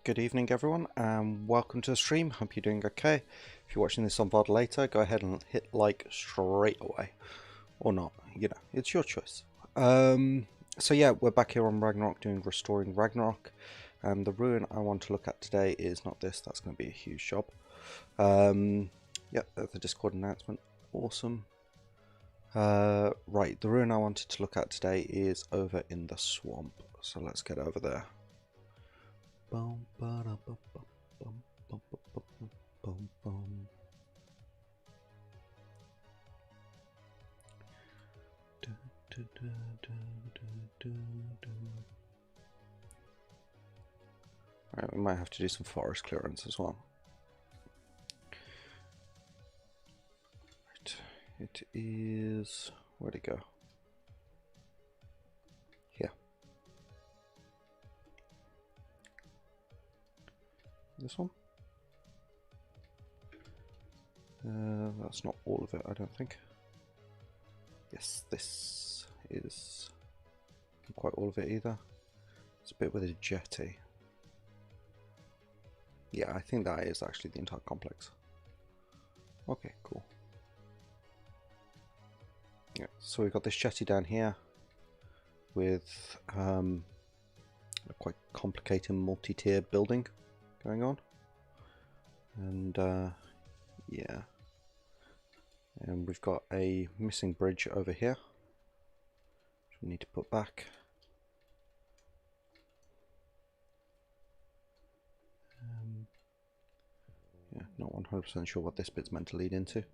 Good evening, everyone, and welcome to the stream. Hope you're doing okay. If you're watching this on VOD later, go ahead and hit like straight away, or not. You know, it's your choice. So yeah, we're back here on Ragnarok doing Restoring Ragnarok, and the ruin I want to look at today is not this. That's going to be a huge job. Yeah, the Discord announcement, awesome. Right, the ruin I wanted to look at today is over in the swamp. So let's get over there. Bum, ba, da, bum, bum, bum, bum, bum, bum, bum. Du, du, du, du, du, du. Right, we might have to do some forest clearance as well. Right, it is... where'd it go? Here. This one? That's not all of it, I don't think. Yes, this is not quite all of it either. It's a bit with a jetty. Yeah, I think that is actually the entire complex. Okay, cool. Yeah, so we've got this jetty down here with a quite complicated multi-tier building going on, and yeah, and we've got a missing bridge over here which we need to put back. Yeah, not 100% sure what this bit's meant to lead into. I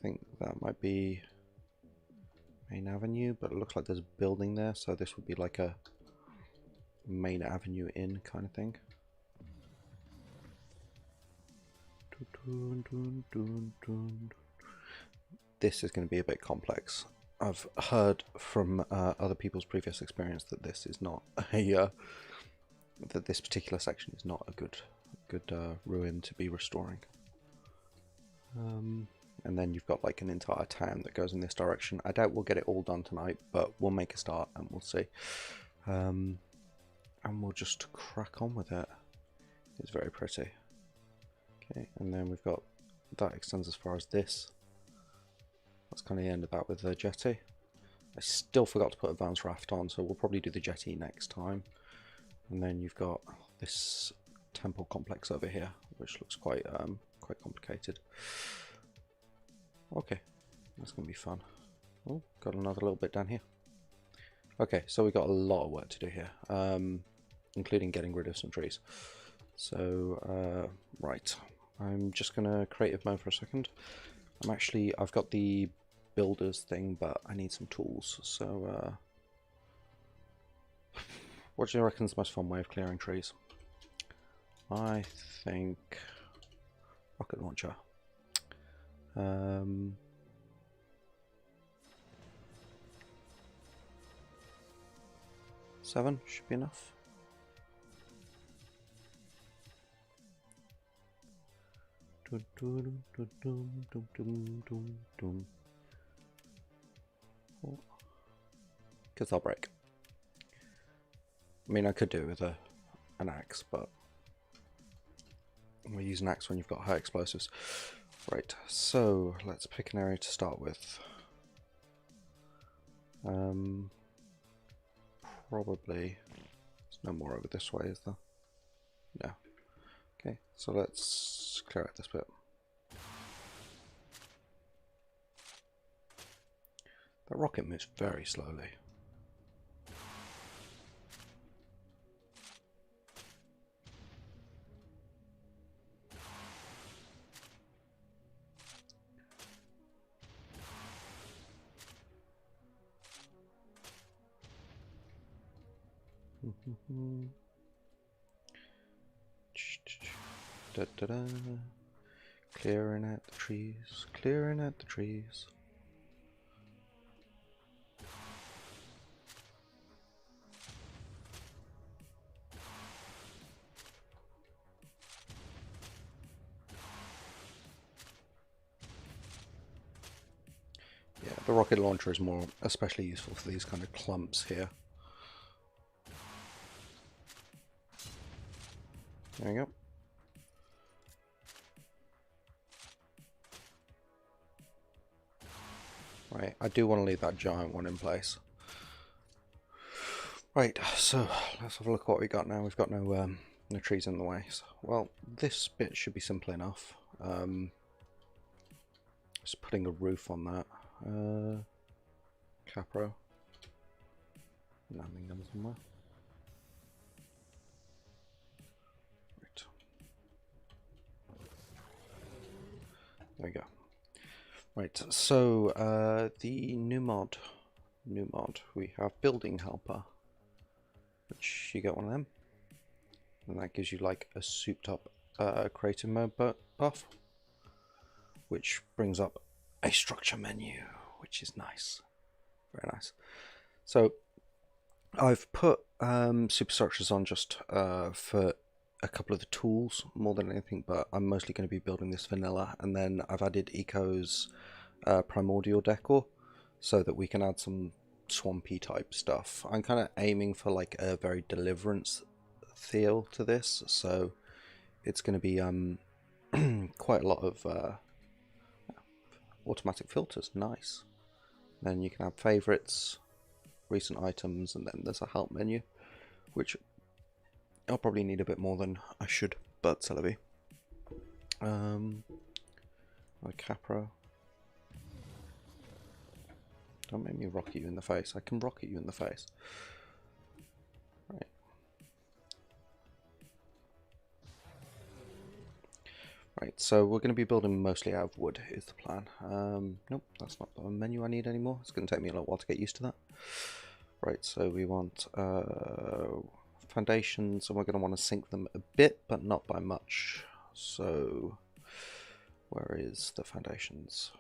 think that might be main avenue, but it looks like there's a building there, so this would be like a main avenue in kind of thing. This is going to be a bit complex. I've heard from other people's previous experience that this is not a that this particular section is not a good ruin to be restoring. And then you've got like an entire town that goes in this direction. I doubt we'll get it all done tonight, but we'll make a start and we'll see. And we'll just crack on with it. It's very pretty. Okay, and then we've got that extends as far as this. That's kind of the end of that with the jetty. I still forgot to put a Vance raft on, so we'll probably do the jetty next time. And then you've got this temple complex over here, which looks quite complicated. Okay, that's gonna be fun. Oh, got another little bit down here. Okay, so we've got a lot of work to do here, including getting rid of some trees. So, right, I'm just gonna creative mode for a second. I've got the builders thing, but I need some tools. So, what do you reckon is the most fun way of clearing trees? I think rocket launcher. 7 should be enough. Because they'll break. I mean, I could do it with an axe, but we'll use an axe when you've got high explosives. Right, so let's pick an area to start with. Probably there's no more over this way, is there? No. Okay, so let's clear out this bit. That rocket moves very slowly. Da, da, da. Clearing out the trees, clearing out the trees. Yeah, the rocket launcher is more especially useful for these kind of clumps here. There you go. Right, I do want to leave that giant one in place. Right, so let's have a look at what we got now. We've got no trees in the way. So, well, this bit should be simple enough. Just putting a roof on that. Capro. Landing them somewhere. Right. There we go. Right, so the new mod, we have Building Helper, which you get one of them, and that gives you like a souped up creative mode buff, which brings up a structure menu, which is nice, very nice. So I've put superstructures on just for a couple of the tools more than anything, but I'm mostly going to be building this vanilla, and then I've added Eco's primordial decor so that we can add some swampy type stuff. I'm kind of aiming for like a very Deliverance feel to this, so it's going to be quite a lot of automatic filters. Nice. Then you can have favorites, recent items, and then there's a help menu, which I'll probably need a bit more than I should, but c'est la vie. Like Capro. Don't make me rocket you in the face. I can rocket you in the face. Right. Right, so we're going to be building mostly out of wood, is the plan. Nope, that's not the menu I need anymore. It's going to take me a little while to get used to that. Right, so we want foundations, and we're going to want to sink them a bit, but not by much. So, where is the foundations?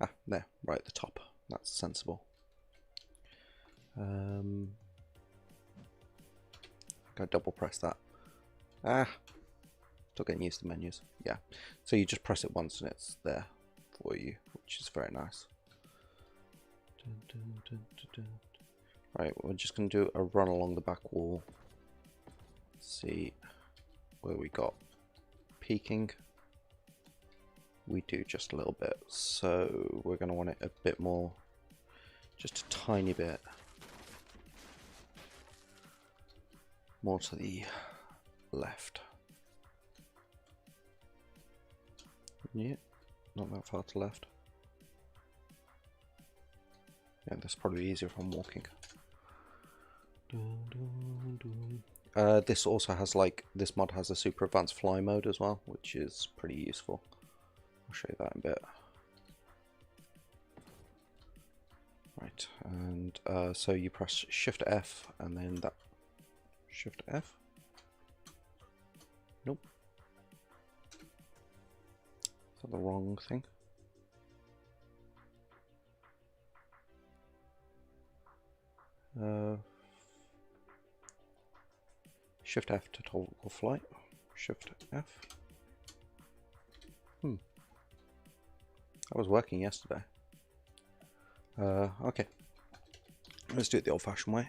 Ah, there, right at the top. That's sensible. Go double press that. Ah, still getting used to menus. Yeah, so you just press it once and it's there for you, which is very nice. Right, we're just going to do a run along the back wall. See where we got peaking. We do just a little bit, so we're going to want it a bit more, just a tiny bit more to the left. Yeah, not that far to left. Yeah, that's probably easier if I'm walking. This also has like, this mod has a super advanced fly mode as well, which is pretty useful. I'll show you that in a bit. Right, and so you press Shift F and then that Shift F. Nope. Is that the wrong thing? Shift F to toggle flight. Shift F. That was working yesterday. Okay. Let's do it the old-fashioned way.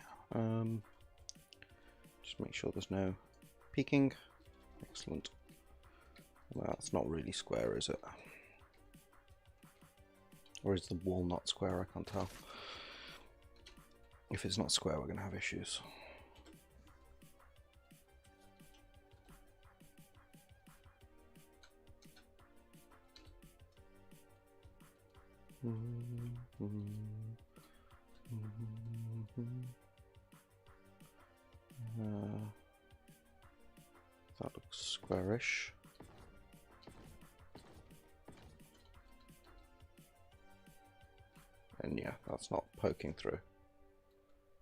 Just make sure there's no peeking. Excellent. Well, that's not really square, is it? Or is the wall not square? I can't tell. If it's not square, we're going to have issues. That looks squarish. And yeah, that's not poking through.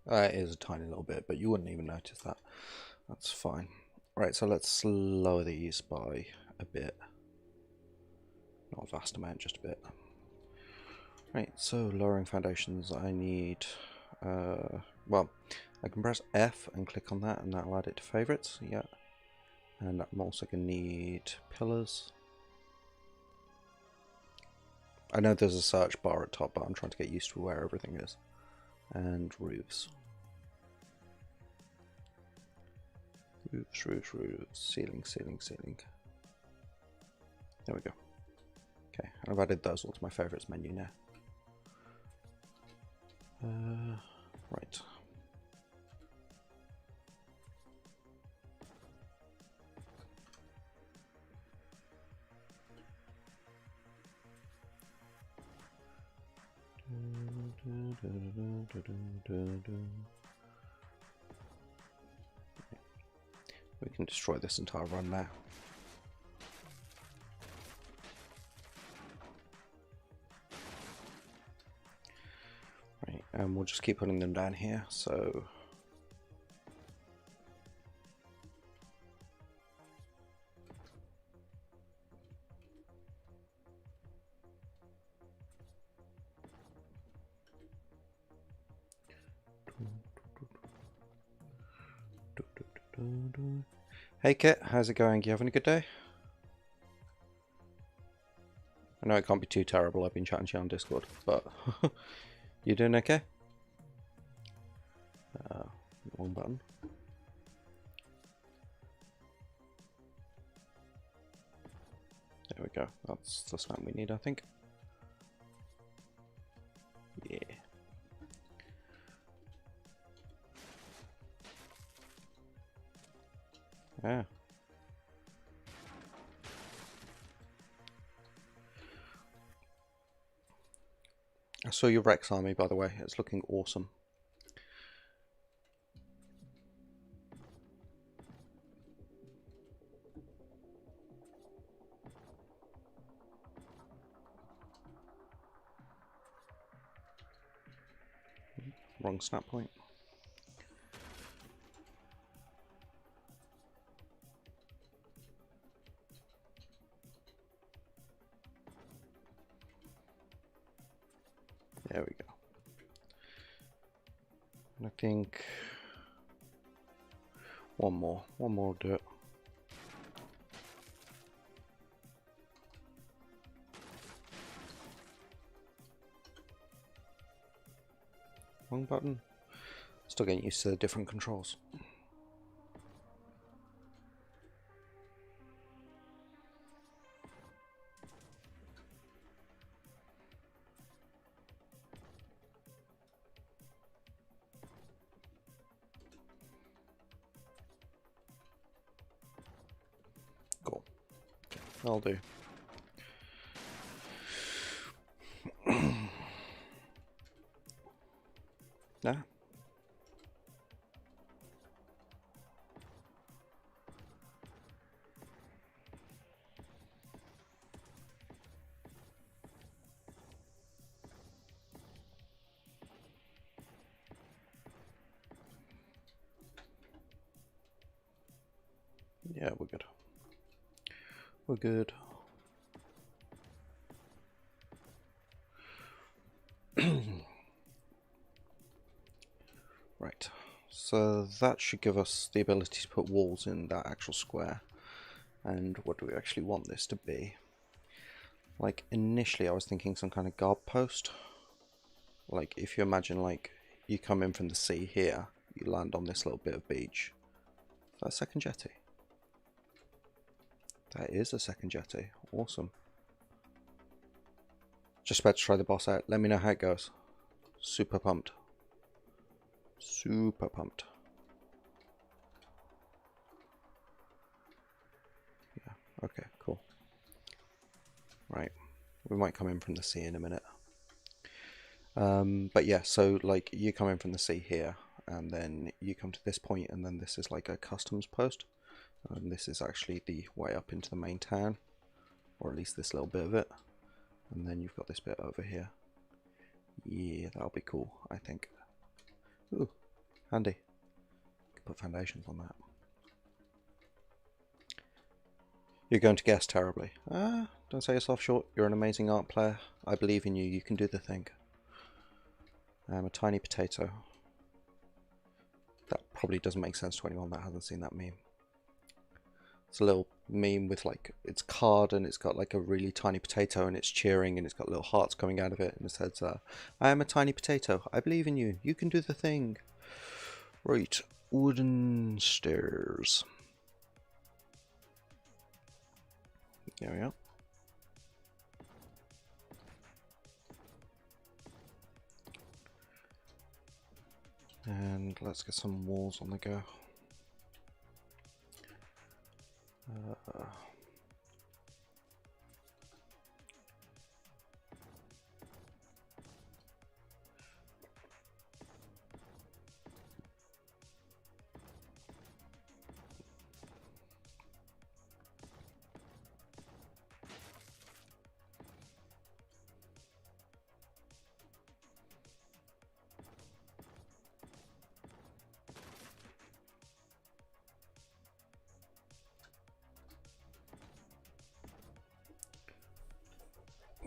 It is a tiny little bit, but you wouldn't even notice that. That's fine. Right, so let's lower these by a bit. Not a vast amount, just a bit. Right, so lowering foundations, I need, well, I can press F and click on that and that'll add it to favorites, yeah. And I'm also going to need pillars. I know there's a search bar at top, but I'm trying to get used to where everything is. And roofs. Roofs, ceiling, ceiling, ceiling. There we go. Okay, I've added those all to my favorites menu now. Right. We can destroy this entire run now. Right, and we'll just keep putting them down here, so... Hey Kit, how's it going? You having a good day? I know it can't be too terrible, I've been chatting to you on Discord, but you doing okay? Wrong button. There we go, that's the snap we need, I think. Yeah. Yeah. I saw your Rex army, by the way. It's looking awesome. Wrong snap point. There we go. And I think one more will do it. Wrong button. Still getting used to the different controls. Cool. I'll do. Nah. Yeah, we're good. We're good. Right, so that should give us the ability to put walls in that actual square. And what do we actually want this to be? Like, initially I was thinking some kind of guard post. Like, if you imagine, like, you come in from the sea here, you land on this little bit of beach. Is that a second jetty? That is a second jetty. Awesome. Just about to try the boss out. Let me know how it goes. Super pumped. Super pumped. Yeah, okay, cool. Right, we might come in from the sea in a minute. But yeah, so like you come in from the sea here, and then you come to this point, and then this is like a customs post. And this is actually the way up into the main town, or at least this little bit of it. And then you've got this bit over here. Yeah, that'll be cool, I think. Ooh, handy. Can put foundations on that. You're going to guess terribly. Don't sell yourself short. You're an amazing art player. I believe in you. You can do the thing. I'm a tiny potato. That probably doesn't make sense to anyone that hasn't seen that meme. It's a little meme with like, it's card and it's got like a really tiny potato and it's cheering and it's got little hearts coming out of it and it says, I am a tiny potato. I believe in you. You can do the thing. Right, wooden stairs. There we are. And let's get some walls on the go.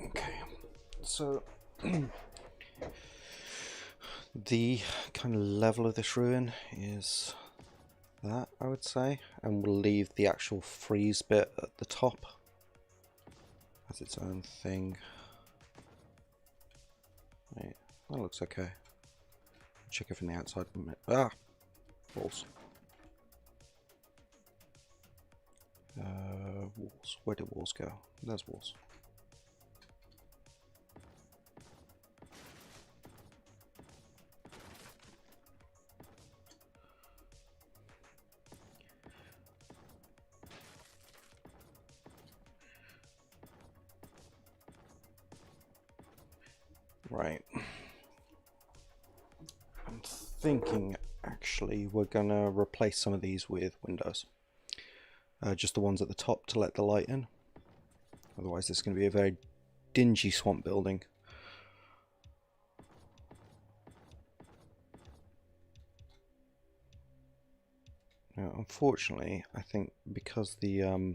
Okay, so the kind of level of this ruin is that, I would say, and we'll leave the actual freeze bit at the top as its own thing. Right, that looks okay. Check it from the outside a minute. Ah! Walls. Walls. Where did walls go? There's walls. Right. I'm thinking actually we're gonna replace some of these with windows. Just the ones at the top to let the light in. Otherwise this is going to be a very dingy swamp building. Now, unfortunately, I think because the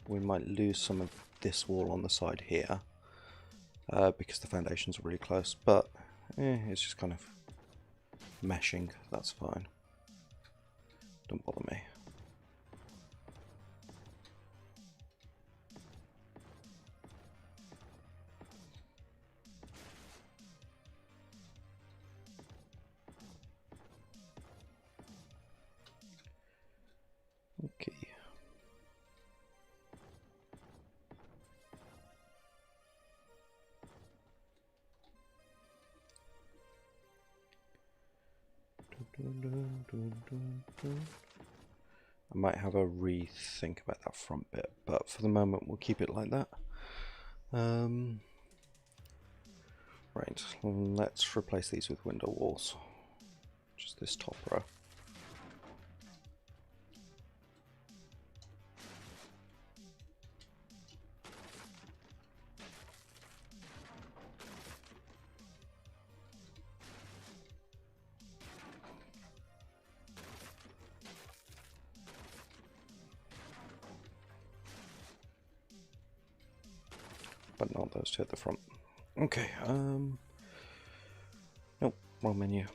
we might lose some of this wall on the side here because the foundations are really close, but it's just kind of meshing. That's fine. Don't bother me. Okay. I might have a rethink about that front bit, but for the moment we'll keep it like that. Right, let's replace these with window walls. Just this top row. But not those two at the front. Okay, nope, wrong menu.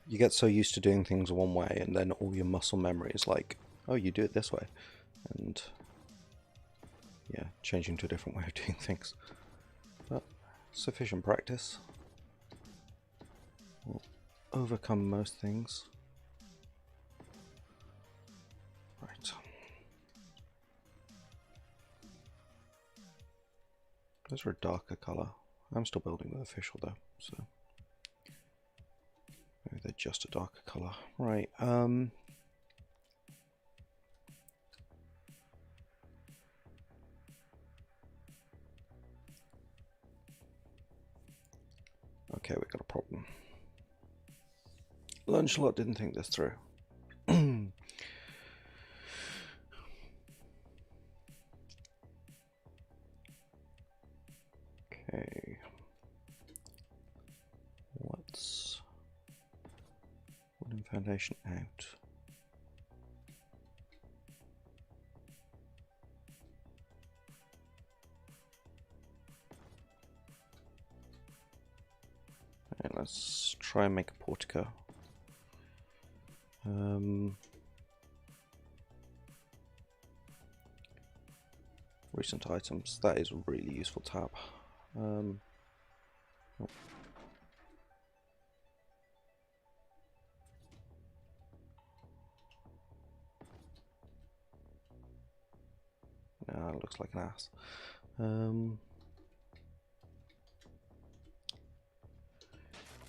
You get so used to doing things one way, and then all your muscle memory is like, oh, you do it this way. And yeah, changing to a different way of doing things. But sufficient practice will overcome most things. Right. Those are a darker colour. I'm still building with official though, so maybe they're just a darker colour. Right, okay, we got a problem. Lunchlot didn't think this through. Okay. Let's wooden foundation out. And let's try and make a portico. Recent items, that is a really useful tab. Oh. It looks like an ass.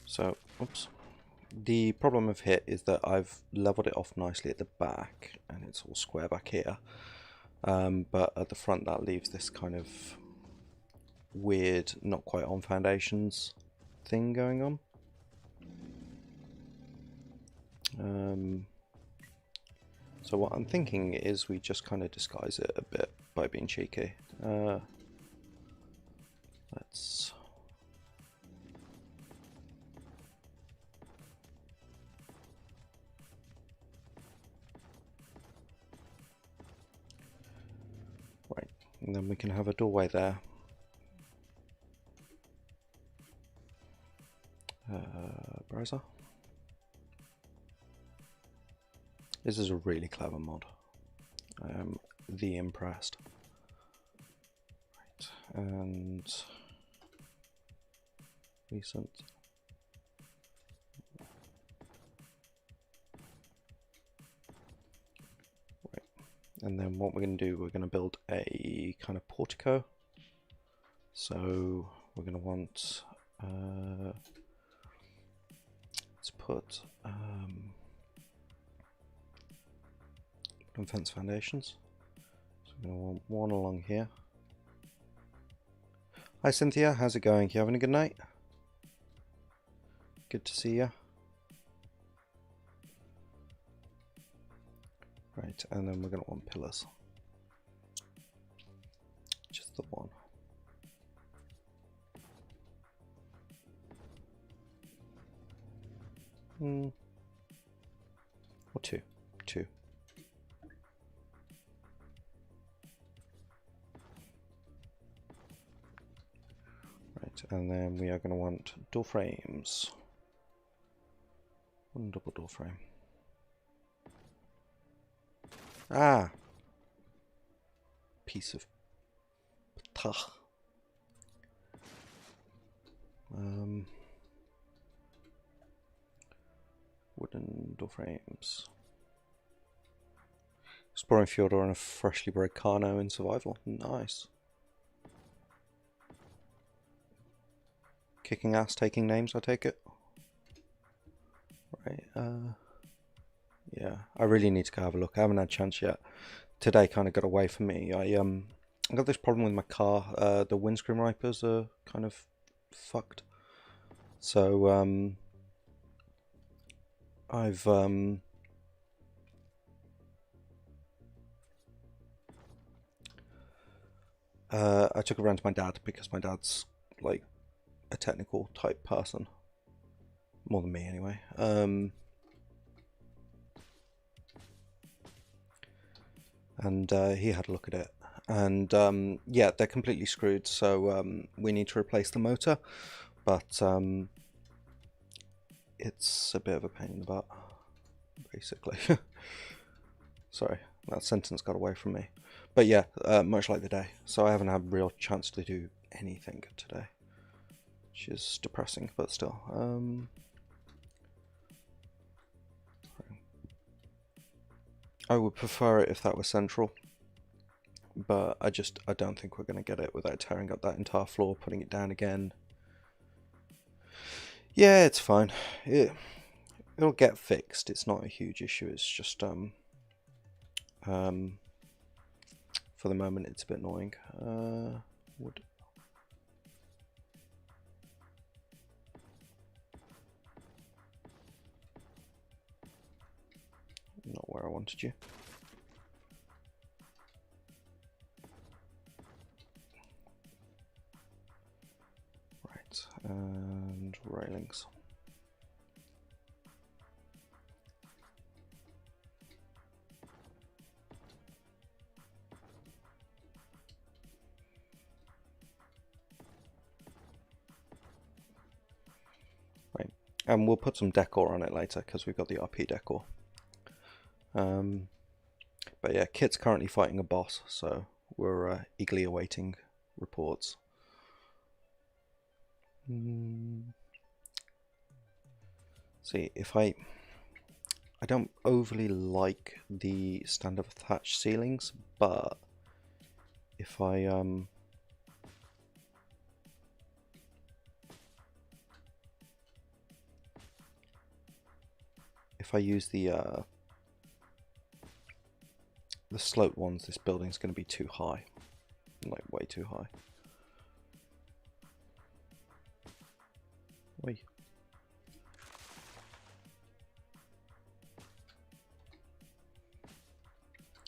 So, oops. The problem I've hit is that I've leveled it off nicely at the back, and it's all square back here. But at the front, that leaves this kind of weird, not quite on foundations thing going on. So what I'm thinking is we just kind of disguise it a bit by being cheeky. Let's... Right, and then we can have a doorway there. Browser. This is a really clever mod. I am impressed. Right, and recent. Right, and then what we're going to do, we're going to build a kind of portico. So we're going to want let's put fence foundations. So we're going to want one along here. Hi Cynthia, how's it going? You having a good night? Good to see you. Right, and then we're going to want pillars. Just the one. Or two. Right, and then we are going to want door frames. One double door frame. Ah! Piece of patah. Wooden door frames. Exploring Fjordor on a freshly bred Carno in survival. Nice. Kicking ass, taking names, I take it. Right, yeah, I really need to go have a look. I haven't had a chance yet. Today kind of got away from me. I got this problem with my car. The windscreen wipers are kind of fucked. So I've I took it around to my dad because my dad's like a technical type person, more than me anyway. And he had a look at it, and yeah, they're completely screwed. So we need to replace the motor, but it's a bit of a pain in the butt, basically. Sorry, that sentence got away from me. But yeah, much like the day. So I haven't had a real chance to do anything today, which is depressing, but still. I would prefer it if that was central, but I don't think we're going to get it without tearing up that entire floor, putting it down again. Yeah, it's fine. It'll get fixed. It's not a huge issue. It's just for the moment it's a bit annoying. Wood. Not where I wanted you. Right, and railings. Right, and we'll put some decor on it later because we've got the RP decor. But yeah, Kit's currently fighting a boss, so we're eagerly awaiting reports. See, if I don't overly like the standard attached ceilings, but if I use the slope ones, this building's going to be too high, like way too high. Wait.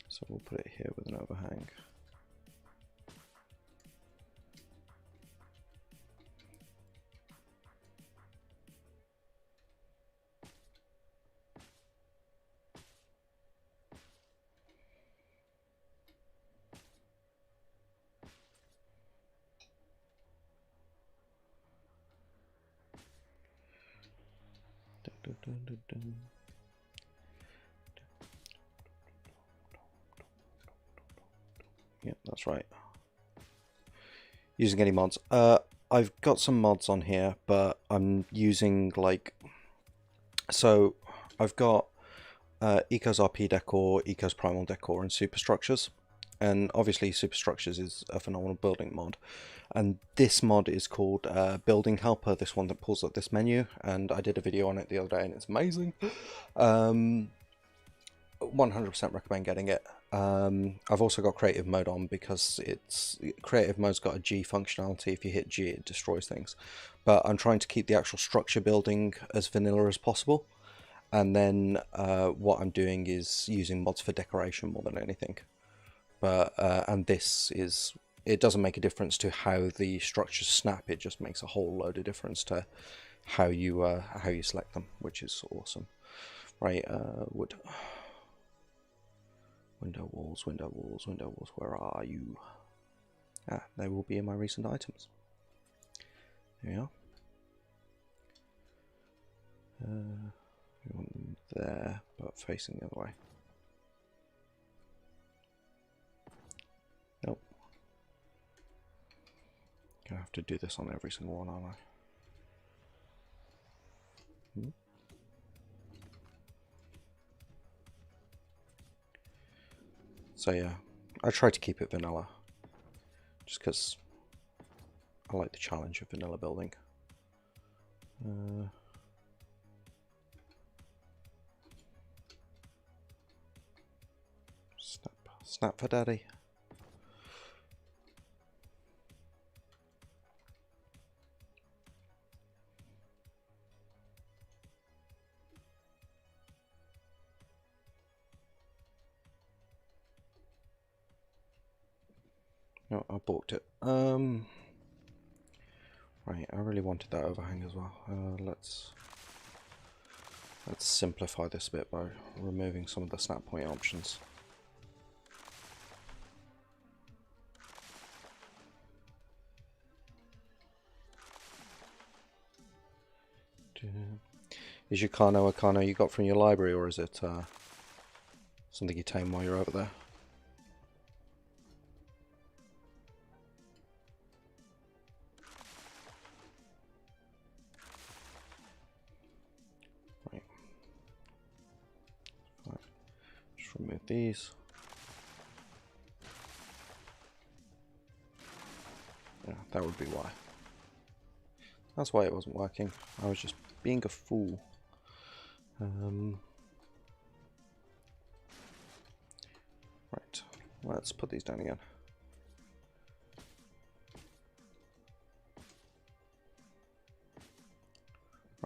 So we'll put it here with an overhang. Dun, dun, dun, dun. Yeah, that's right. Using any mods. I've got some mods on here, but I'm using like... So, I've got Eco's RP Decor, Eco's Primal Decor, and Superstructures. And obviously Superstructures is a phenomenal building mod. And this mod is called Building Helper, this one that pulls up this menu. And I did a video on it the other day and it's amazing. 100% recommend getting it. I've also got creative mode on because creative mode's got a G functionality. If you hit G, it destroys things. But I'm trying to keep the actual structure building as vanilla as possible. And then what I'm doing is using mods for decoration more than anything. But and this is, it doesn't make a difference to how the structures snap. It just makes a whole load of difference to how you select them, which is awesome. Right, wood. Window walls, window walls, window walls, where are you? Ah, they will be in my recent items. There we are. We want them there, but facing the other way. Nope. Gonna have to do this on every single one, aren't I? So yeah, I try to keep it vanilla, just because I like the challenge of vanilla building. Snap for daddy. No, I balked it. Right, I really wanted that overhang as well. Let's simplify this a bit by removing some of the snap point options. Is your Kano a Kano you got from your library, or is it something you tame while you're over there? Right. Just remove these. Yeah, that would be why. That's why it wasn't working. I was just being a fool. Right, let's put these down again.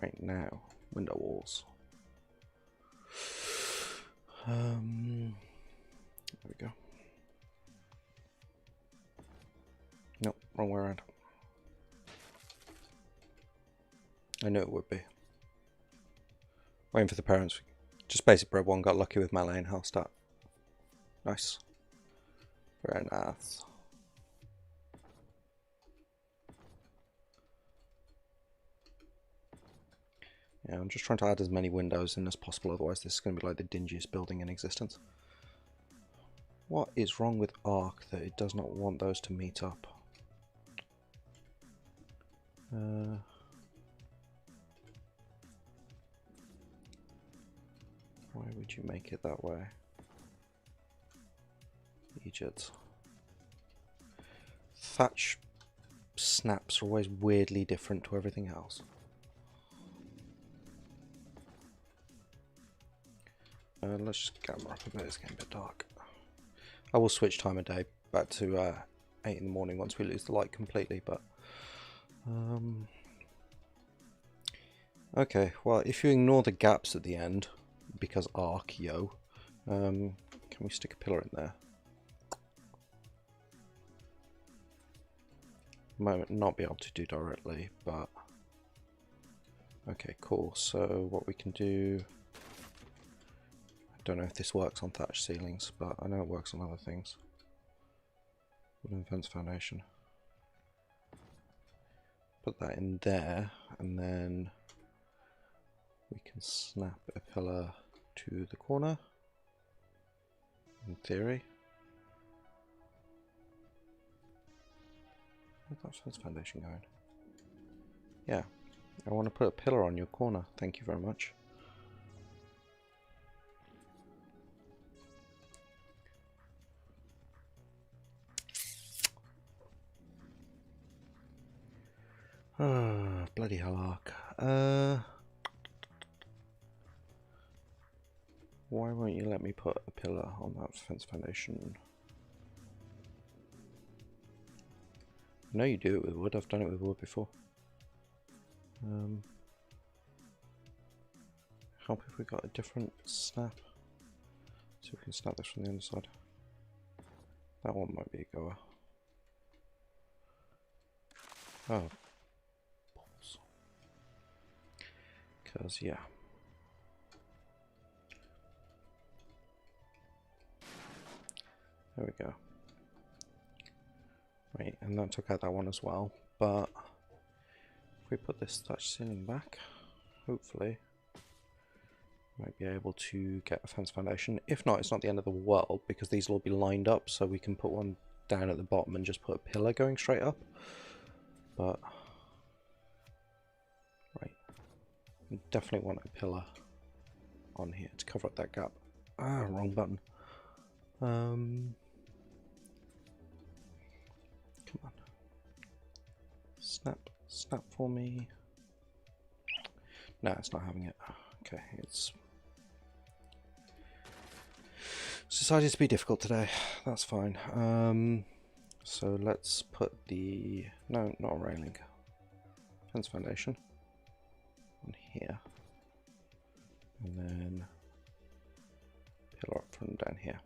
Right now, window walls. There we go. Nope, wrong way around. I knew it would be. Waiting for the parents. Just basic bread one, got lucky with my lane house start. Nice. Very nice. Yeah, I'm just trying to add as many windows in as possible, otherwise this is going to be like the dingiest building in existence. What is wrong with Arc that it does not want those to meet up? Why would you make it that way? Egypt. thatch snaps are always weirdly different to everything else. Let's just camera up a bit, it's getting a bit dark. I will switch time of day back to 8 in the morning once we lose the light completely, but okay, well, if you ignore the gaps at the end, because arc, yo, can we stick a pillar in there? Might not be able to do directly, but okay, cool. So what we can do, I don't know if this works on thatch ceilings, but I know it works on other things. Wooden fence foundation. Put that in there, and then we can snap a pillar to the corner, in theory. Where's that fence foundation going? Yeah, I want to put a pillar on your corner, thank you very much. Ah, bloody hell, Ark. Why won't you let me put a pillar on that fence foundation? I know you do it with wood, I've done it with wood before. Help if we got a different snap. See if we can snap this from the underside. That one might be a goer. Oh. Because, yeah. There we go. Right, and that took out that one as well, but if we put this thatch ceiling back, hopefully might be able to get a fence foundation. If not, it's not the end of the world, because these will all be lined up, so we can put one down at the bottom and just put a pillar going straight up. But right, we definitely want a pillar on here to cover up that gap. Ah, wrong button. Come on. Snap for me. No, it's not having it. Okay, it's decided to be difficult today. That's fine. So let's put the no, not a railing. Fence foundation on here, and then pillar up front down here.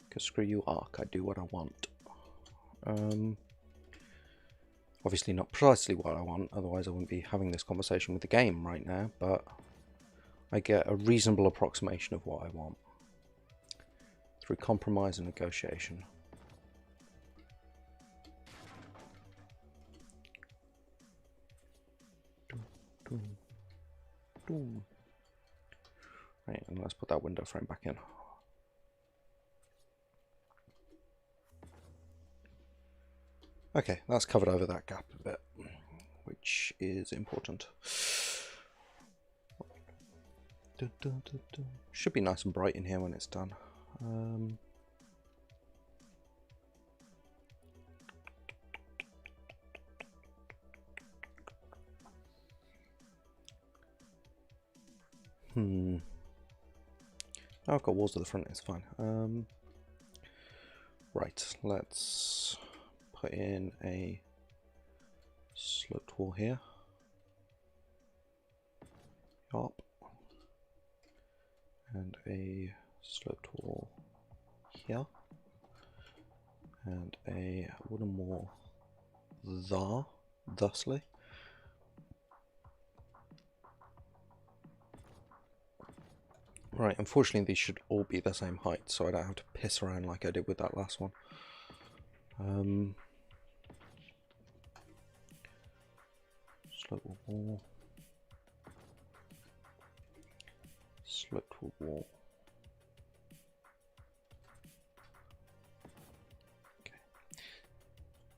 Because screw you, Ark, I do what I want. Obviously not precisely what I want, otherwise I wouldn't be having this conversation with the game right now, but I get a reasonable approximation of what I want through compromise and negotiation. Right, and let's put that window frame back in. Okay, that's covered over that gap a bit, which is important. Should be nice and bright in here when it's done. Oh, I've got walls to the front, it's fine. Right, let's put in a sloped wall here. Yup. And a sloped wall here. And a wooden wall thusly. Right, unfortunately these should all be the same height, so I don't have to piss around like I did with that last one. Sloped wall. Sloped wall. Okay.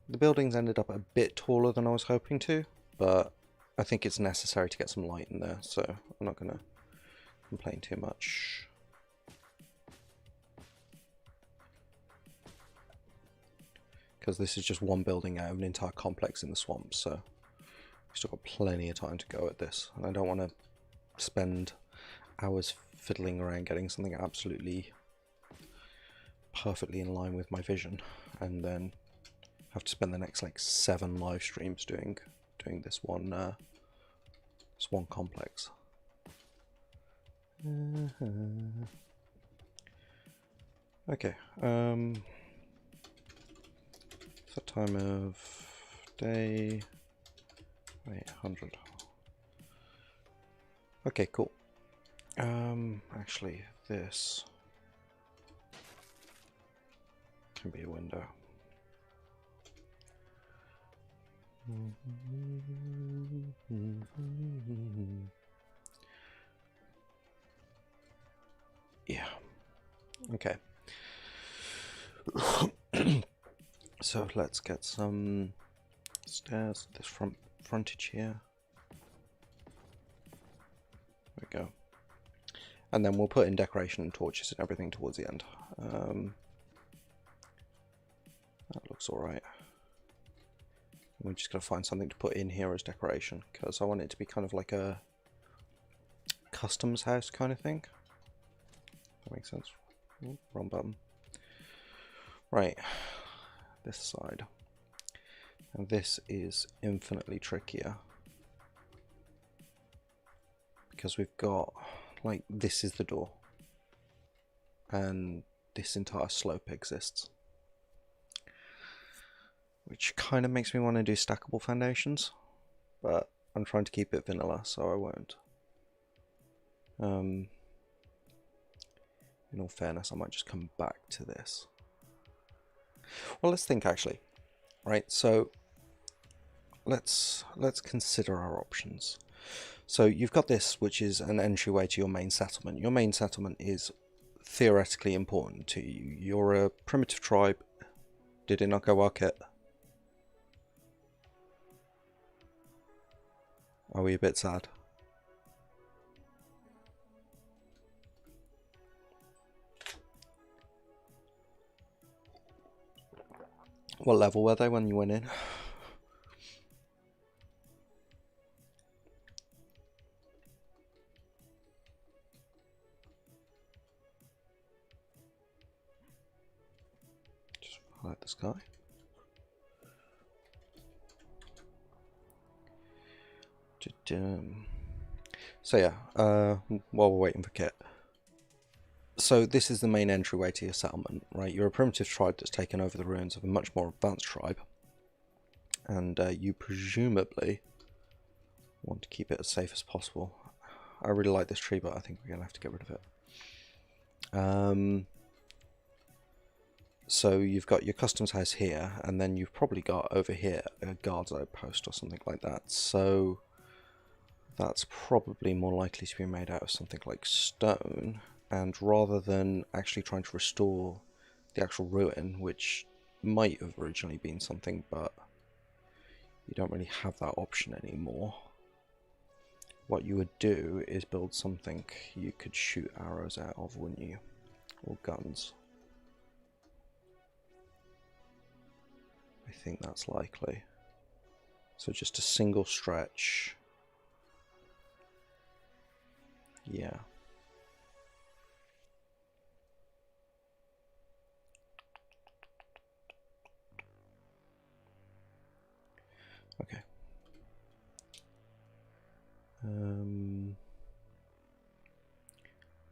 The buildings ended up a bit taller than I was hoping to, but I think it's necessary to get some light in there, so I'm not going to complain too much. because this is just one building out of an entire complex in the swamp, so we've still got plenty of time to go at this, and I don't want to spend hours fiddling around getting something absolutely perfectly in line with my vision, and then have to spend the next like 7 live streams doing this one complex. Okay, the time of day 800. Okay, cool. Actually, this can be a window. Yeah. Okay. So let's get some stairs, this frontage here. There we go. And then we'll put in decoration and torches and everything towards the end. That looks alright. We're just going to find something to put in here as decoration, because I want it to be kind of like a customs house kind of thing. That makes sense. Ooh, wrong button. Right, this side. And this is infinitely trickier, because we've got, like, this is the door, and this entire slope exists, which kind of makes me want to do stackable foundations, but I'm trying to keep it vanilla, so I won't. In all fairness, I might just come back to this. Well, let's think actually. Right, so let's consider our options. So you've got this, which is an entryway to your main settlement. Your main settlement is theoretically important to you. You're a primitive tribe. Did it not go well, Kit? Are we a bit sad? What level were they when you went in? Just highlight this guy. So yeah, while we're waiting for Kit. So this is the main entryway to your settlement, right? You're a primitive tribe that's taken over the ruins of a much more advanced tribe. And you presumably want to keep it as safe as possible. I really like this tree, but I think we're going to have to get rid of it. So you've got your customs house here, and then you've probably got over here a guard's outpost or something like that. So that's probably more likely to be made out of something like stone. And rather than actually trying to restore the actual ruin, which might have originally been something, but you don't really have that option anymore, what you would do is build something you could shoot arrows out of, wouldn't you? Or guns. I think that's likely. So just a single stretch. Yeah. Okay.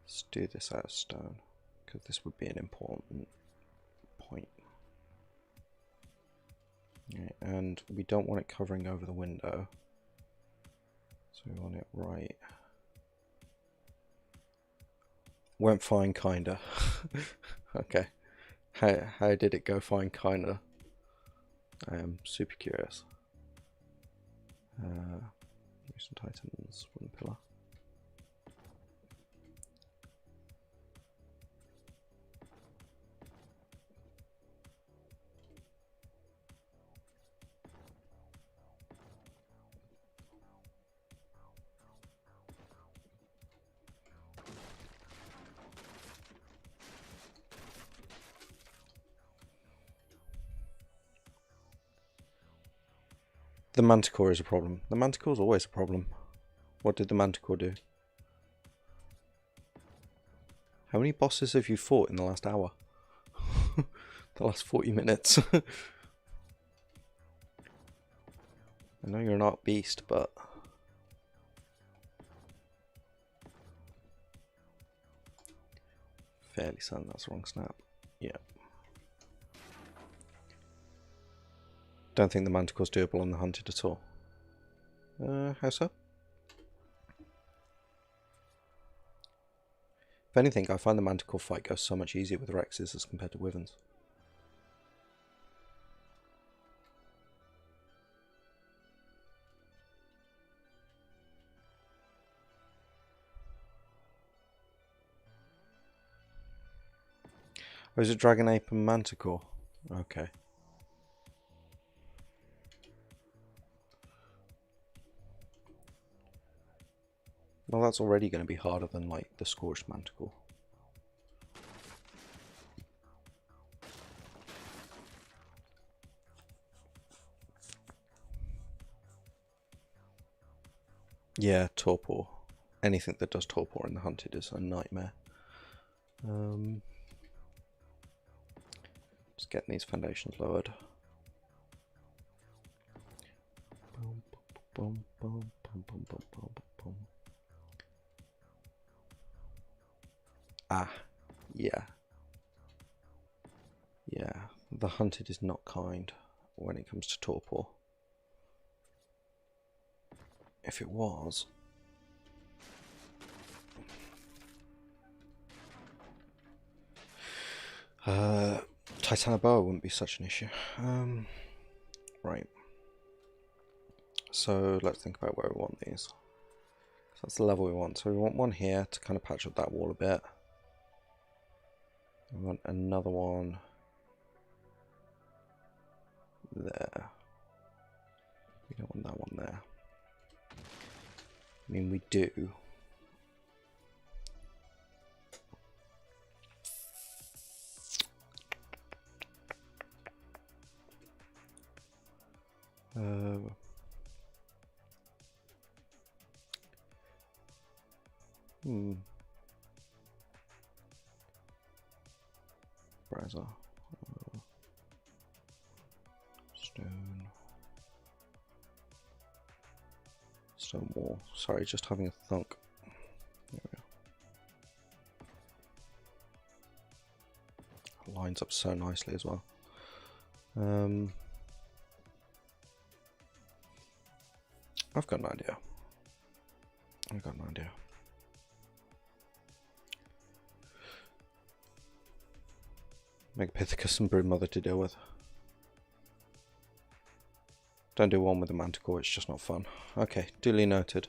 Let's do this out of stone, because this would be an important point. Okay, and we don't want it covering over the window, so we want it right. Went fine, kinda. Okay. How did it go fine, kinda? I am super curious. Use some Titans, wooden pillar. The Manticore is a problem. The Manticore is always a problem. What did the Manticore do? How many bosses have you fought in the last hour? The last 40 minutes. I know you're not beast, but... Fairly certain that's the wrong snap. Yeah. Don't think the Manticore's doable on the Hunted at all. How so? If anything, I find the Manticore fight goes so much easier with Rexes as compared to Wyverns. Oh, is it Dragon Ape and Manticore? Okay. Well, that's already going to be harder than, like, the Scorched Manticore. Yeah, Torpor. Anything that does Torpor in the Hunted is a nightmare. Just getting these foundations lowered. Boom, boom, boom, boom, boom, boom, boom, boom. Ah, yeah. Yeah, the Hunted is not kind when it comes to Torpor. If it was... Titanoboa wouldn't be such an issue. Right. So let's think about where we want these. So that's the level we want. So we want one here to kind of patch up that wall a bit. We want another one there. We don't want that one there. I mean, we do. Browser. Stone. Stone wall. Sorry, just having a thunk. There we go. Lines up so nicely as well. I've got an idea. Megapithecus and Broodmother to deal with. Don't do one with the Manticore, it's just not fun. Okay, duly noted.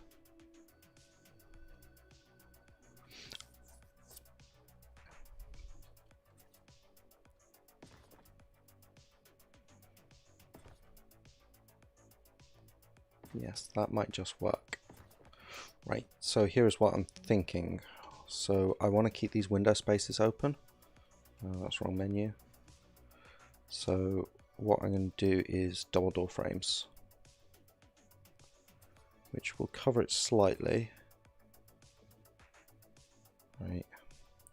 Yes, that might just work. Right, so here's what I'm thinking. So I want to keep these window spaces open. That's wrong menu. So what I'm going to do is double door frames, which will cover it slightly. Right,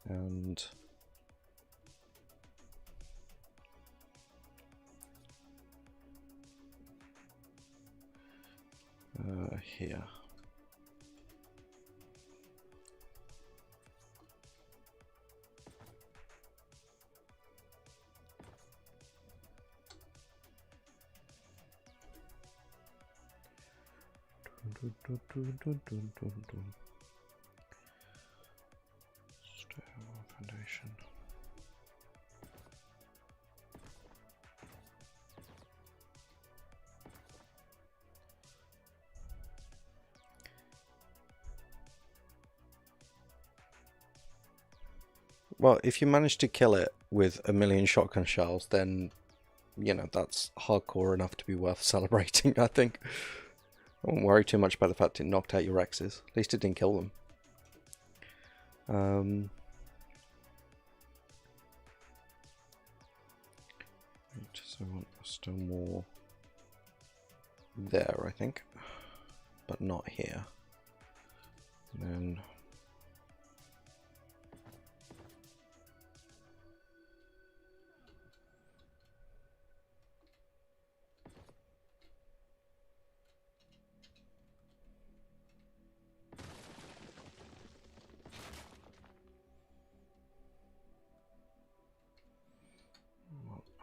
and here. Foundation. Well, if you manage to kill it with 1,000,000 shotgun shells, then, you know, that's hardcore enough to be worth celebrating, I think. I won't worry too much about the fact it knocked out your Rexes. At least it didn't kill them. So I want a stone wall. there, I think, but not here. And then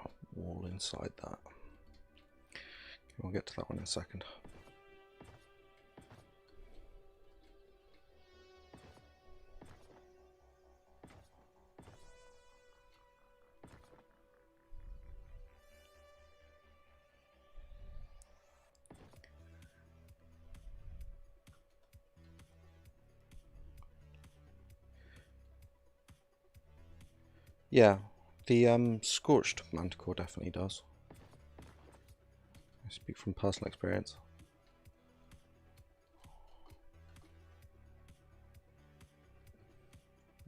a wall inside that. We'll get to that one in a second. Yeah, the scorched manticore definitely does. I speak from personal experience.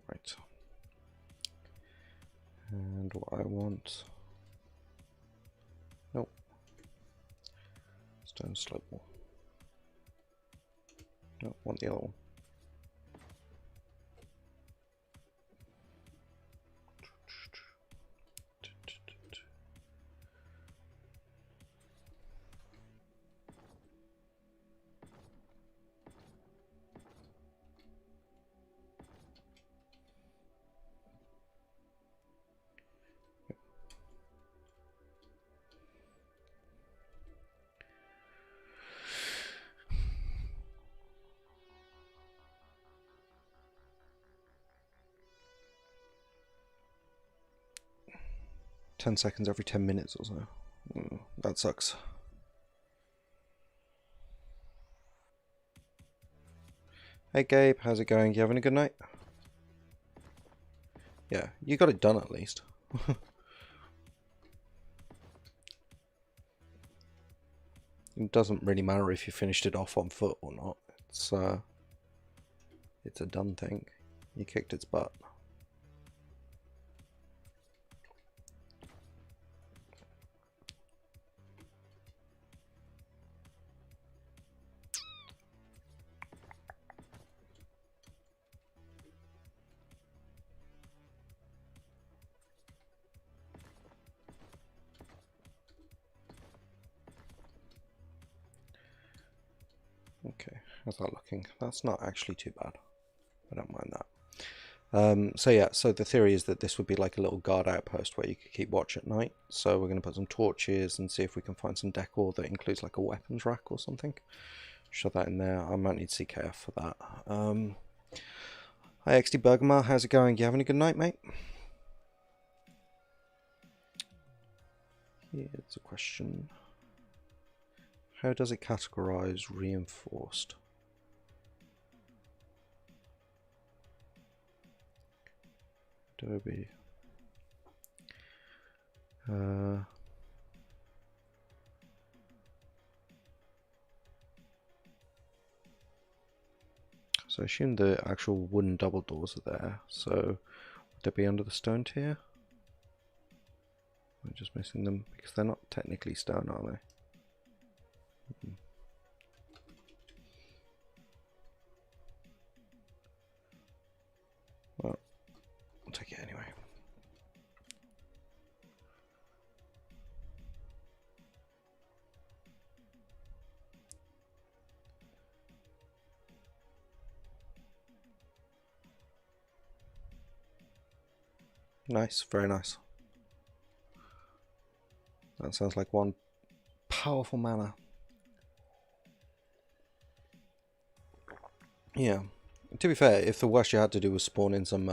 Right. And what I want... Nope. Stone slope wall. Nope, want the other one. Ten seconds every 10 minutes or so. That sucks. Hey Gabe, how's it going? You having a good night? Yeah, you got it done at least. It doesn't really matter if you finished it off on foot or not. It's a done thing. You kicked its butt. Okay, how's that looking? That's not actually too bad. I don't mind that. So yeah, so the theory is that this would be like a little guard outpost where you could keep watch at night. So we're going to put some torches and see if we can find some decor that includes like a weapons rack or something. Shove that in there. I might need CKF for that. Hi XD Bergamar, how's it going? You having a good night, mate? Here's a question. How does it categorize reinforced? Adobe. So I assume the actual wooden double doors are there. So would they be under the stone tier? I'm just missing them because they're not technically stone, are they? Well, I'll take it anyway. Nice, very nice. That sounds like one powerful mana. Yeah. To be fair, if the worst you had to do was spawn in some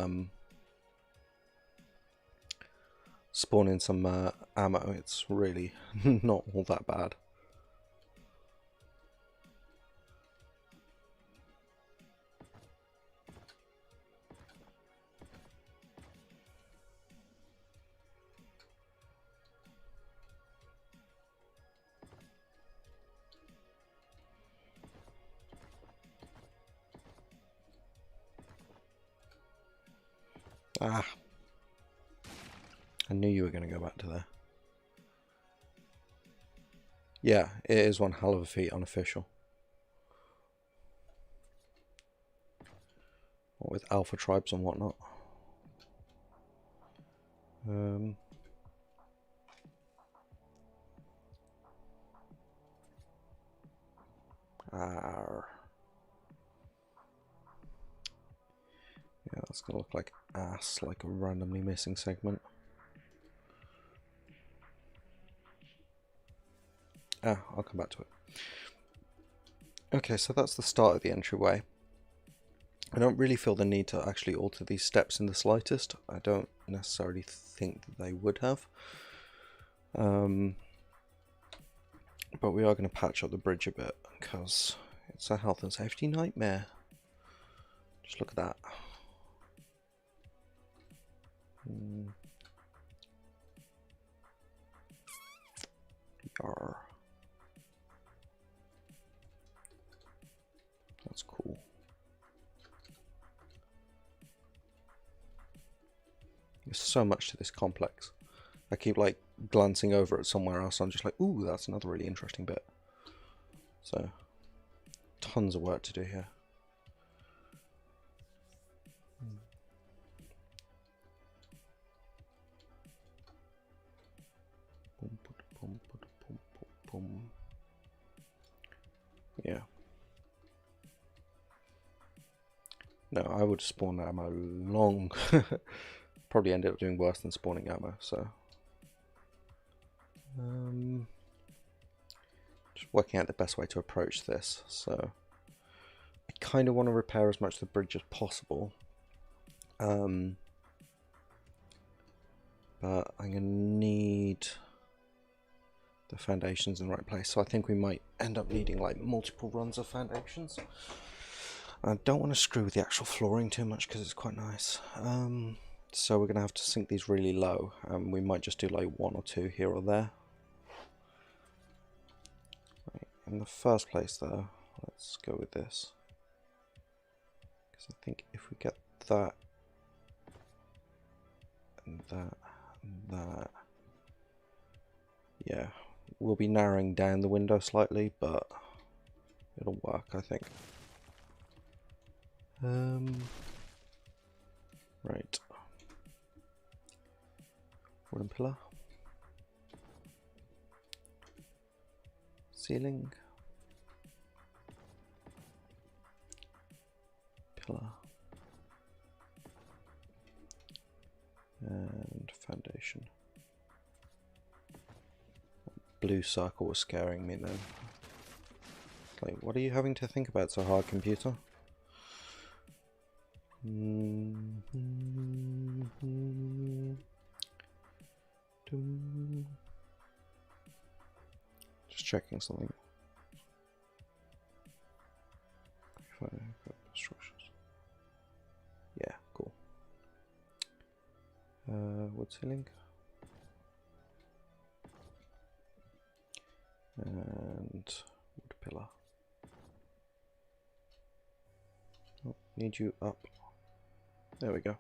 ammo, it's really not all that bad. Ah. I knew you were going to go back to there. Yeah, it is one hell of a feat, unofficial. With alpha tribes and whatnot. Yeah, that's gonna look like ass, like a randomly missing segment. I'll come back to it. Okay, so that's the start of the entryway. I don't really feel the need to actually alter these steps in the slightest. I don't necessarily think that they would have. But we are going to patch up the bridge a bit because it's a health and safety nightmare. Just look at that. Yarr. That's cool. There's so much to this complex. I keep like glancing over at somewhere else. I'm just like, ooh, that's another really interesting bit. So, tons of work to do here. Yeah. No, I would spawn ammo long. Probably ended up doing worse than spawning ammo, so. Just working out the best way to approach this. So, I kind of want to repair as much of the bridge as possible. But I'm going to need the foundations in the right place. So I think we might end up needing like multiple runs of foundations. I don't want to screw with the actual flooring too much because it's quite nice. So we're going to have to sink these really low. We might just do like 1 or 2 here or there. Right. In the first place though, let's go with this. Because I think if we get that, and that, and that, yeah, we'll be narrowing down the window slightly, but it'll work, I think. Right. Wooden pillar. Ceiling. Pillar. And foundation. Blue circle was scaring me then. Like, what are you having to think about so hard, computer? Just checking something. Yeah, cool. Wood ceiling. And wood pillar. Oh, need you up. There we go.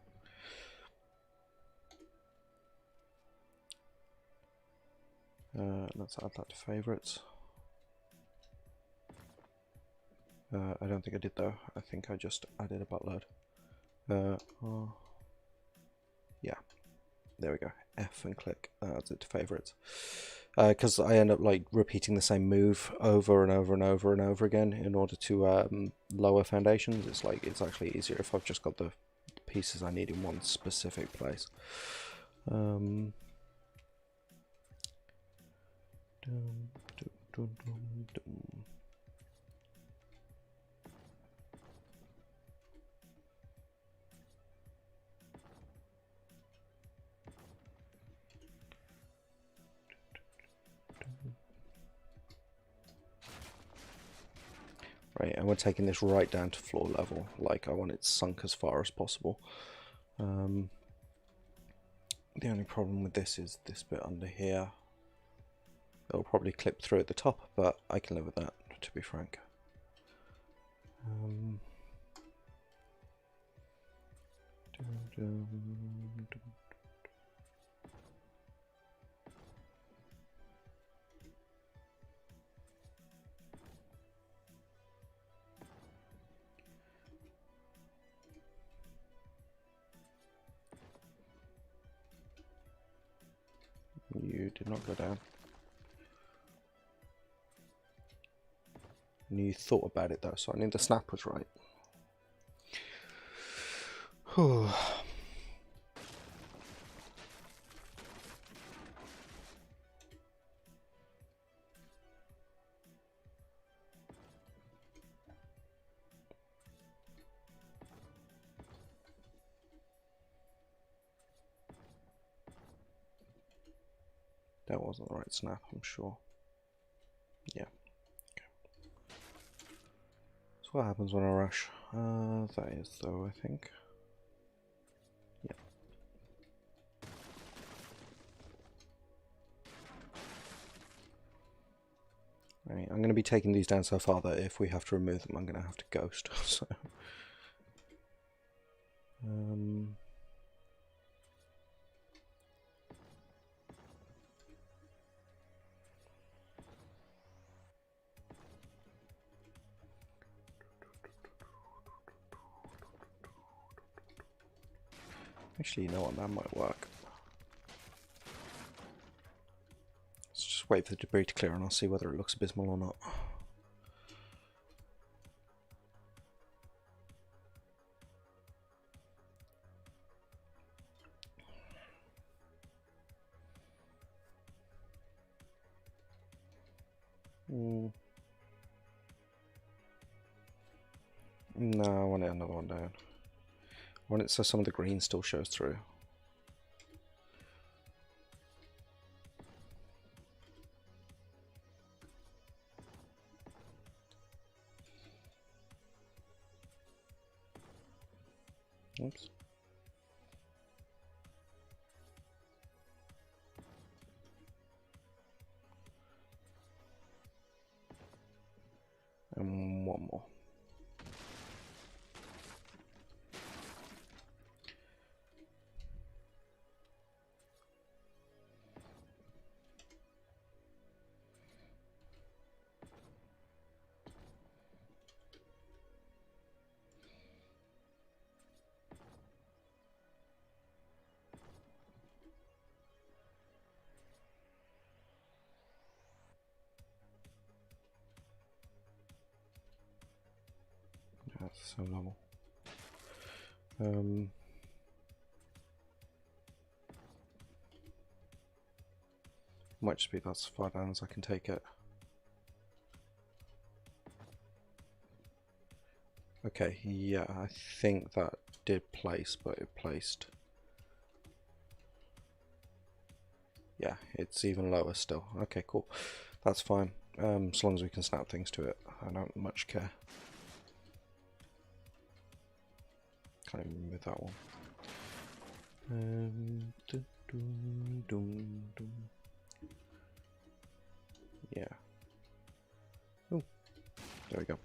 Let's add that to favorites. I don't think I did though. I think I just added a buttload. Yeah, there we go. F and click adds it to favorites. Because I end up like repeating the same move over and over and over and over again in order to lower foundations. It's like it's actually easier if I've just got the pieces I need in one specific place. Right, and we're taking this right down to floor level. Like, I want it sunk as far as possible. The only problem with this is this bit under here. It'll probably clip through at the top, but I can live with that, to be frank. You did not go down. And you thought about it though, so I knew the snap was right. That wasn't the right snap, I'm sure. Yeah. Okay. So what happens when I rush? That is though, I think. Yeah. Right, I'm going to be taking these down so far that if we have to remove them, I'm going to have to ghost. So. Actually, you know what, that might work. Let's just wait for the debris to clear and I'll see whether it looks abysmal or not. No, I want it another one down. I want it so some of the green still shows through. Oops. And one more. That's so level. Might just be that's as far down as I can take it. Okay, yeah, I think that did place, but it placed. Yeah, it's even lower still. Okay, cool. That's fine. As long as we can snap things to it, I don't much care. Can't even remove that one. Yeah. Oh, there we go.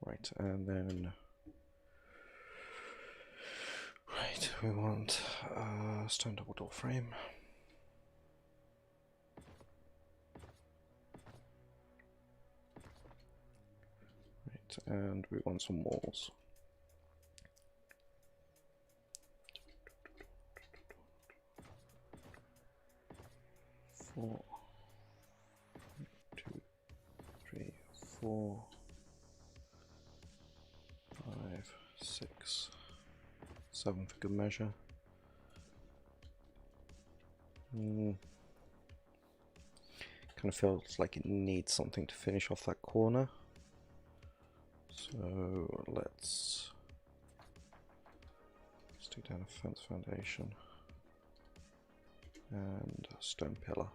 Right, and then we want stone double door frame. Right, and we want some walls. Four, 2, 3, 4, 5, 6, 7 for good measure. Kind of feels like it needs something to finish off that corner. So let's stick down a fence foundation and a stone pillar.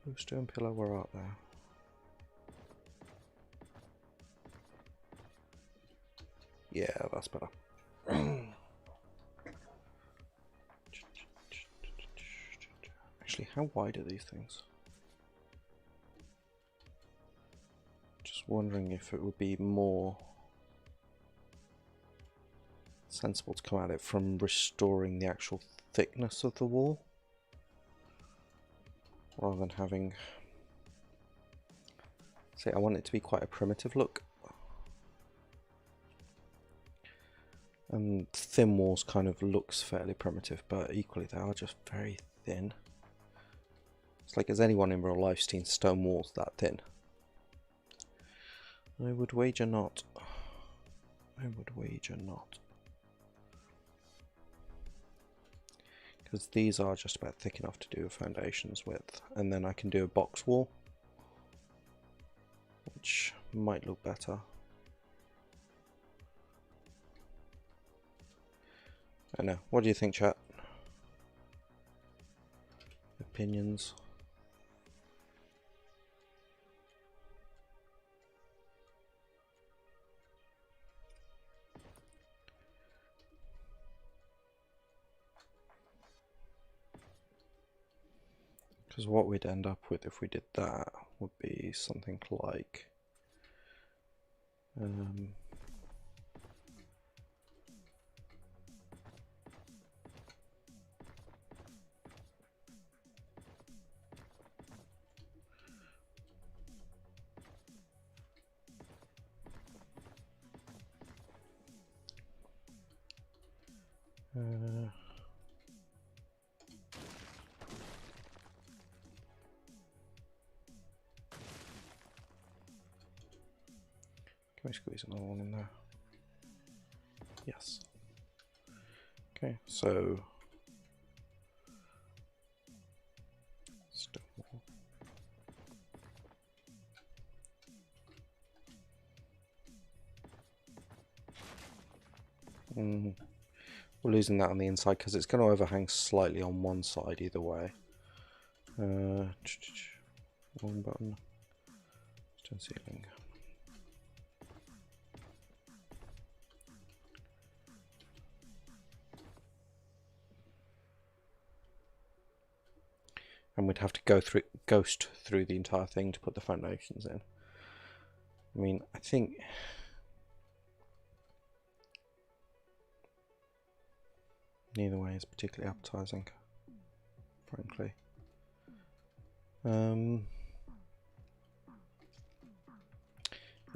Oh, stone pillar, where art thou? Yeah, that's better. Actually, how wide are these things? Just wondering if it would be more sensible to come at it from restoring the actual thickness of the wall. rather than having... See, I want it to be quite a primitive look. And thin walls kind of looks fairly primitive, but equally they are just very thin. It's like, has anyone in real life seen stone walls that thin? I would wager not. I would wager not. Because these are just about thick enough to do foundations with. And then I can do a box wall, which might look better. I know. What do you think, chat? Opinions? Because what we'd end up with if we did that would be something like can we squeeze another one in there? Yes. Okay, so stone wall. We're losing that on the inside because it's going to overhang slightly on one side either way. Wrong button. Stone ceiling. And we'd have to go through, ghost through the entire thing to put the foundations in. I mean, I think neither way is particularly appetizing, frankly. Yeah,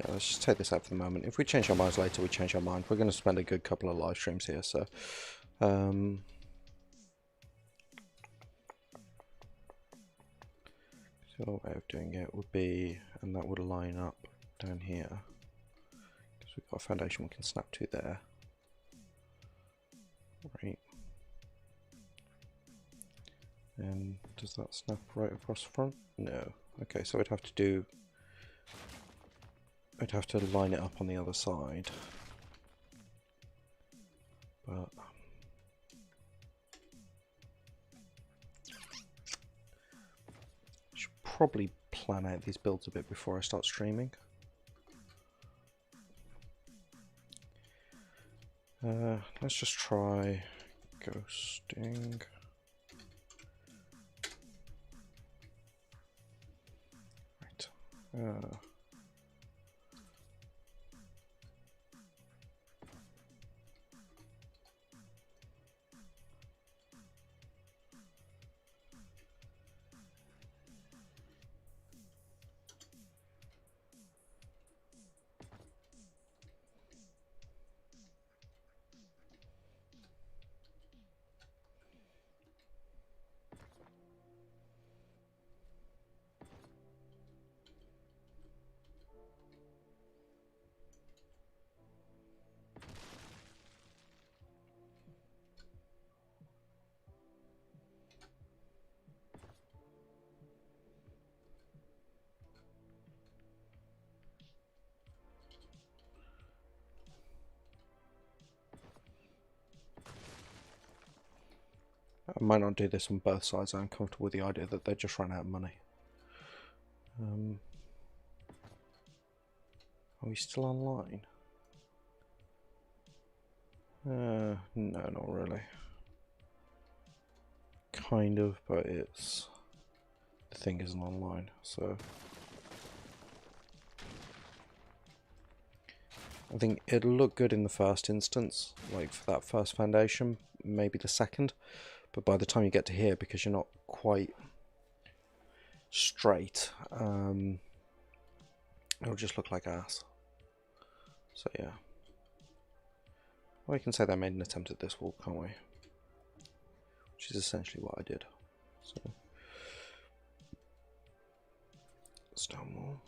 let's just take this out for the moment. If we change our minds later, we change our mind. We're going to spend a good couple of live streams here, so so a way of doing it would be, and that would line up down here, because we've got a foundation we can snap to there. Right. And does that snap right across the front? No. Okay, so I'd have to do... I'd have to line it up on the other side. But... I should probably plan out these builds a bit before I start streaming. Let's just try ghosting. Right. I might not do this on both sides. I'm comfortable with the idea that they just ran out of money. Are we still online? No, not really. Kind of, but it's... the thing isn't online, so... I think it'll look good in the first instance, like for that first foundation, maybe the second. But by the time you get to here, because you're not quite... straight, it'll just look like ass. So yeah. Well, we can say they made an attempt at this wall, can't we? Which is essentially what I did. So, stone wall.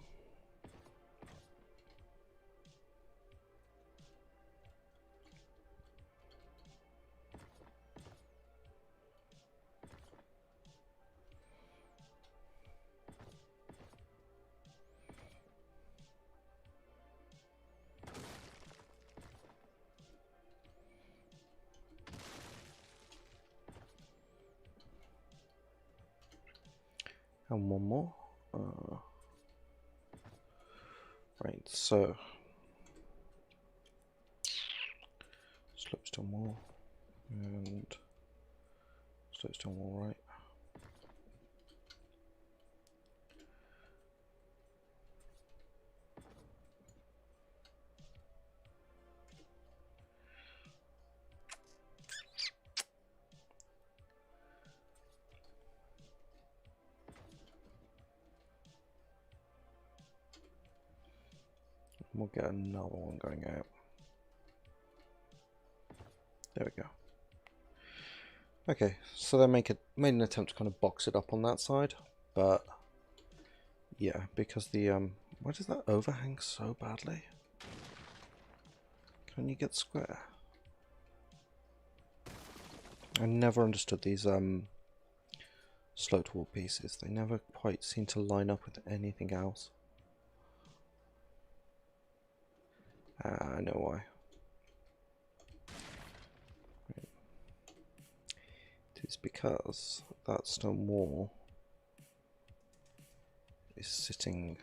And one more. Right, so slopestone wall and slopestone wall, right? We'll get another one going out. There we go. Okay, so they made an attempt to kind of box it up on that side, but yeah, because the why does that overhang so badly? Can you get square? I never understood these sloped wall pieces. They never quite seem to line up with anything else. I know why. It is because that stone wall is sitting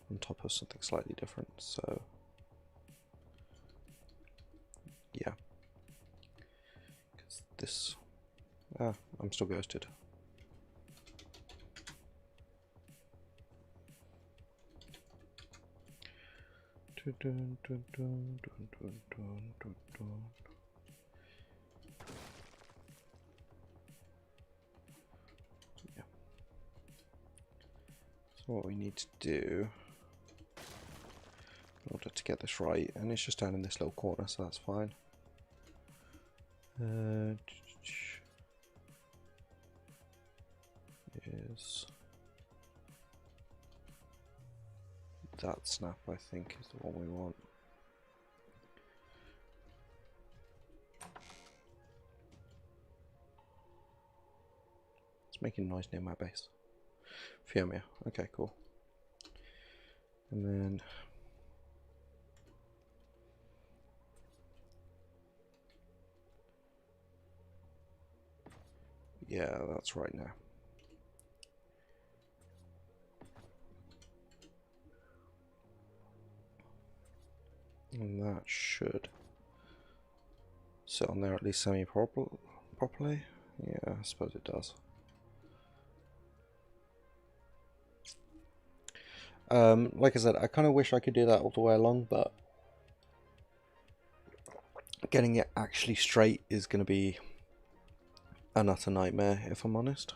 on top of something slightly different, so yeah. Because this... I'm still ghosted. Yeah. So what we need to do in order to get this right, and it's just down in this little corner, so that's fine. Is that snap, I think, is the one we want. It's making noise near my base. Fiumia. Okay, cool. And then yeah, that's right now. And that should sit on there at least semi-properly. Yeah, I suppose it does. Like I said, I kind of wish I could do that all the way along, but getting it actually straight is going to be an utter nightmare, if I'm honest.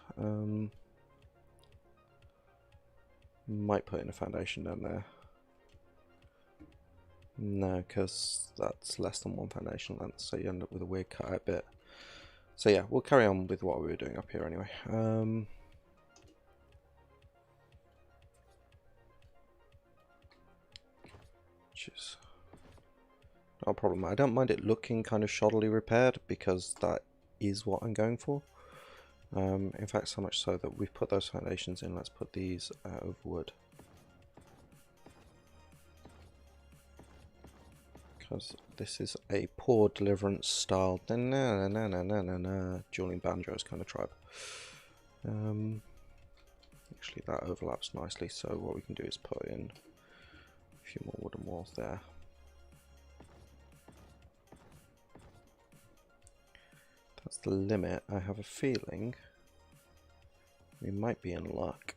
Might put in a foundation down there. No, because that's less than one foundation length, so you end up with a weird cut-out bit. So yeah, we'll carry on with what we were doing up here anyway. Which is not a problem. I don't mind it looking kind of shoddily repaired, because that is what I'm going for. In fact, so much so that we've put those foundations in. Let's put these out of wood. Because this is a poor deliverance style dueling banjos kind of tribe. Actually, that overlaps nicely, so what we can do is put in a few more wooden walls there. That's the limit. I have a feeling we might be in luck.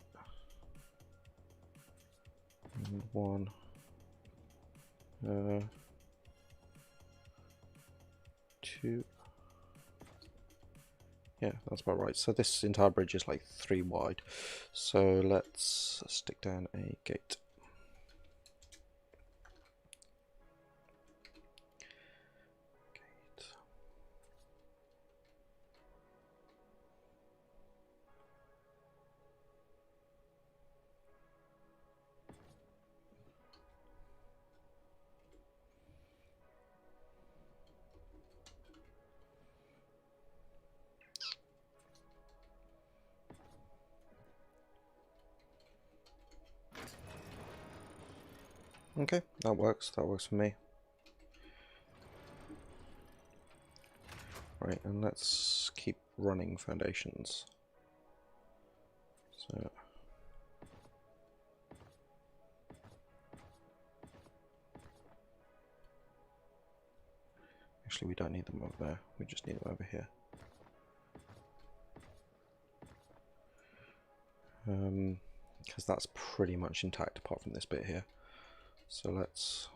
And one. 2. Yeah, that's about right. So this entire bridge is like 3 wide. So let's stick down a gate. Okay, that works. That works for me. Right, and let's keep running foundations. So actually we don't need them over there, we just need them over here. Because that's pretty much intact apart from this bit here. So let's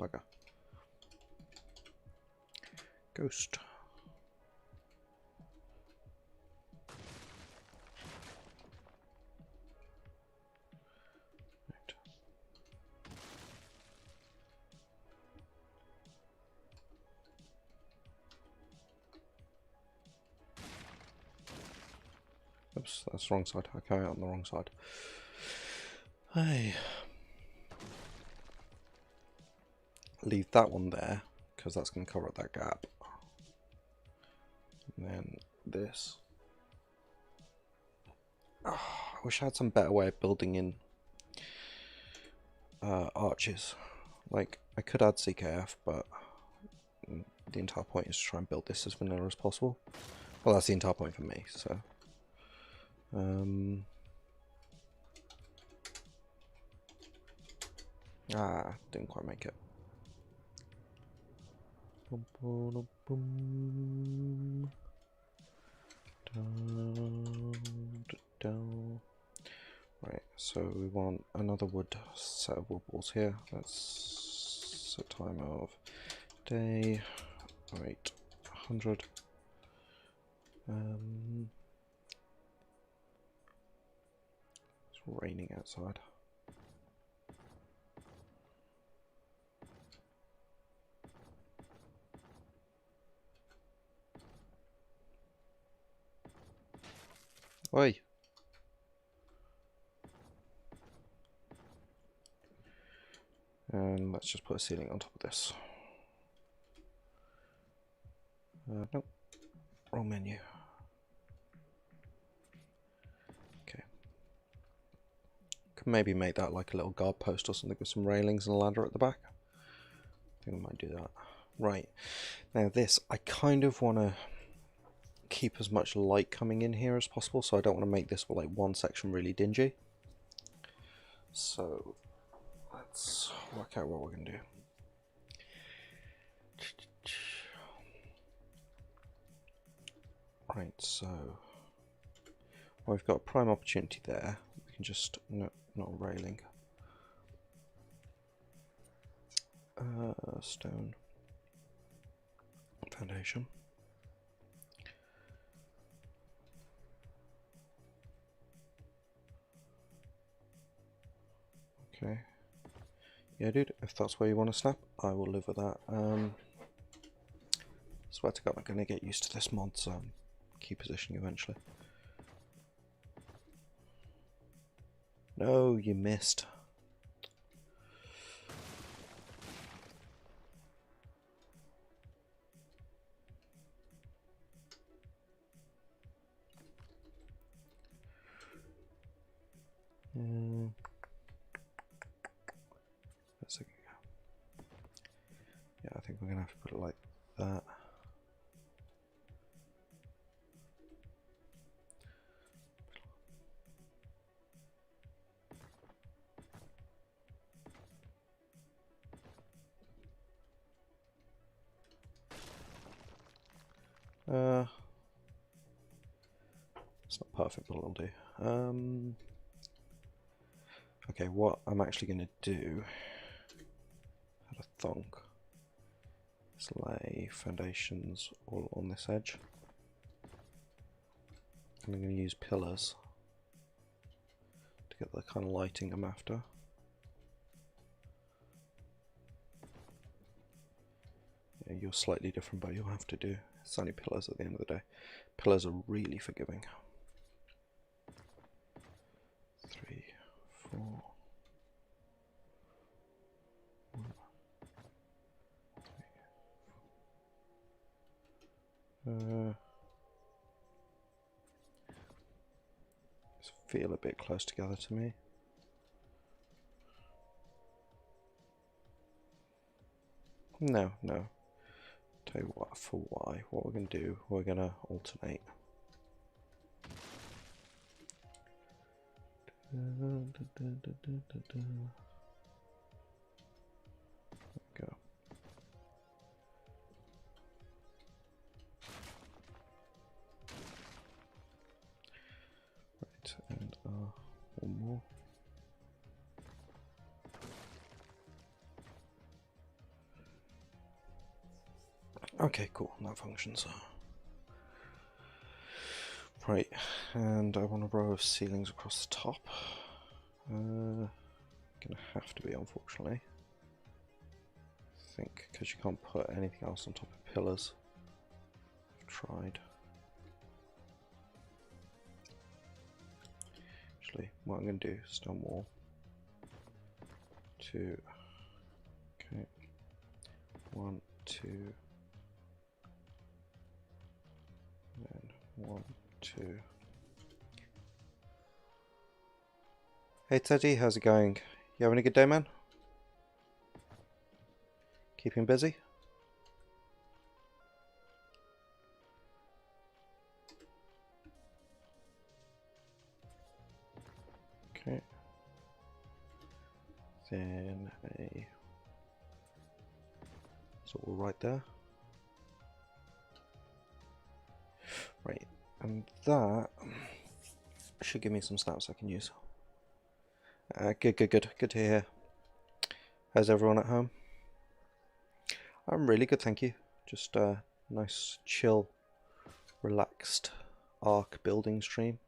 bugger. Ghost. Right. Oops, that's the wrong side. I came out on the wrong side. Hey. Leave that one there, because that's going to cover up that gap. And then this. Oh, I wish I had some better way of building in arches. Like, I could add CKF, but the entire point is to try and build this as vanilla as possible. Well, that's the entire point for me, so... didn't quite make it. Right, so we want another wood set of wood balls here. That's a time of day. Right, 100. It's raining outside. Oi! And let's just put a ceiling on top of this. Nope, wrong menu. Okay. Could maybe make that like a little guard post or something with some railings and a ladder at the back. I think we might do that. Right, now this, I kind of want to keep as much light coming in here as possible, so I don't want to make this like one section really dingy. So let's work out what we're going to do. Right, so well, we've got a prime opportunity there. We can just not railing. Stone foundation. Okay. Yeah, dude, if that's where you want to snap, I will live with that. Swear to God, I'm going to get used to this mod's key position eventually. No, you missed. Yeah, I think we're going to have to put it like that. It's not perfect, but it'll do. Okay, what I'm actually going to do, had a thonk, Let's lay foundations all on this edge. And I'm going to use pillars to get the kind of lighting I'm after. Yeah, you're slightly different, but you'll have to do. It's only pillars at the end of the day. Pillars are really forgiving. 3, 4, 1, 3. These feel a bit close together to me. No. Tell you what, for Y, what we're going to do, we're going to alternate. Go. Right, and one more. Okay, cool, that functions. Right, and I want a row of ceilings across the top. Gonna have to be, unfortunately. I think, because you can't put anything else on top of pillars. I've tried. Actually, what I'm going to do, stone wall. 2. Okay. 1, 2. Then 1, 2. Hey Teddy, how's it going? You having a good day, man? Keeping busy? Okay. Then a so all right there. Right, and that should give me some snaps I can use. Good to hear. How's everyone at home? I'm really good, thank you. Just a nice, chill, relaxed Ark building stream.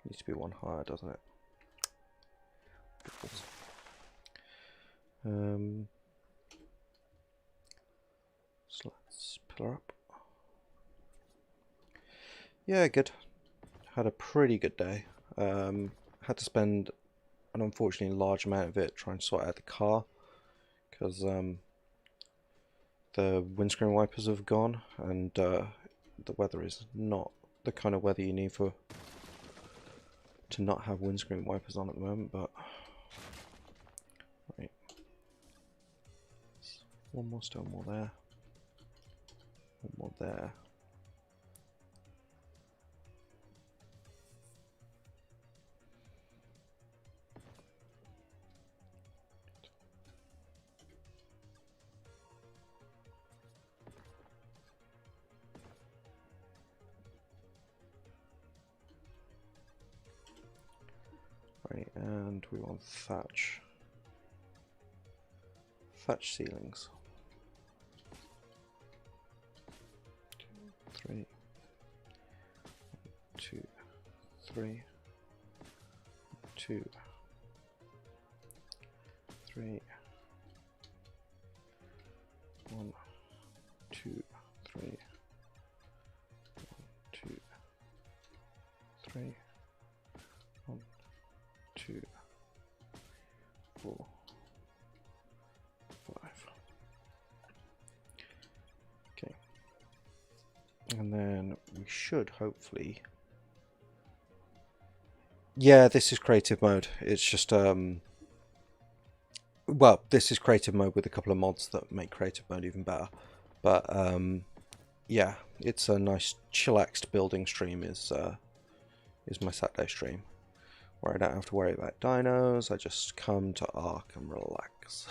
Needs to be one higher, doesn't it? So let's pillar up. Yeah, good. Had a pretty good day. Had to spend an unfortunately large amount of it trying to sort out the car because the windscreen wipers have gone and the weather is not the kind of weather you need to not have windscreen wipers on at the moment, but right. One more stone wall there. One more there. Right, and we want thatch ceilings. 3, 2, 3, 2, 3, 1, 2, 3, 1, 2, 3, 1, 2, 4, 5. Okay, and then we should hopefully. Yeah, this is creative mode. It's just well, this is creative mode with a couple of mods that make creative mode even better. But yeah, it's a nice chillaxed building stream. Is my Saturday stream where I don't have to worry about dinos. I just come to Ark and relax.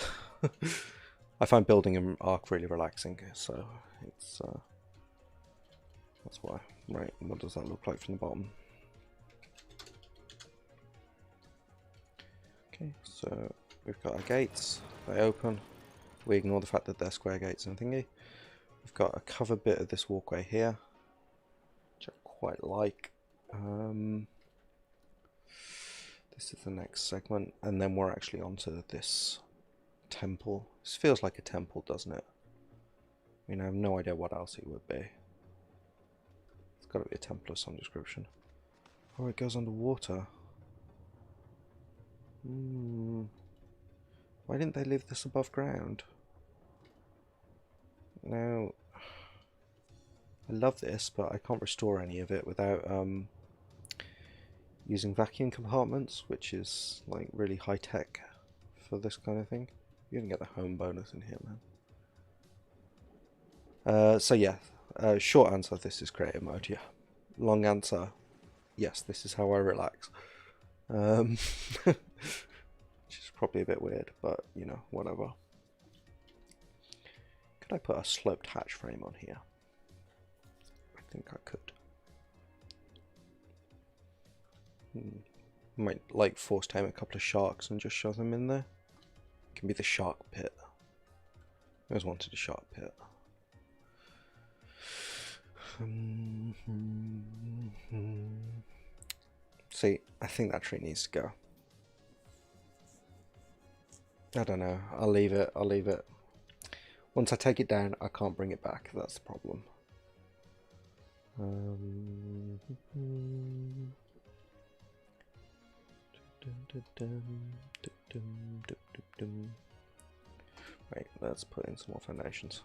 I find building an Ark really relaxing, so it's that's why. Right, what does that look like from the bottom? Okay, so we've got our gates, they open. We ignore the fact that they're square gates and thingy. We've got a covered bit of this walkway here, which I quite like. This is the next segment, and then we're actually onto this temple. This feels like a temple, doesn't it? I mean, I have no idea what else it would be. It's got to be a temple of some description. Oh, it goes underwater. Why didn't they leave this above ground? Now, I love this, but I can't restore any of it without using vacuum compartments, which is like really high tech for this kind of thing. You even get the home bonus in here, man. So yeah, short answer, this is creative mode, yeah. Long answer, yes, this is how I relax. Which is probably a bit weird, but you know, whatever. Could I put a sloped hatch frame on here? I think I could. Might like force tame a couple of sharks and just shove them in there. It can be the shark pit. I always wanted a shark pit. See, I think that tree needs to go. I don't know. I'll leave it. I'll leave it. Once I take it down, I can't bring it back. That's the problem. Right, let's put in some more foundations.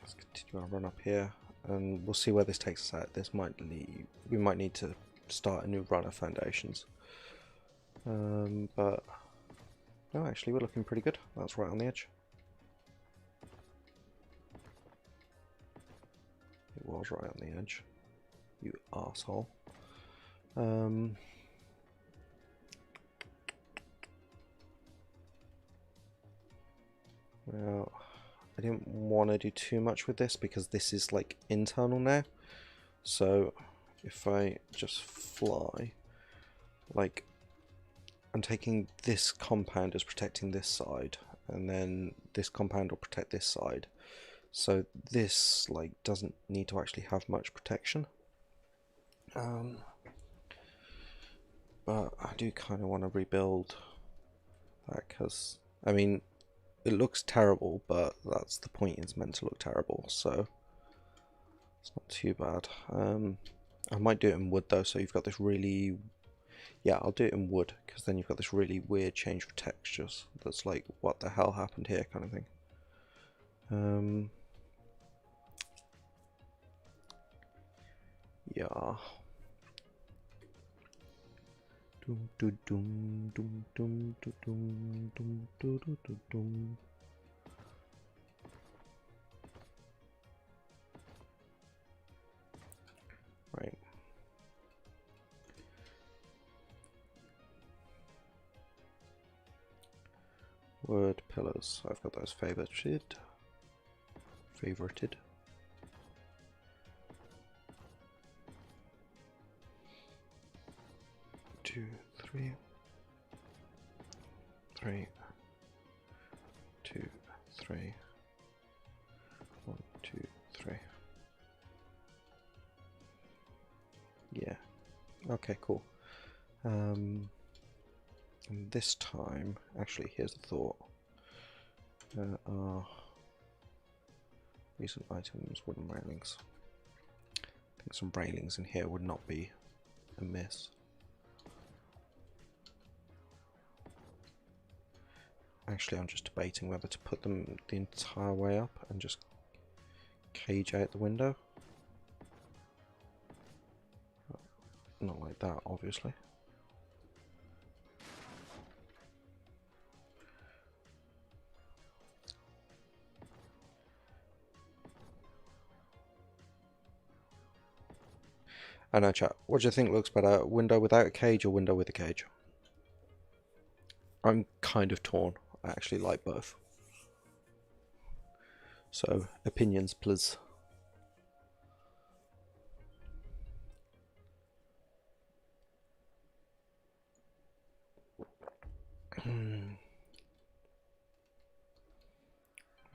Let's continue our run up here, and we'll see where this takes us out. This might lead. We might need to start a new run of foundations. But no, actually, we're looking pretty good. That's right on the edge. It was right on the edge. You arsehole. Well, I didn't want to do too much with this because this is like internal now. So if I just fly, like, I'm taking this compound as protecting this side, and then this compound will protect this side. So this like doesn't need to actually have much protection. But I do kind of want to rebuild that because, I mean, it looks terrible, but that's the point, it's meant to look terrible, so it's not too bad. I might do it in wood though, so you've got this really... Yeah, I'll do it in wood, because then you've got this really weird change of textures that's like, what the hell happened here kind of thing. Yeah. Right. Word pillars. I've got those favorited. 2, 3, 3, 2, 3, 1, 2, 3. Yeah. Okay, cool. And this time, actually, here's the thought. Recent items, wooden railings. I think some railings in here would not be amiss. Actually, I'm just debating whether to put them the entire way up and just cage out the window. Not like that, obviously. I know, chat. What do you think looks better? Window without a cage or window with a cage? I'm kind of torn. I actually like both. So, opinions, please.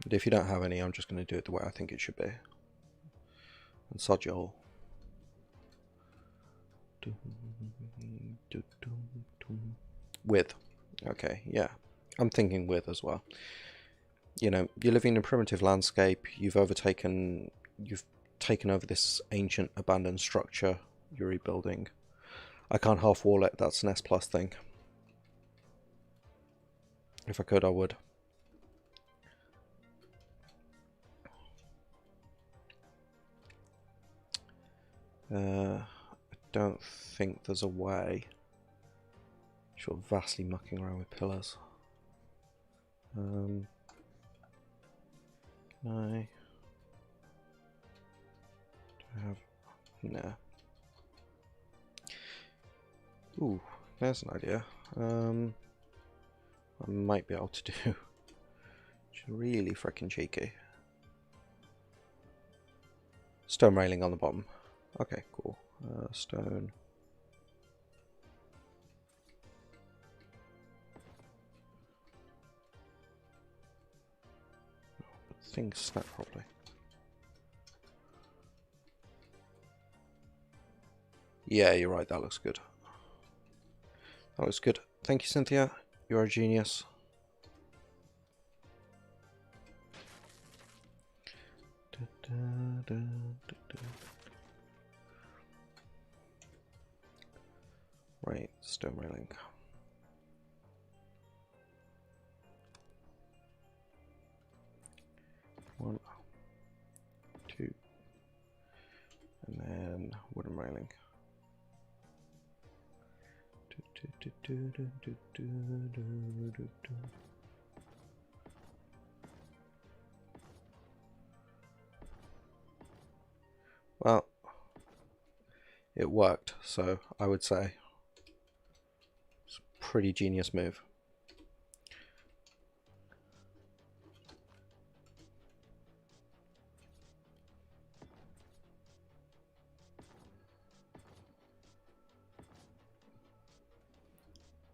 But if you don't have any, I'm just going to do it the way I think it should be. And sod you all. With. Okay, yeah. I'm thinking with as well. You know, you're living in a primitive landscape, you've taken over this ancient abandoned structure you're rebuilding. I can't half wall it, that's an S+ thing. If I could, I would. I don't think there's a way. Sure, vastly mucking around with pillars. Can I? Do I have? Nah. Ooh, there's an idea. I might be able to do. Which is really freaking cheeky. Stone railing on the bottom. Okay, cool. Stone. Things snap properly. Yeah, you're right. That looks good. That looks good. Thank you, Cynthia. You're a genius. Right, stone railing. One, two, and then wooden railing. Well, it worked, so I would say it's a pretty genius move.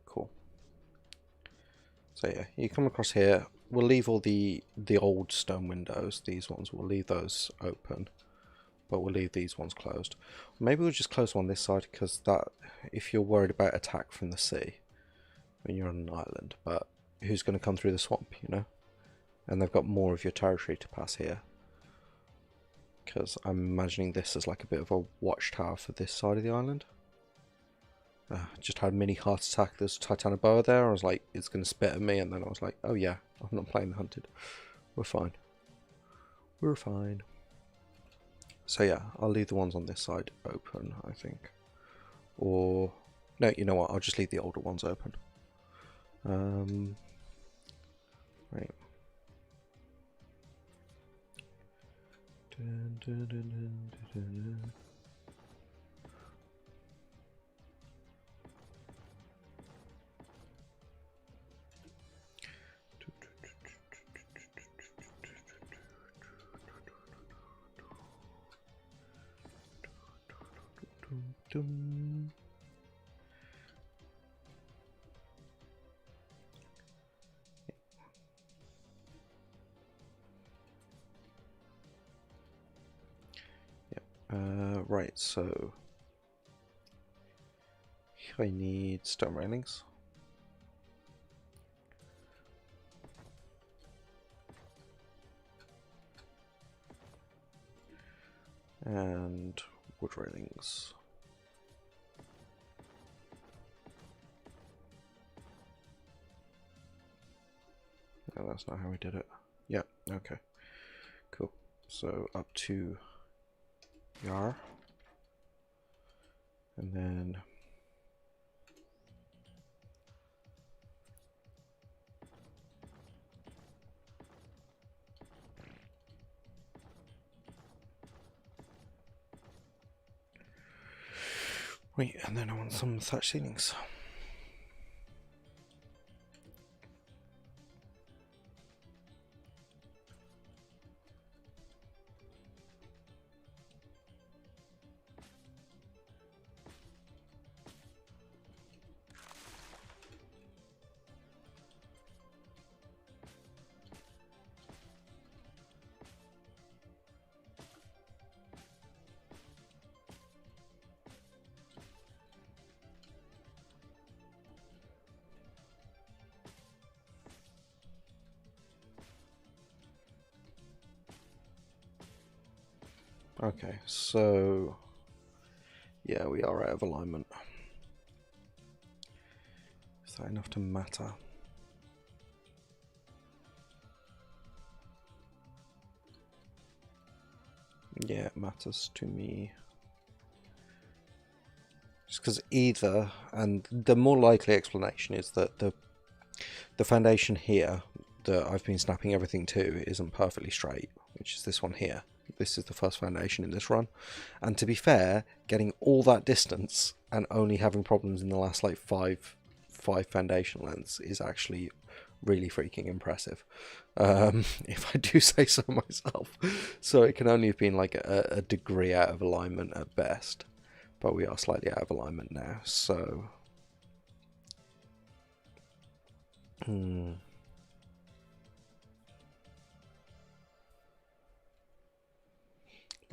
Cool. So yeah, you come across here. We'll leave all the old stone windows. These ones, we'll leave those open, but we'll leave these ones closed. Maybe we'll just close one this side, because that, if you're worried about attack from the sea when you're on an island, but who's going to come through the swamp, you know? And they've got more of your territory to pass here, because I'm imagining this as like a bit of a watchtower for this side of the island. Just had a mini heart attack. There's Titanoboa there. I was like, it's going to spit at me, and then I was like, oh yeah, I'm not playing the hunted. We're fine. We're fine. So yeah, I'll leave the ones on this side open, I think. Or, no, you know what, I'll just leave the older ones open. Right. Right, so I need stone railings. And wood railings. No, that's not how we did it. Yeah, okay. Cool. So up to Yar. And then wait, and then I want some thatch ceilings. Okay, so yeah, we are out of alignment. Is that enough to matter? Yeah, it matters to me. Just because either, and the more likely explanation is that the foundation here that I've been snapping everything to isn't perfectly straight, which is this one here. This is the first foundation in this run. And to be fair, getting all that distance and only having problems in the last like five foundation lengths is actually really freaking impressive, if I do say so myself. So it can only have been like a degree out of alignment at best, but we are slightly out of alignment now, so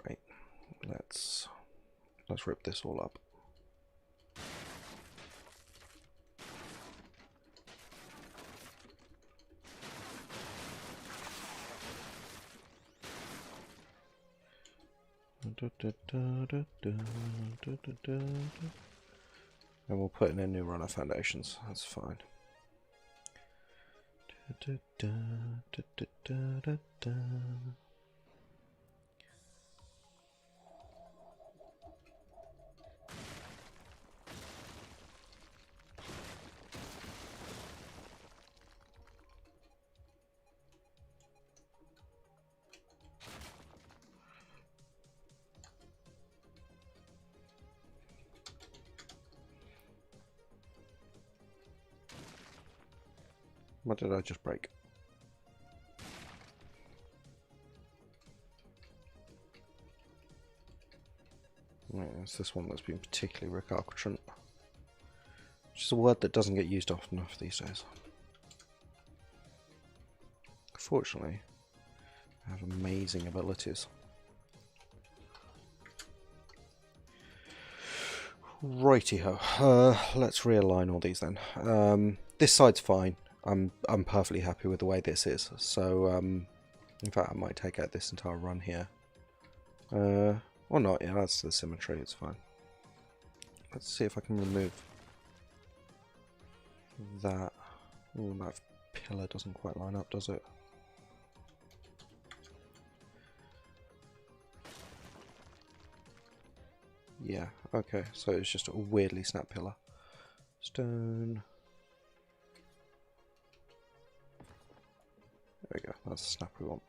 right, let's rip this all up. And we'll put in a new run of foundations, that's fine. What did I just break? Right, it's this one that's been particularly recalcitrant, which is a word that doesn't get used often enough these days. Fortunately, I have amazing abilities. Righty-ho. Let's realign all these then. This side's fine. I'm perfectly happy with the way this is. So, in fact, I might take out this entire run here. Or not. Yeah, that's the symmetry. It's fine. Let's see if I can remove that. Oh, that pillar doesn't quite line up, does it? Yeah, okay, so it's just a weirdly snap pillar. Stone. There we go, that's the snap we want.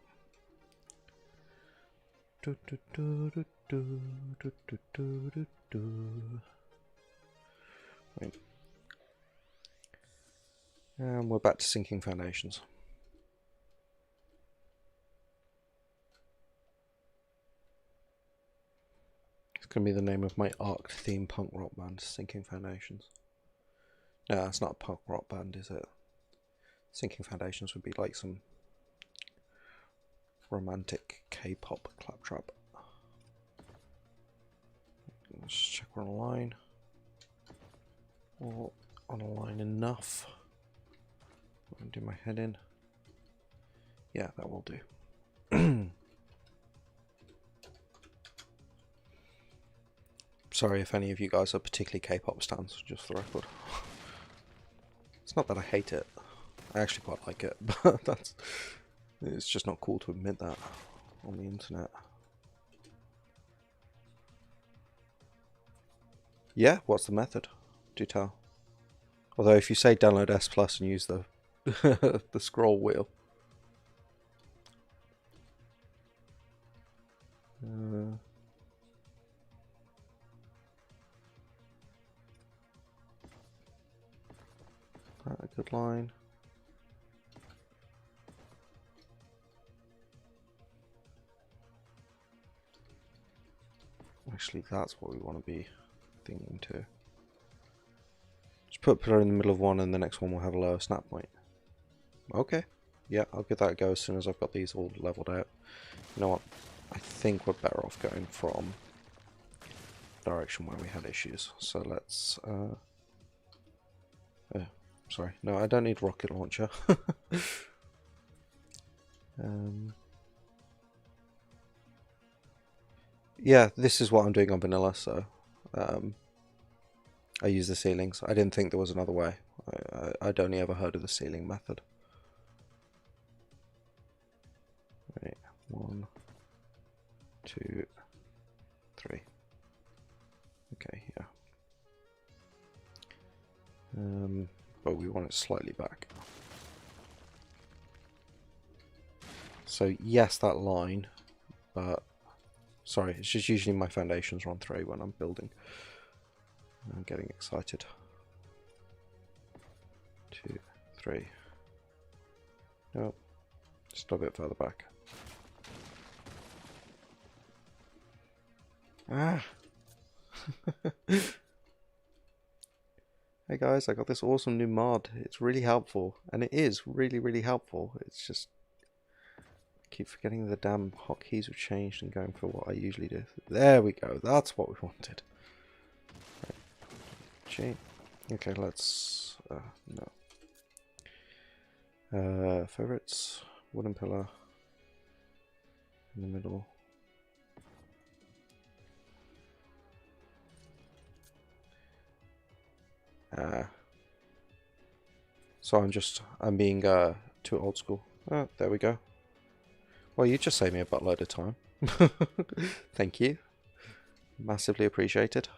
Right. And we're back to sinking foundations. It's going to be the name of my ARC theme punk rock band, Sinking Foundations. No, it's not a punk rock band, is it? Sinking Foundations would be like some romantic K-pop claptrap. Let's check we're on a line. Or on a line enough. I'm going to do my head in. Yeah, that will do. Sorry if any of you guys are particularly K-pop stans, just for the record. It's not that I hate it. I actually quite like it, but it's just not cool to admit that on the internet. Yeah, what's the method? Do tell. Although if you say download S Plus and use the the scroll wheel. A good line. Actually, that's what we want to be thinking too. Just put pillar in the middle of one and the next one will have a lower snap point. Okay. Yeah, I'll give that a go as soon as I've got these all leveled out. You know what? I think we're better off going from the direction where we had issues. So let's... sorry. No, I don't need rocket launcher. Yeah, this is what I'm doing on vanilla, so I use the ceilings. I didn't think there was another way. I'd only ever heard of the ceiling method. Right, 1, 2, 3. Okay, yeah. But we want it slightly back. So yes, that line, but sorry, it's just usually my foundations are on 3 when I'm building. I'm getting excited. 2, 3. Nope, just a bit further back. Ah! Hey guys, I got this awesome new mod. It's really helpful, and it is really, really helpful. It's just I keep forgetting the damn hotkeys have changed and going for what I usually do. There we go. That's what we wanted. Right. Gee. Okay, let's no. Favorites, wooden pillar in the middle. So I'm being too old school. Oh, there we go. Well, you just saved me a buttload of time. Thank you. Massively appreciated.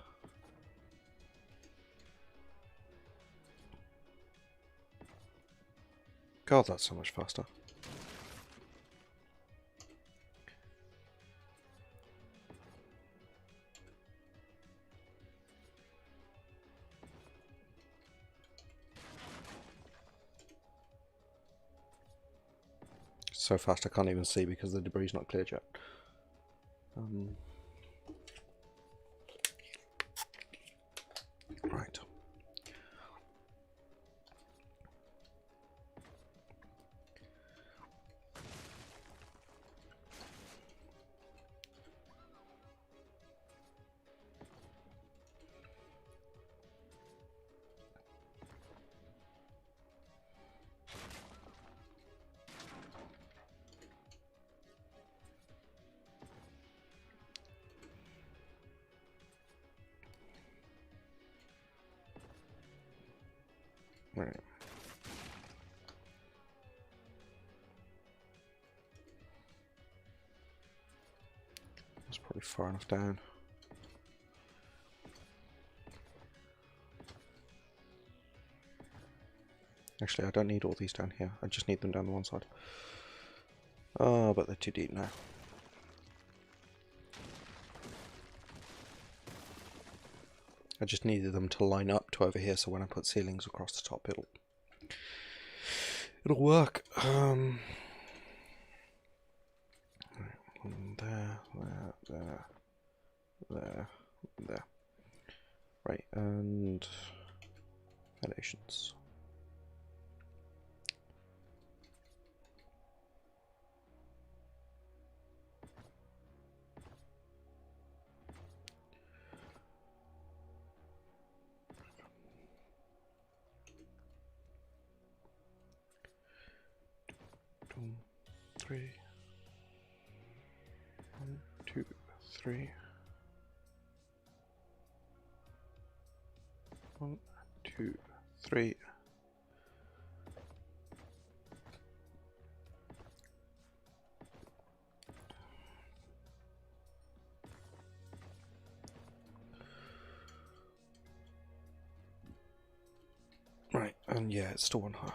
God, that's so much faster. So fast I can't even see because the debris is not cleared yet. Right. Right. That's probably far enough down. Actually, I don't need all these down here. I just need them down the one side. Oh, but they're too deep now. I just needed them to line up to over here, so when I put ceilings across the top, it'll work. There. Right, and foundations. Three. 1, 2, 3. 1, 2, 3. Right, and yeah, it's still one higher.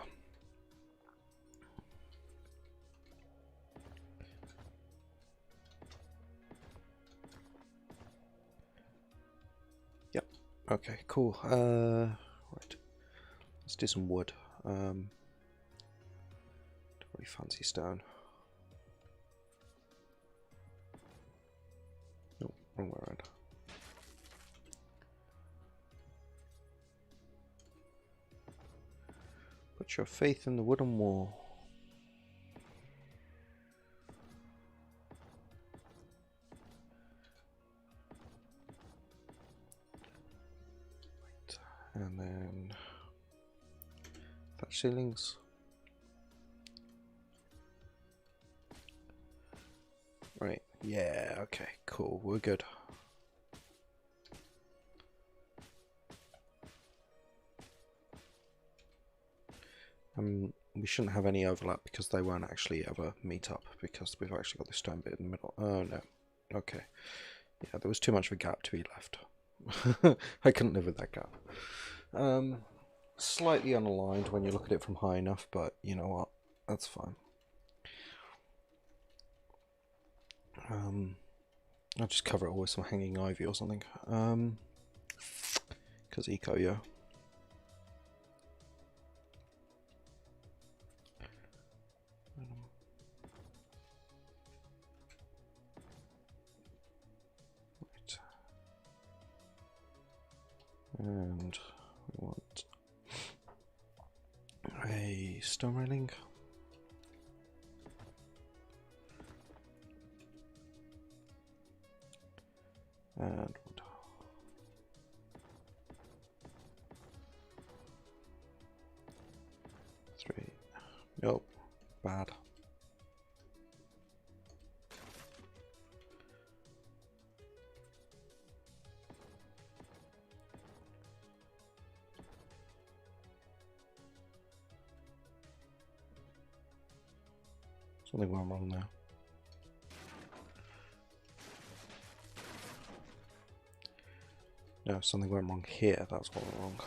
Yep. Okay, cool. Right. Let's do some wood. Don't really fancy stone. Nope, wrong way around. Put your faith in the wooden wall. Right. And then thatch ceilings. Right, Yeah, okay, cool, we're good. We shouldn't have any overlap because they won't actually ever meet up because we've actually got this stone bit in the middle. Oh no. Okay. Yeah, there was too much of a gap to be left. I couldn't live with that gap. Slightly unaligned when you look at it from high enough, but you know what? That's fine. I'll just cover it all with some hanging ivy or something. Because eco, yeah. And we want a stone railing. And wood. 3. Nope. Bad. Something went wrong there. No, something went wrong here. That's what went wrong.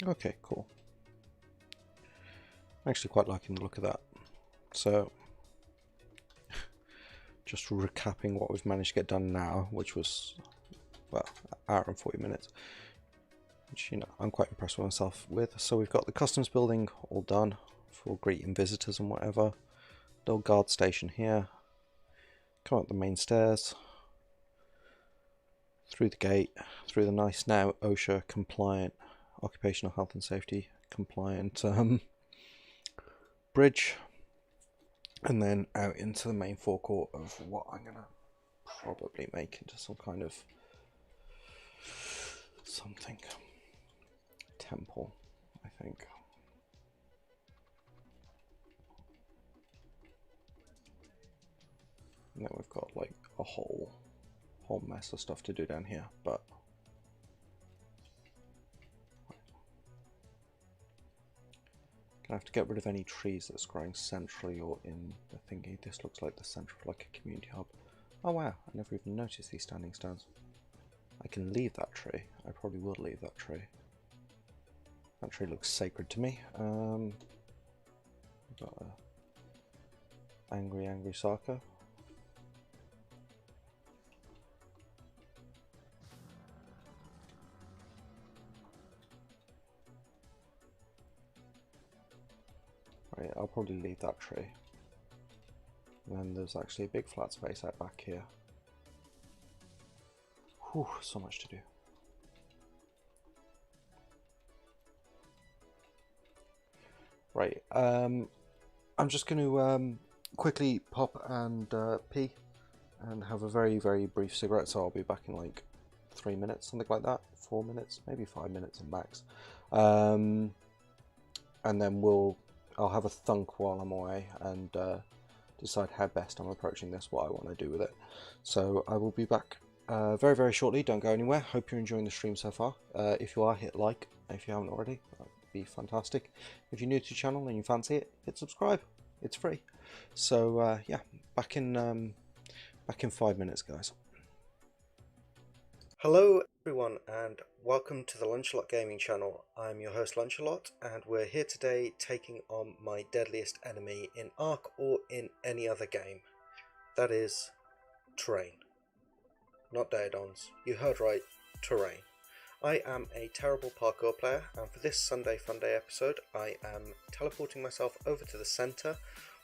Okay, cool. I'm actually quite liking the look of that. So, just recapping what we've managed to get done now, which was, well, an hour and 40 minutes. Which, you know, I'm quite impressed with myself with. So we've got the customs building all done for greeting visitors and whatever. Little guard station here. Come up the main stairs. Through the gate. Through the nice now OSHA compliant, occupational health and safety compliant bridge. And then out into the main forecourt of what I'm going to probably make into some kind of something. Temple, I think. And then we've got like a whole mess of stuff to do down here, but gonna have to get rid of any trees that's growing centrally or in the thingy. This looks like the centre of like a community hub. Oh wow, I never even noticed these standing stones. I can leave that tree. I probably will leave that tree. That tree looks sacred to me. We've got a angry Saka. Right, I'll probably leave that tree. And then there's actually a big flat space out back here. Whew, so much to do. Right, I'm just going to quickly pop and pee and have a very, very brief cigarette, so I'll be back in like 3 minutes, something like that, 4 minutes, maybe 5 minutes at max. And then I'll have a thunk while I'm away and decide how best I'm approaching this, what I want to do with it. So I will be back very, very shortly. Don't go anywhere. Hope you're enjoying the stream so far. If you are, hit like if you haven't already. That'd be fantastic. If you're new to the channel and you fancy it, hit subscribe. It's free. So yeah, back in 5 minutes, guys. Hello everyone and welcome to the Lunchalot Gaming channel. I'm your host Lunchalot and we're here today taking on my deadliest enemy in Ark or in any other game. That is terrain. Not Daedons. You heard right, terrain. I am a terrible parkour player and for this Sunday Funday episode I am teleporting myself over to the centre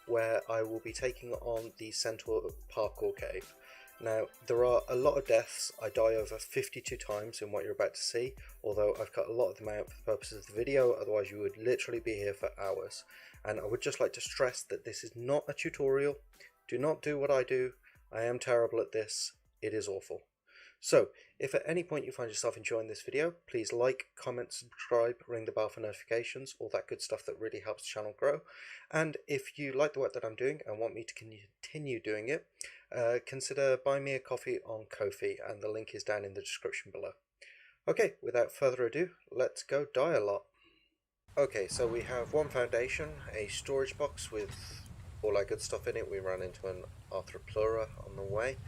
where I will be taking on the Centaur Parkour Cave. Now, there are a lot of deaths. I die over 52 times in what you're about to see, although I've cut a lot of them out for the purposes of the video, otherwise you would literally be here for hours. And I would just like to stress that this is not a tutorial. Do not do what I do. I am terrible at this. It is awful. So, if at any point you find yourself enjoying this video, please like, comment, subscribe, ring the bell for notifications, all that good stuff that really helps the channel grow. And if you like the work that I'm doing and want me to continue doing it, consider buying me a coffee on Ko-fi, and the link is down in the description below. Okay, without further ado, let's go die a lot. Okay, so we have one foundation, a storage box with all our good stuff in it. We ran into an Arthropleura on the way.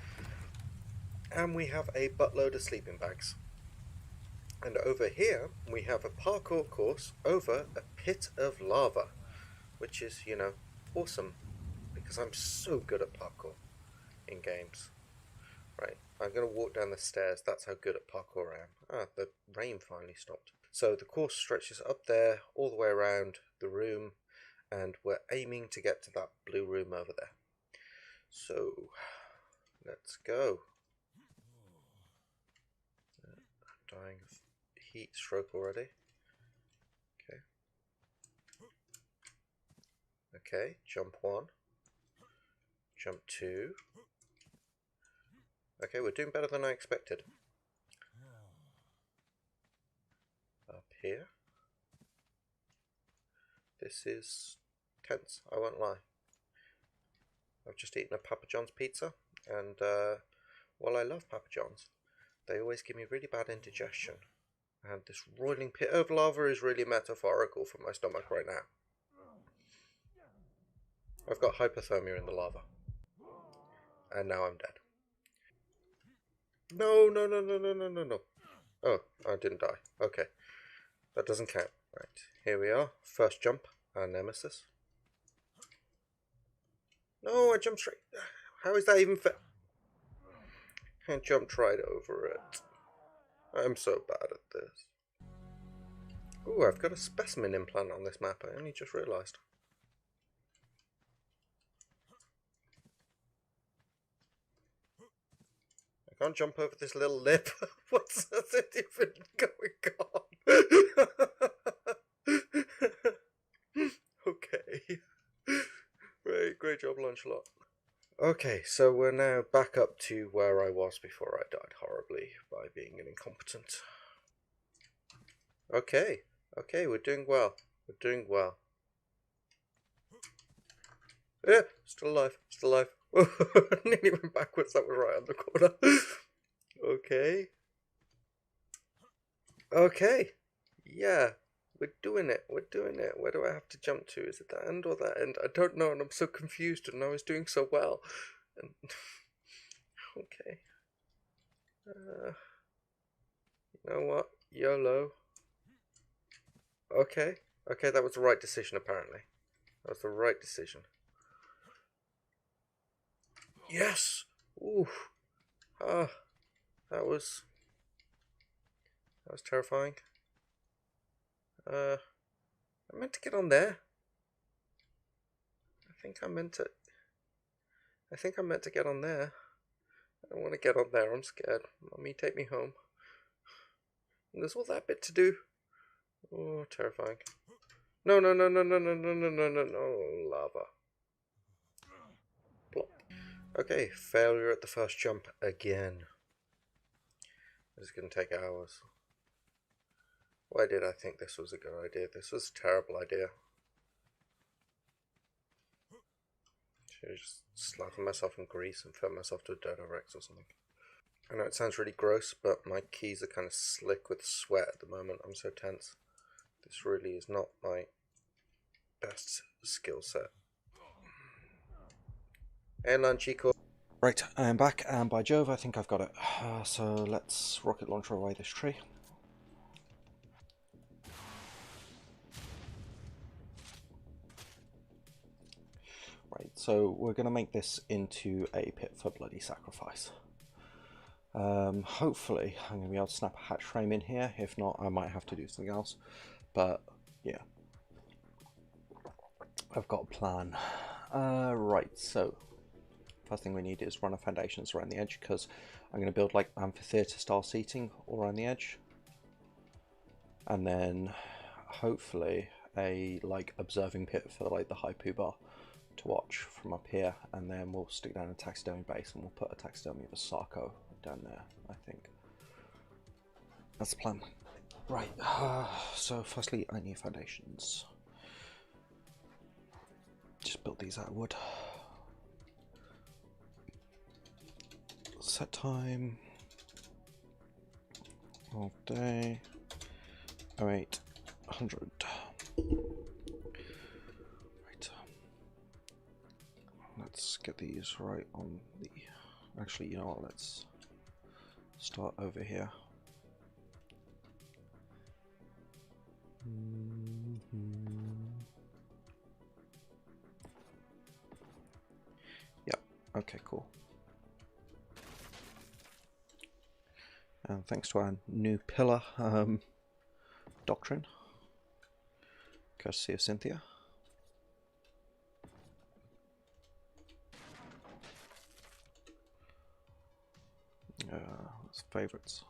And we have a buttload of sleeping bags. And over here we have a parkour course over a pit of lava, which is, you know, awesome, because I'm so good at parkour in games. Right, I'm going to walk down the stairs. That's how good at parkour I am. Ah, the rain finally stopped. So the course stretches up there all the way around the room, and we're aiming to get to that blue room over there. So let's go. Dying of heat stroke already. Okay. Okay, jump 1. Jump 2. Okay, we're doing better than I expected. Up here. This is tense, I won't lie. I've just eaten a Papa John's pizza, and while I love Papa John's, they always give me really bad indigestion, and this roiling pit of lava is really metaphorical for my stomach right now. I've got hypothermia in the lava, and now I'm dead. No, no, no, no, no, no, no, no. Oh, I didn't die. Okay, that doesn't count. Right, here we are. First jump, our nemesis. No, I jumped straight. How is that even fair? I jumped right over it. I'm so bad at this. Ooh, I've got a specimen implant on this map. I only just realised. I can't jump over this little lip. What's even going on? Okay. Great job, Lunchalot. Okay, so we're now back up to where I was before I died horribly by being an incompetent. Okay, we're doing well. We're doing well. Yeah, still alive, still alive. Nearly went backwards, that was right on the corner. Okay. Okay, yeah, we're doing it, we're doing it. Where do I have to jump to? Is it that end or that end? I don't know, and I'm so confused, and I was doing so well. And okay. You know what? YOLO. Okay, that was the right decision, apparently. That was the right decision. Yes! Ooh. Ah, that was terrifying. I meant to get on there. I think I meant to get on there. I don't want to get on there, I'm scared. Mommy, take me home. And there's all that bit to do. Oh, terrifying. No, no, no, no, no, no, no, no, no, no, no, lava. Plop. Okay, failure at the first jump again. This is going to take hours. Why did I think this was a good idea? This was a terrible idea. Should have just slathered myself in grease and fed myself to a Dodo Rex or something. I know it sounds really gross, but my keys are kind of slick with sweat at the moment. I'm so tense. This really is not my best skill set. Hey, Lanchico. Right, I am back, and by Jove, I think I've got it. So let's rocket launcher away this tree. Right, so we're going to make this into a pit for bloody sacrifice. Hopefully I'm going to be able to snap a hatch frame in here. If not, I might have to do something else. But yeah, I've got a plan. Right, so first thing we need is runner foundations around the edge, because I'm going to build like amphitheater style seating all around the edge, and then hopefully a like observing pit for like the Haipu bar to watch from up here, and then we'll stick down a taxidermy base and we'll put a taxidermy of a Sarko down there. I think that's the plan. Right, so firstly I need foundations. Just build these out of wood. Set time all day 0800. Right, let's get these right on the, actually, you know what, let's start over here. Yep, okay, cool. And thanks to our new pillar doctrine, courtesy of Cynthia. That's favorites.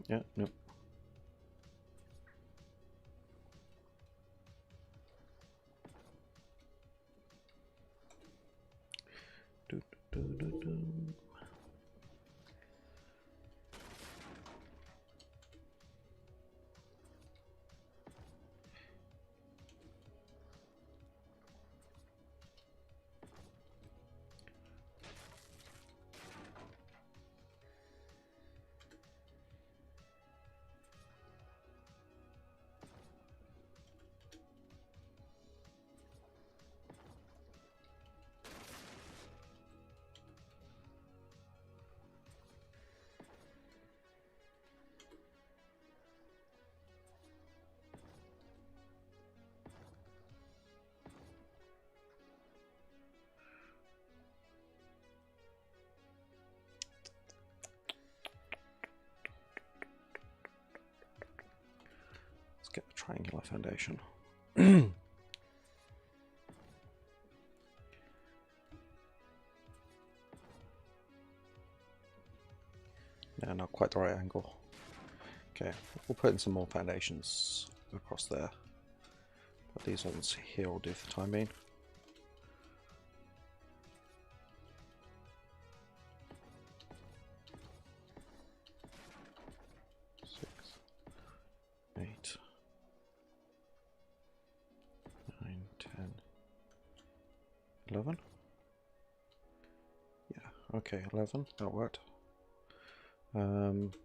Yeah, nope. Do, do, do, do, do. Let's get the triangular foundation. No, not quite the right angle. Okay, we'll put in some more foundations across there. But these ones here will do for the time being. Six, 8, 9, 10, 11. Yeah, okay, 11, that worked. Let's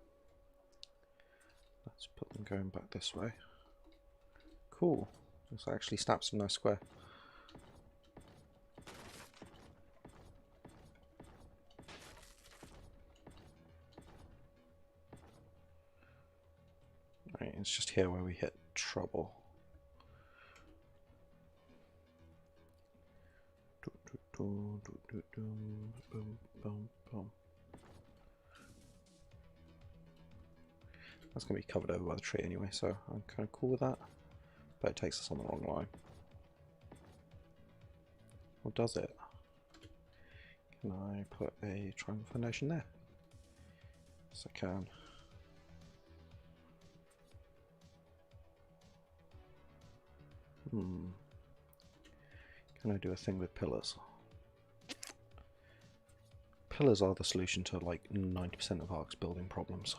put them going back this way. Cool. This actually snaps a nice square. Right, it's just here where we hit trouble. Boom, boom, boom. That's going to be covered over by the tree anyway, so I'm kind of cool with that. But it takes us on the wrong line. Or does it? Can I put a triangle foundation there? Yes, I can. Can I do a thing with pillars? Pillars are the solution to like 90% of Ark's building problems.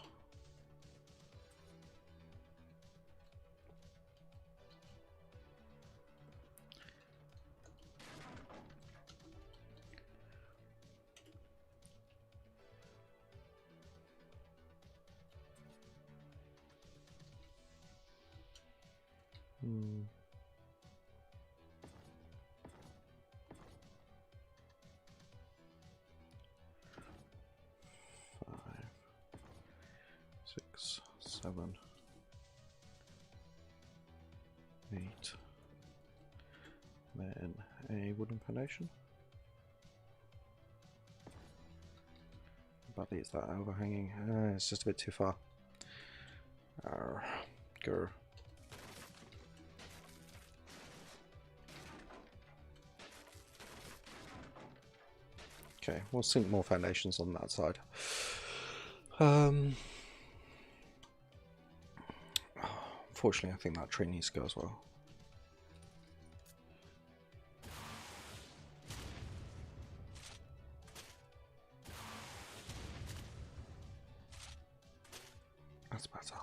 Five, 6, 7, 8. Then a wooden foundation. badly is that overhanging? It's just a bit too far. Grr. Okay, we'll sink more foundations on that side. Unfortunately, I think that tree needs to go as well. That's better.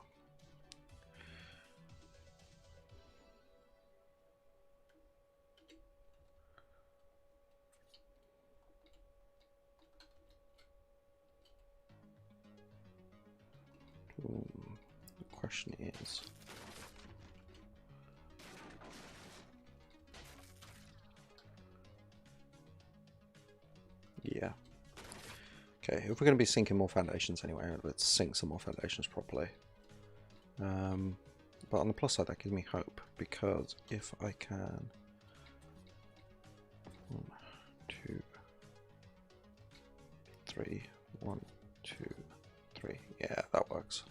The question is... yeah. Okay, if we're going to be sinking more foundations anyway, let's sink some more foundations properly. But on the plus side, that gives me hope, because if I can... 1, 2, 3, 1, 2, 3. Yeah, that works.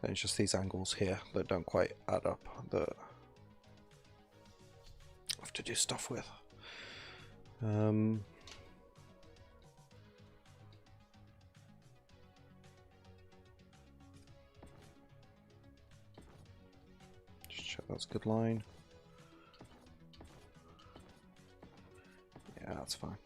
Then it's just these angles here that don't quite add up, that I have to do stuff with. Just check that's a good line. Yeah, that's fine.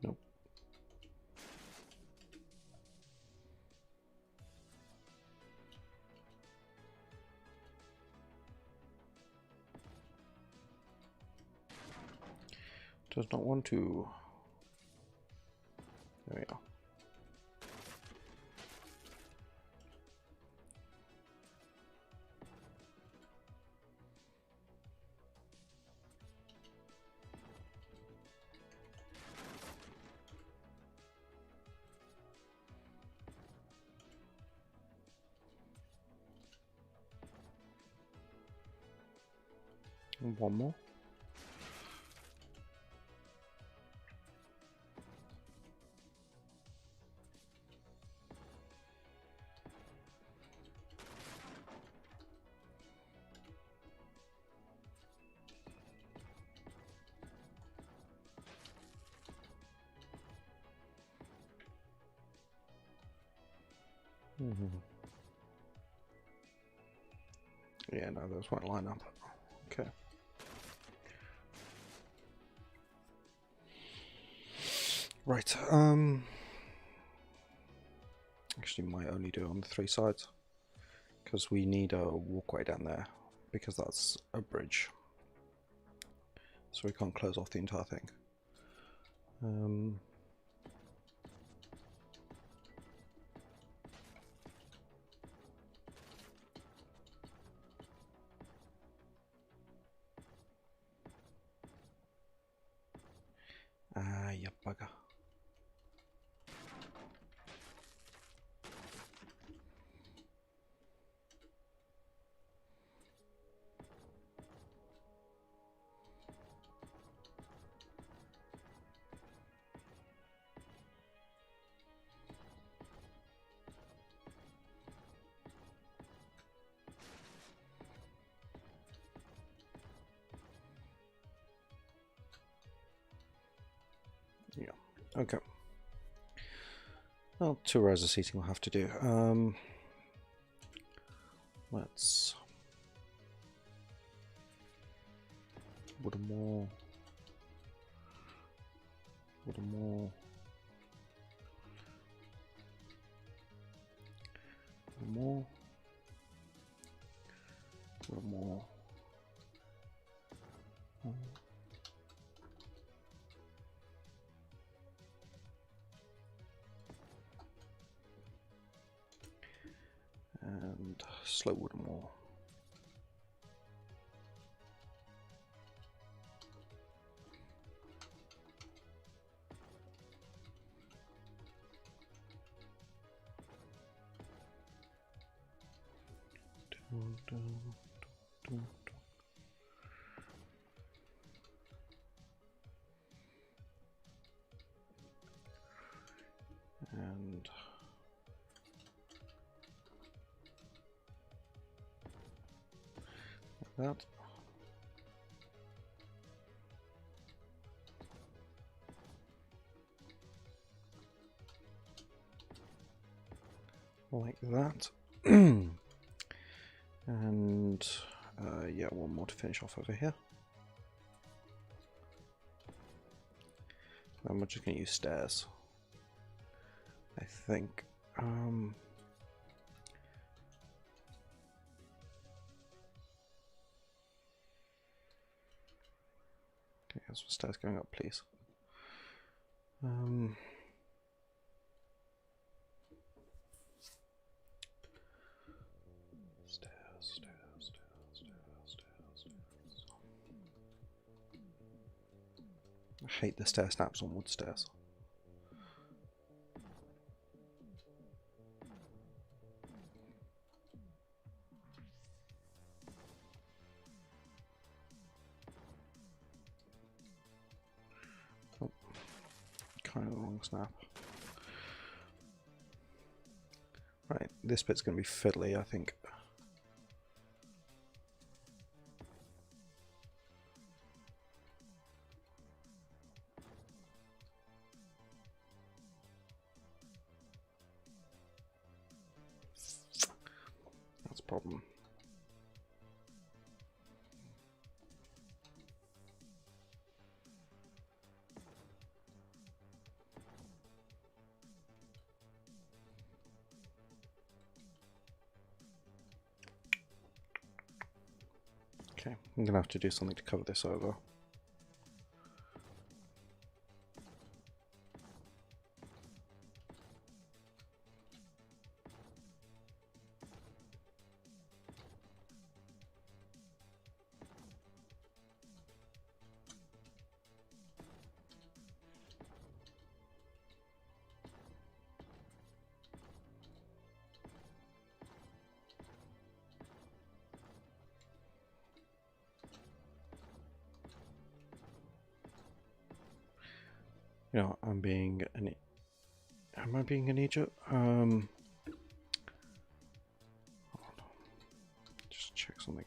Nope. Does not want to. There we go. And one more. Yeah, no, those won't line up. Okay. Right, actually might only do it on the 3 sides, because we need a walkway down there, because that's a bridge. So we can't close off the entire thing. You bugger. Yeah. Okay. Well, 2 rows of seating we'll have to do. Let's wooden more. Wooden more. Wooden more. Wooden more. And slow wooden more. And like that. Like that. And yeah, one more to finish off over here. And we're just going to use stairs, I think. Okay, some stairs going up, please. Stairs. I hate the stair snaps on wood stairs. Oh, kind of the wrong snap. Right, this bit's going to be fiddly, I think. That's a problem. Okay, I'm going to have to do something to cover this over. You know, I'm being an... Am I being an idiot? Just check something.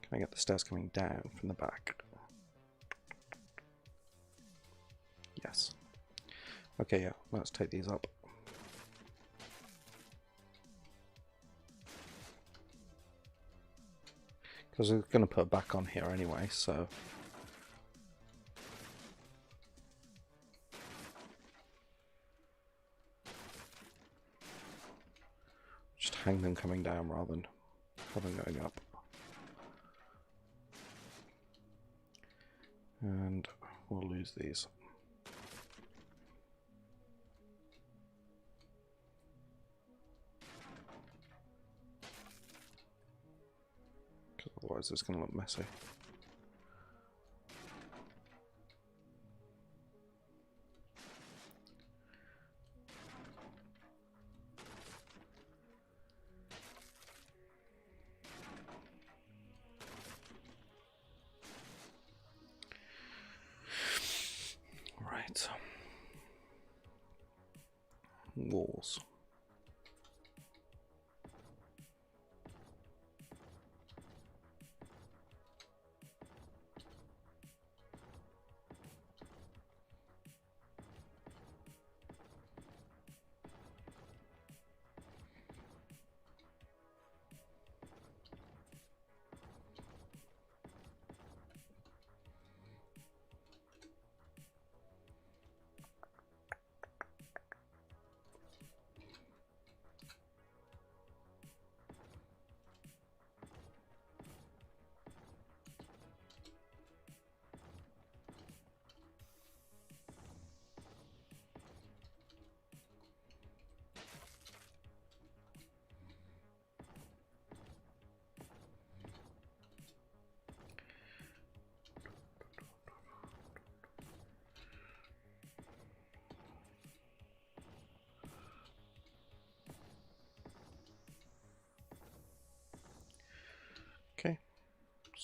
Can I get the stairs coming down from the back? Yes. Okay, yeah, let's take these up. Because we're going to put it back on here anyway, so... Just hang them coming down rather than have them going up. And we'll lose these. Because otherwise it's going to look messy. Right. Walls.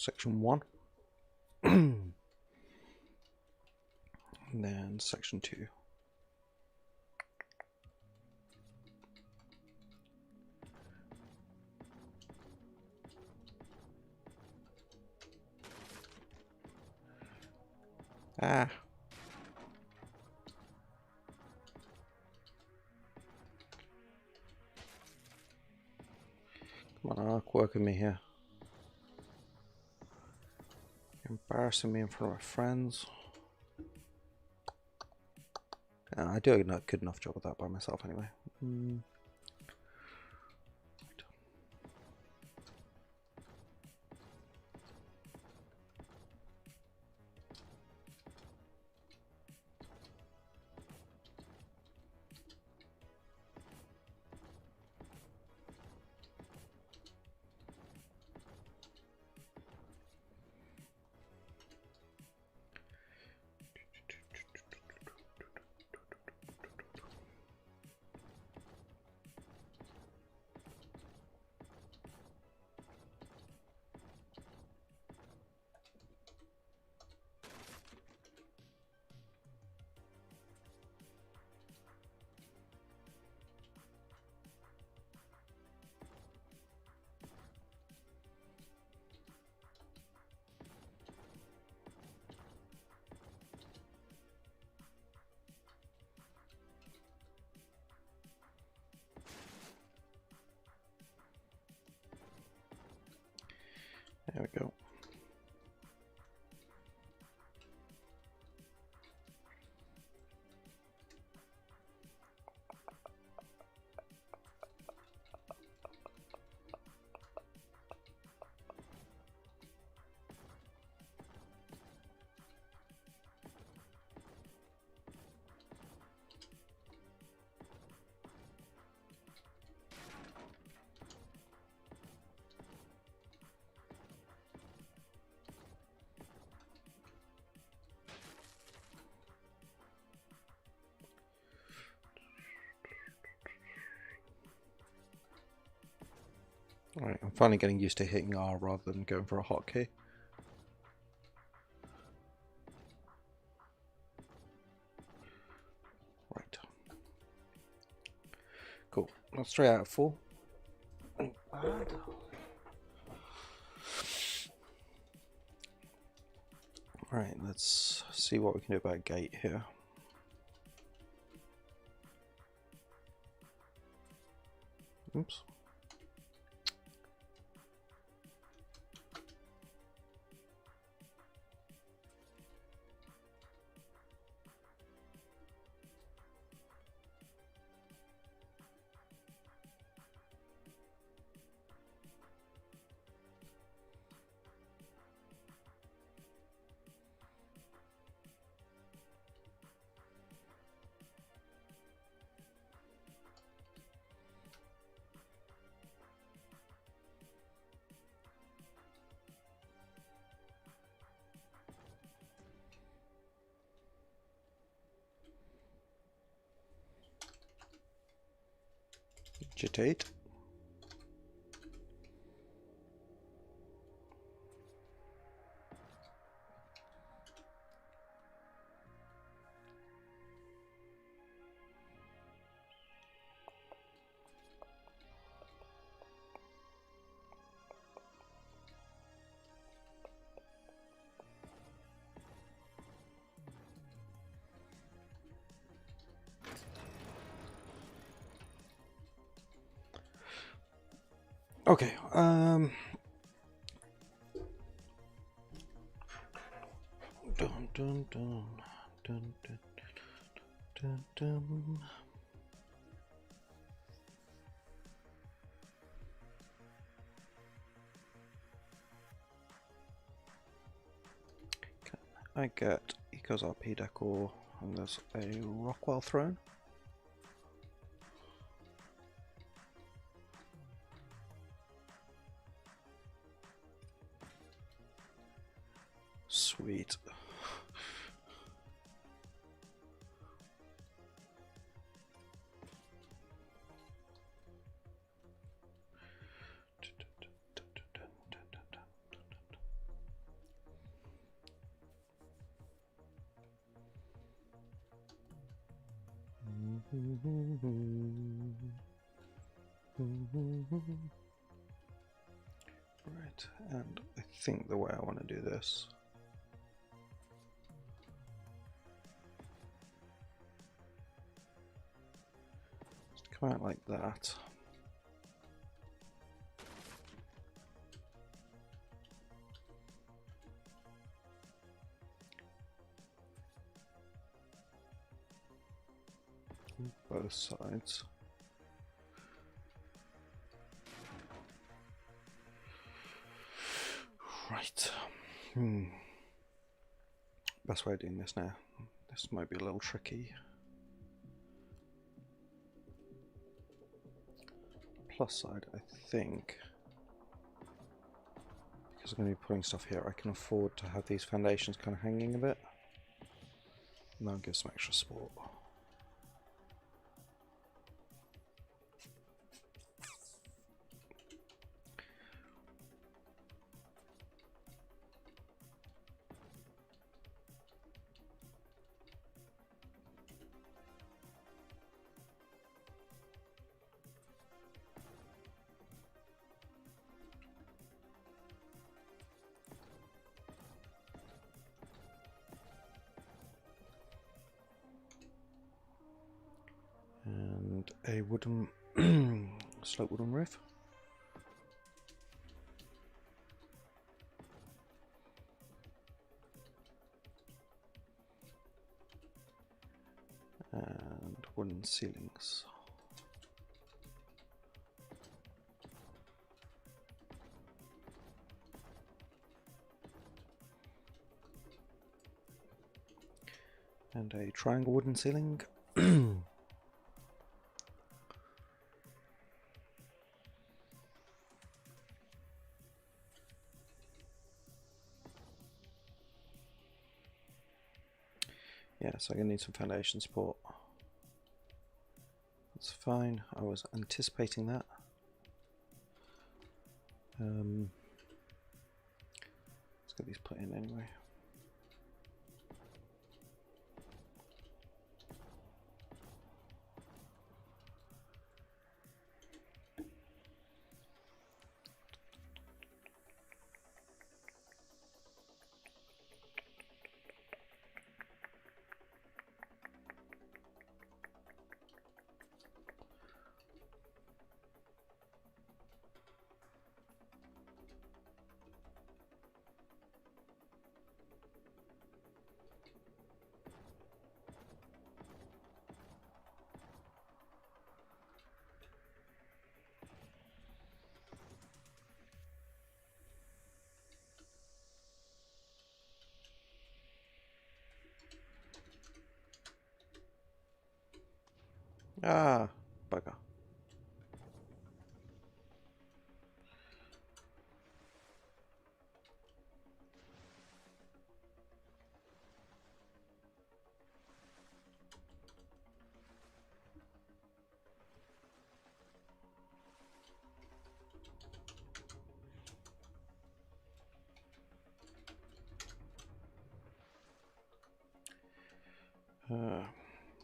section 1. And then section 2. Ah. Come on, Ark, work with me here. You're embarrassing me in front of my friends. I do a good enough job of that by myself anyway. There we go. Alright, I'm finally getting used to hitting R rather than going for a hotkey. Right. Cool. That's 3 out of 4. Alright, let's see what we can do about gate here. Oops. Agitate. Okay, dun, dun, dun, dun, dun, dun, dun. Can I get Eco's RP decor and there's a Rockwell throne? Sweet. Right, and I think the way I want to do this is to come out like that. On both sides. Right. Best way of doing this now. This might be a little tricky. Plus side, I think, because I'm going to be putting stuff here, I can afford to have these foundations kind of hanging a bit. And that'll give some extra support. And a wooden slope wooden roof. And wooden ceilings. And a triangle wooden ceiling. Yeah, so I'm going to need some foundation support. That's fine, I was anticipating that. Let's get these put in anyway. Ah, bugger.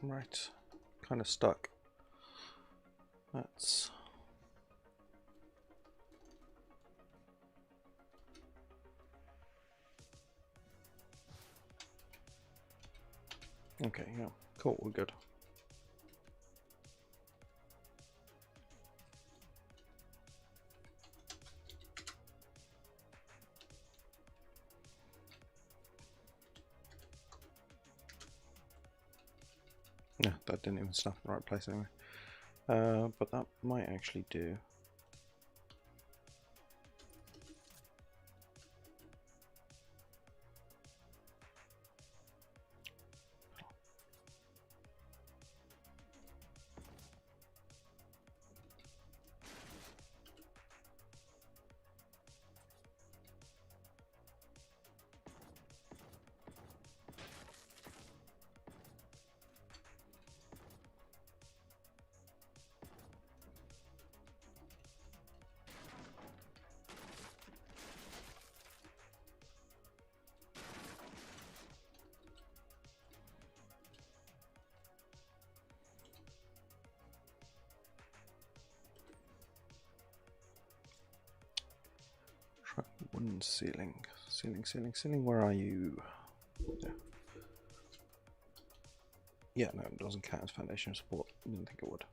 Right, kind of stuck. That's okay. Yeah, cool. We're good. Yeah, that didn't even snap in the right place anyway. But that might actually do. Ceiling, ceiling, ceiling, ceiling. Where are you? Yeah. Yeah, no, it doesn't count as foundation support. I didn't think it would.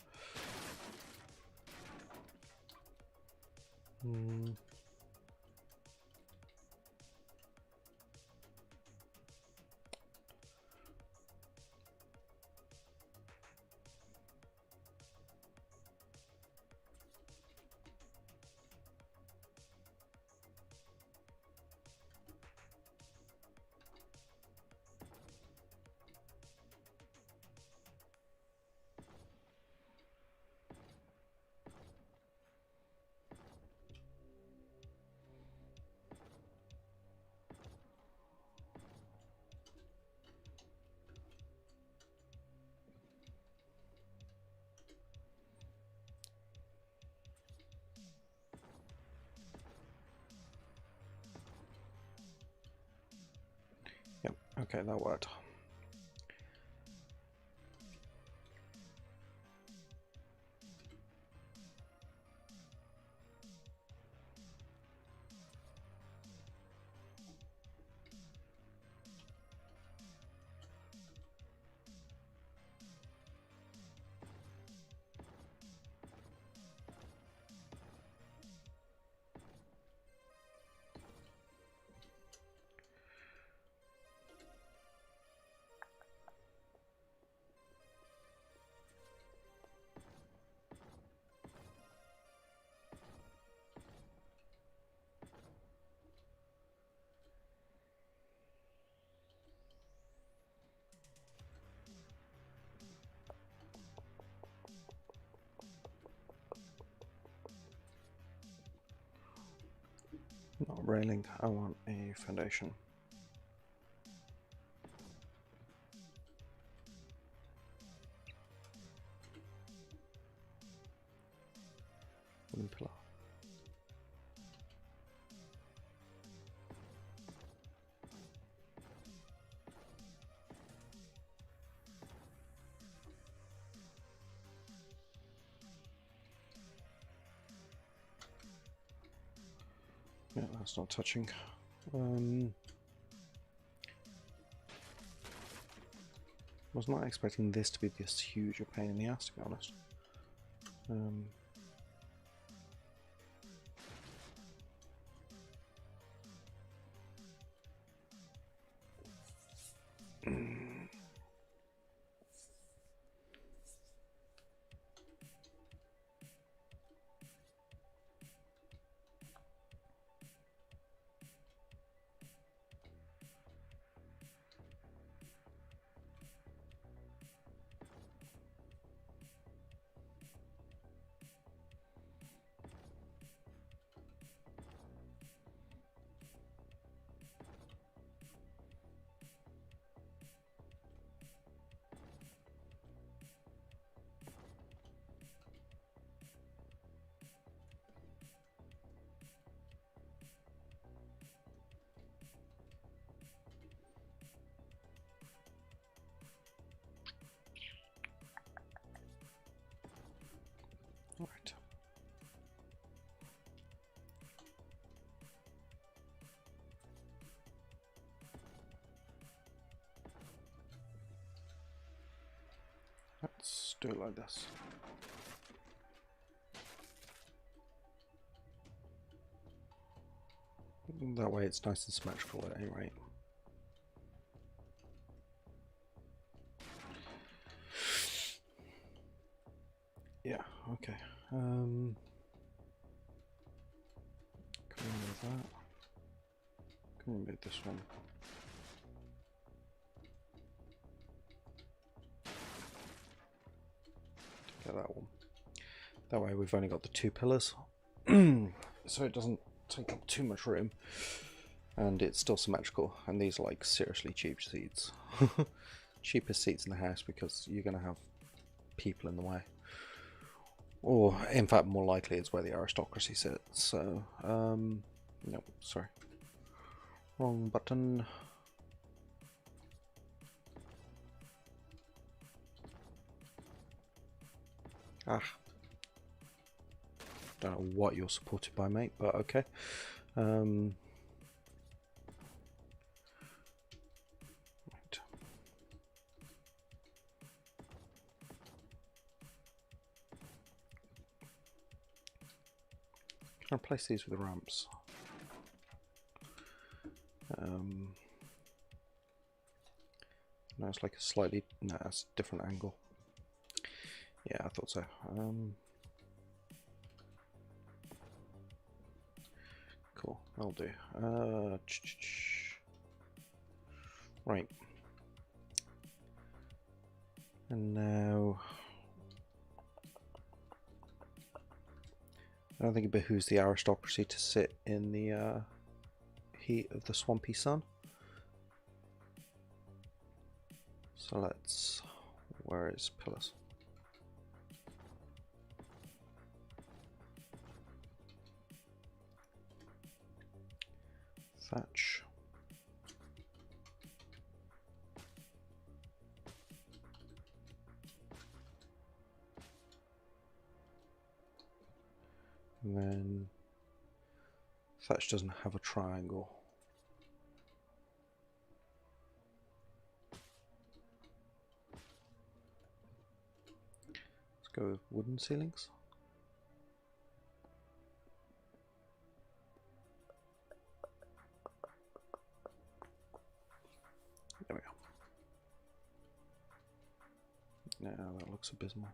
Yep, okay, that worked. Not railing, I want a foundation. Wooden pillar. Yeah, that's not touching. Was not expecting this to be this huge a pain in the ass, to be honest. Alright. Let's do it like this. That way it's nice and symmetrical at any rate. Yeah, okay. Can we move that? Can we move this one? Get that one. That way we've only got the two pillars, so it doesn't take up too much room, and it's still symmetrical. And these are like seriously cheap seats. Cheapest seats in the house because you're going to have people in the way. Or, in fact, more likely it's where the aristocracy sits. So, no, sorry. Wrong button. Ah. Don't know what you're supported by, mate, but okay. I'll replace these with the ramps. No, it's like a slightly, no, it's a different angle. Yeah, I thought so. Cool, that'll do. Right. And now, I don't think it behooves the aristocracy to sit in the heat of the swampy sun. So let's, where is pillars? Thatch. And then thatch doesn't have a triangle. Let's go with wooden ceilings. There we go. Now that looks abysmal.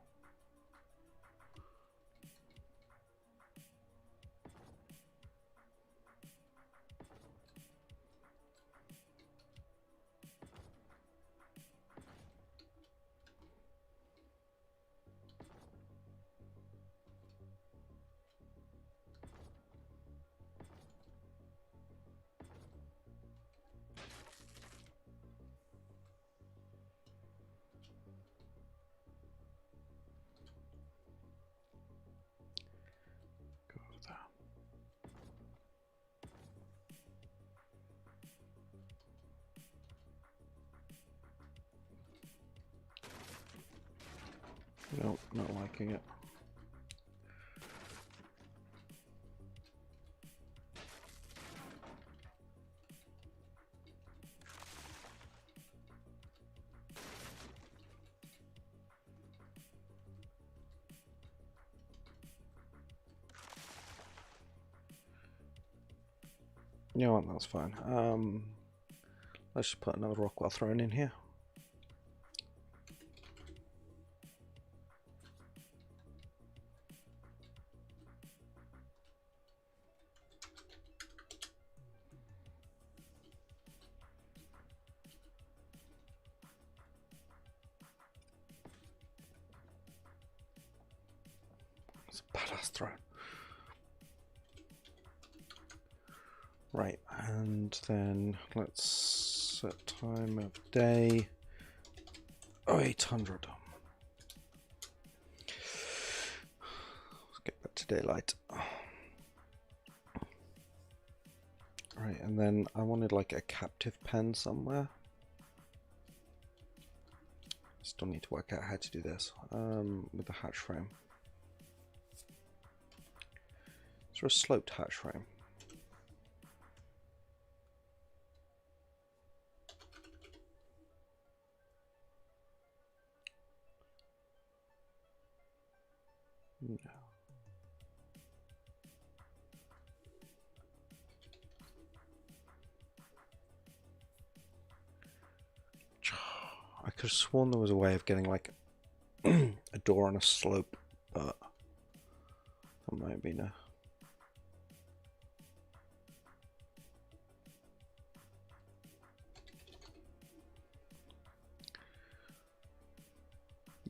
Nope, not liking it. You know what, that's fine. Let's just put another rock wall thrown in here. It's a badass throne. Right, and then let's set time of day. Oh, 800. Let's get back to daylight. Right, and then I wanted like a captive pen somewhere. Still need to work out how to do this with the hatch frame. Is there a sloped hatch frame? No. I could have sworn there was a way of getting like a door on a slope, but that might be no.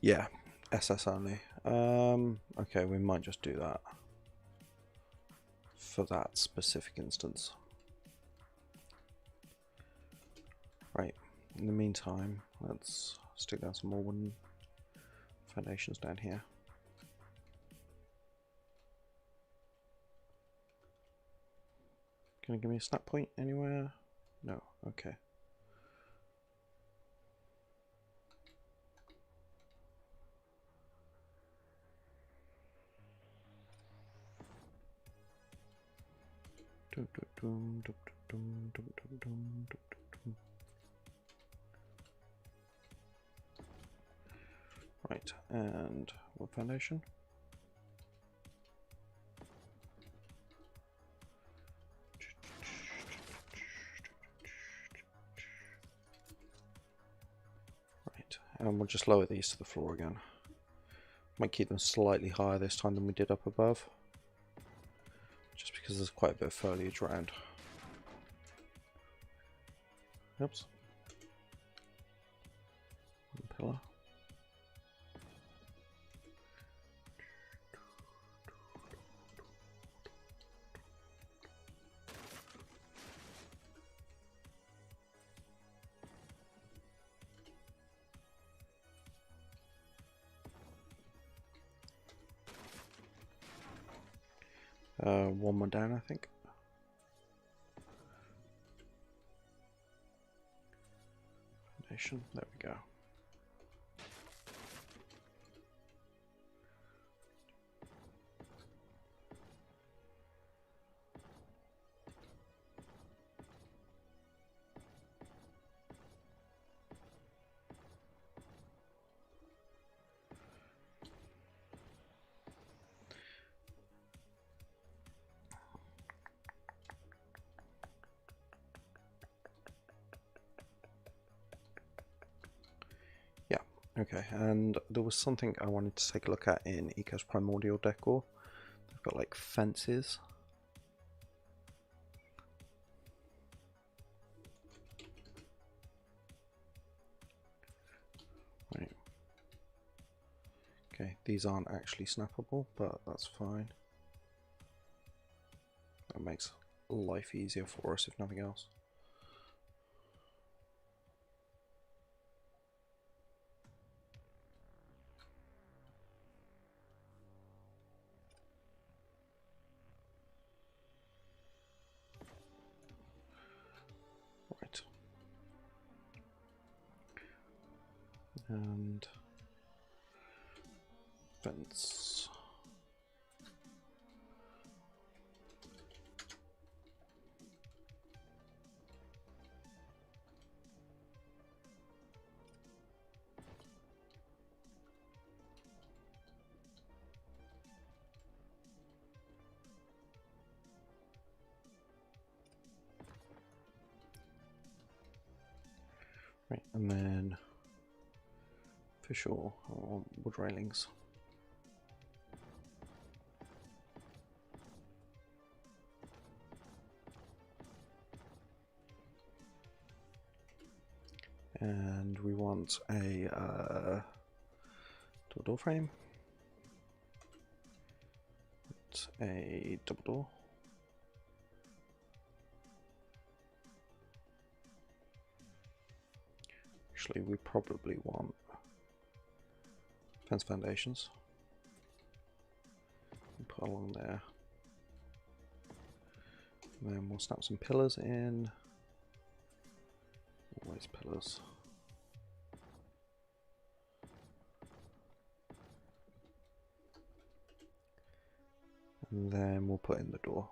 Yeah, SS only. Okay, we might just do that for that specific instance. Right, in the meantime, let's stick down some more wooden foundations down here. Can you give me a snap point anywhere? No, okay. Right, and what foundation? and we'll just lower these to the floor again. Might keep them slightly higher this time than we did up above, just because there's quite a bit of foliage around. Oops. One pillar. One more down, I think. Foundation, there we go. Okay, and there was something I wanted to take a look at in Eco's Primordial Decor. They've got like fences. Right. Okay, these aren't actually snappable, but that's fine. That makes life easier for us, if nothing else. And fence. Right, and then for sure, I want wood railings. And we want a door frame. It's a double door. Actually, we probably want fence foundations. Put along there. And then we'll snap some pillars in. Always pillars. And then we'll put in the door.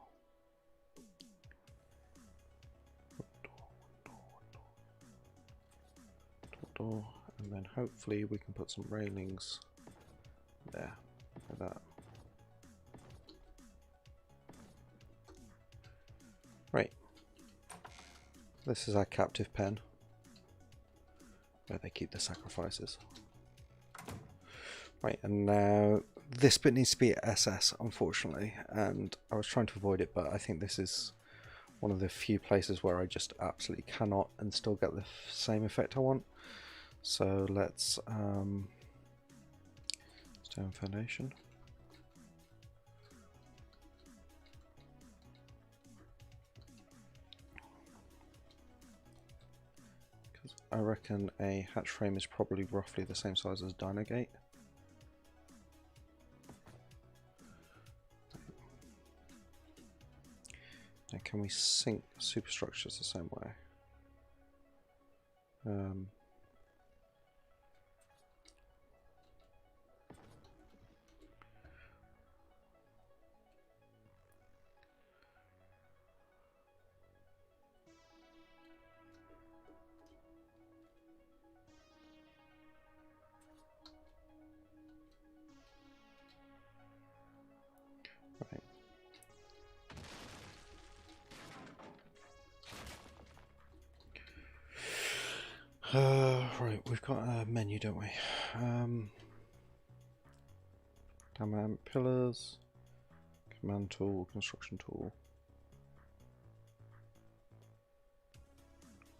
Door, and then hopefully we can put some railings there, like that. Right. This is our captive pen, where they keep the sacrifices. Right, and now this bit needs to be SS, unfortunately, and I was trying to avoid it, but I think this is one of the few places where I just absolutely cannot and still get the same effect I want. So let's stone foundation. Because I reckon a hatch frame is probably roughly the same size as Dino Gate. Now can we sync superstructures the same way? Right. Right, we've got a menu, don't we? Diamond pillars, command tool, construction tool,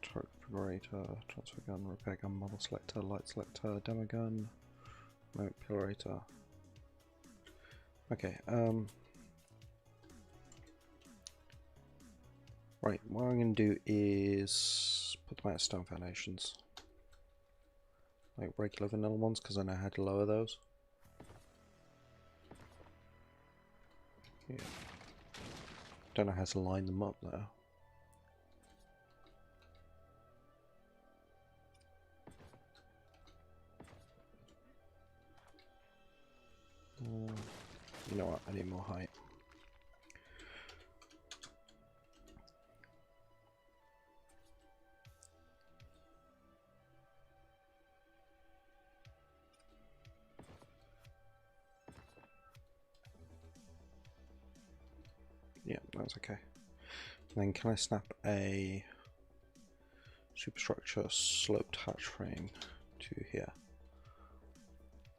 turret configurator, transfer gun, repair gun, model selector, light selector, demo gun, remote pillator. Okay, right, what I'm going to do is put them out of stone foundations. Like regular vanilla ones, because I know how to lower those. Yeah. Don't know how to line them up though. You know what? I need more height. Yeah, that's okay. And then can I snap a superstructure sloped hatch frame to here?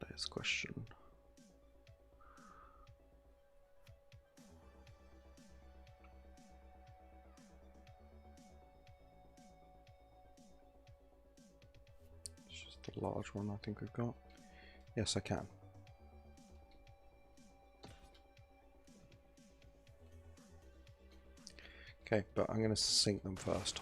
There's the question. It's just the large one I think we've got. Yes, I can. Okay, but I'm going to sink them first.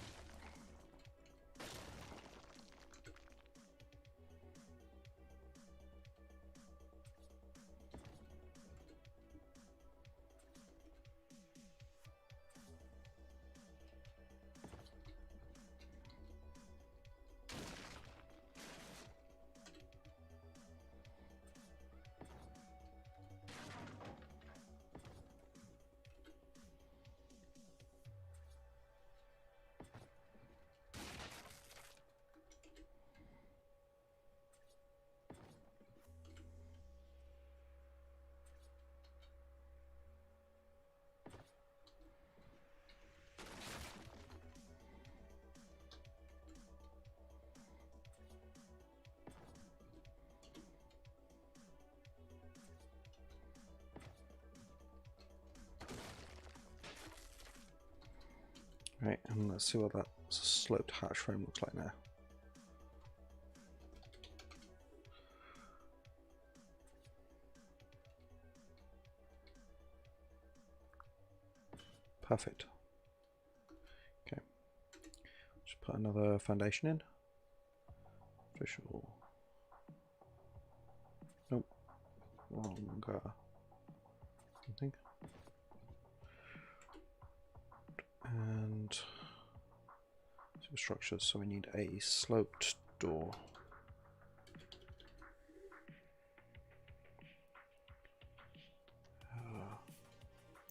Right, and let's see what that sloped hatch frame looks like now. Perfect. Okay, just put another foundation in. Visual. Nope. Wrong. Something. And superstructures, so we need a sloped door.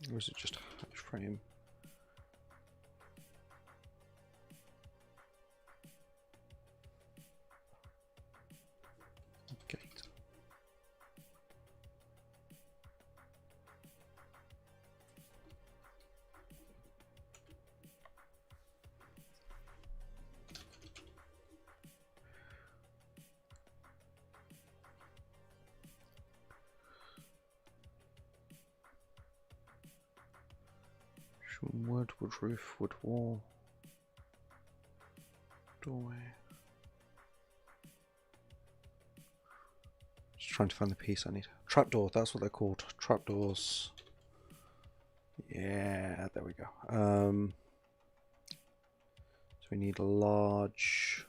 Or is it just hatch frame? Gate. Wood roof, wood wall, doorway. Just trying to find the piece I need. Trapdoor, that's what they're called. Trapdoors. Yeah, there we go. So we need a large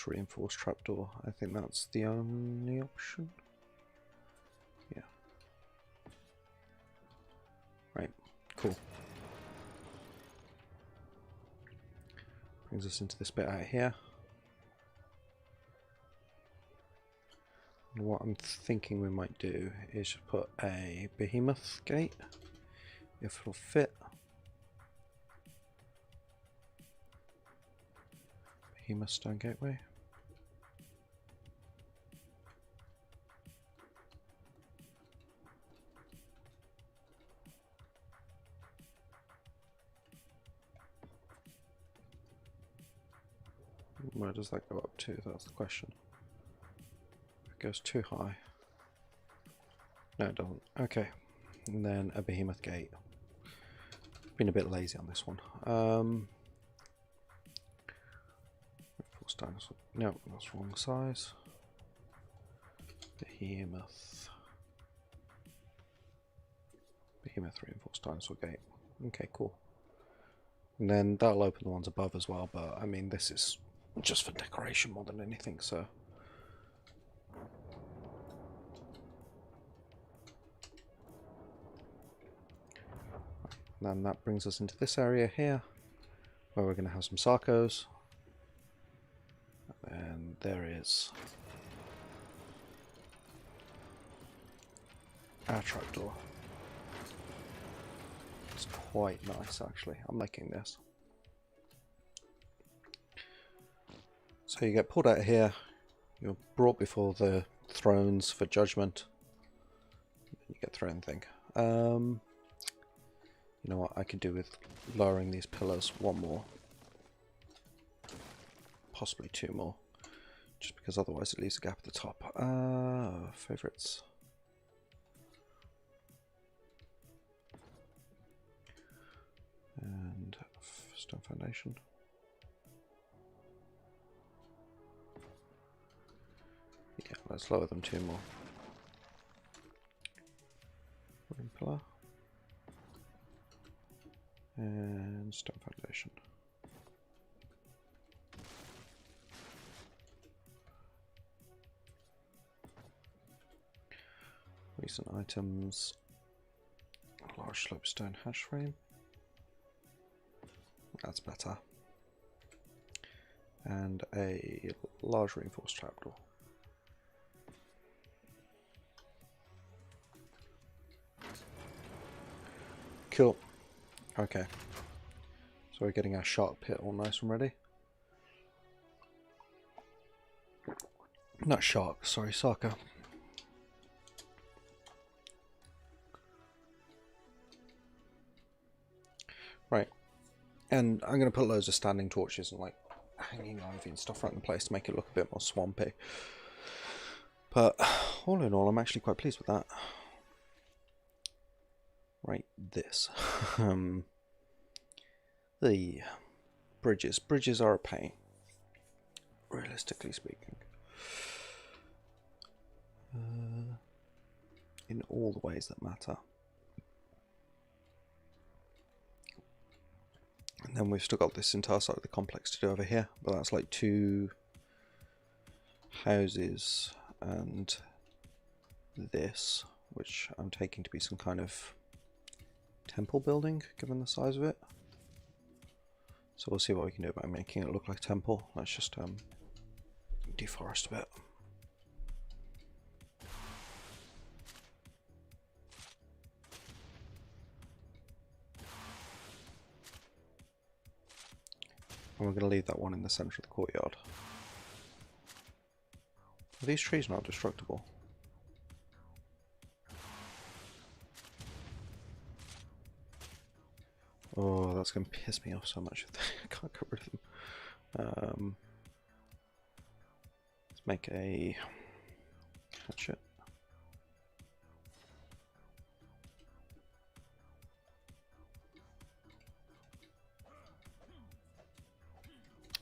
reinforced trapdoor. I think that's the only option. Yeah. Right, cool. Brings us into this bit out here. And what I'm thinking we might do is just put a behemoth gate, if it'll fit. Behemoth stone gateway. Where does that go up to? That's the question. It goes too high. No, it doesn't. Okay. And then a behemoth gate. Been a bit lazy on this one. Force dinosaur. No, that's wrong size. Behemoth. Behemoth reinforced dinosaur gate. Okay, cool. And then that'll open the ones above as well, but I mean, this is just for decoration more than anything, so. Then that brings us into this area here, where we're going to have some Sarcos. And there is our trapdoor. It's quite nice, actually. I'm liking this. So you get pulled out of here, you're brought before the thrones for judgment. You get thrown thing. You know what, I could do with lowering these pillars one more. Possibly two more. Just because otherwise it leaves a gap at the top. Favourites. And stone foundation. Yeah, let's lower them two more. Wooden pillar. And stone foundation. Recent items. Large slopestone hash frame. That's better. And a large reinforced trapdoor. Cool. Okay. So we're getting our shark pit all nice and ready. Not shark, sorry, Sarka. Right. And I'm going to put loads of standing torches and like hanging ivy and stuff around the place to make it look a bit more swampy. But all in all, I'm actually quite pleased with that. Right, this. The bridges. Bridges are a pain, realistically speaking. In all the ways that matter. And then we've still got this entire side of the complex to do over here, but that's like 2 houses and this, which I'm taking to be some kind of temple building, given the size of it. So we'll see what we can do by making it look like a temple. Let's just deforest a bit. And we're going to leave that one in the centre of the courtyard. Are these trees not destructible? Oh, that's going to piss me off so much if I can't get rid of them. Let's make a hatchet.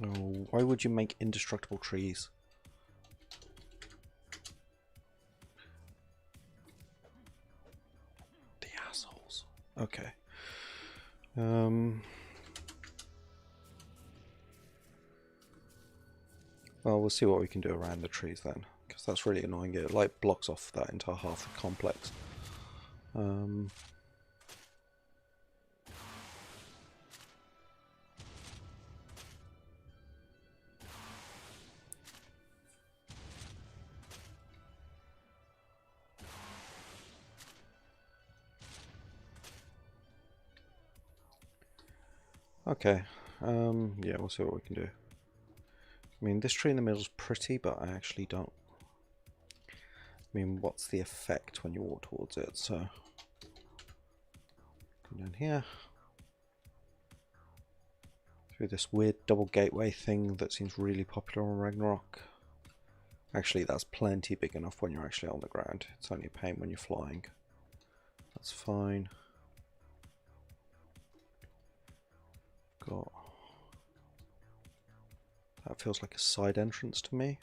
Oh, why would you make indestructible trees? The assholes. Okay. Well, we'll see what we can do around the trees then, because that's really annoying. It like blocks off that entire half of the complex. Okay, yeah, we'll see what we can do. I mean, this tree in the middle is pretty, but I actually don't. I mean, what's the effect when you walk towards it? So, come down here. through this weird double gateway thing that seems really popular on Ragnarok. Actually, that's plenty big enough when you're actually on the ground. It's only a pain when you're flying. That's fine. Got... That feels like a side entrance to me.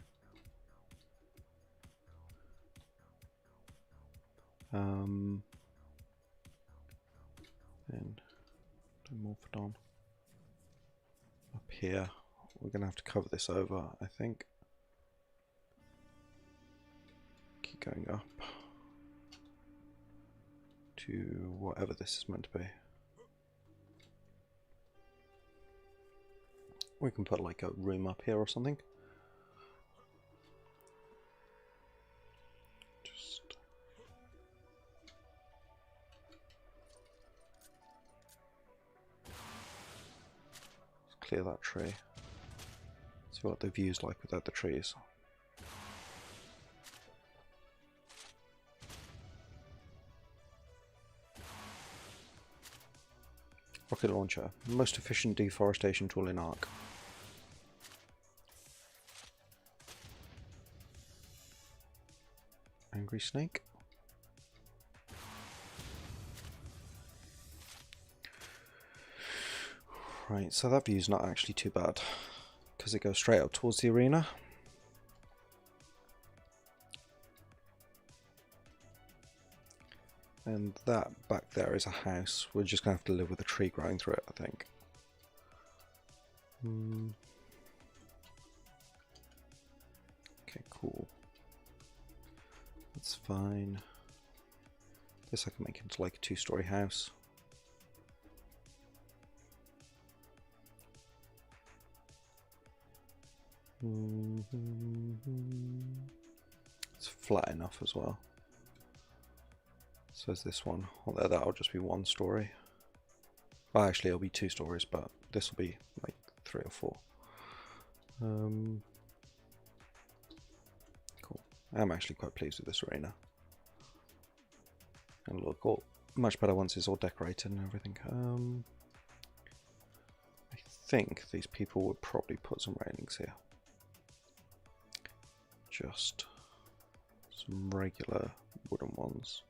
Then morphed on. Up here, we're going to have to cover this over, I think. Keep going up to whatever this is meant to be. We can put like a room up here or something. Just let's clear that tree. See what the view's like without the trees. Rocket launcher, most efficient deforestation tool in Ark. Angry snake. Right, so that view's not actually too bad because it goes straight up towards the arena. And that back there is a house. We're just going to have to live with a tree growing through it, I think. Okay, cool. That's fine. This I can make into like a 2-story house. It's flat enough as well. So is this one, although that'll just be 1 story. Well, actually it'll be 2 stories, but this will be like 3 or 4. Cool. I'm actually quite pleased with this arena. It'll look all much better once it's all decorated and everything. I think these people would probably put some railings here. Just some regular wooden ones.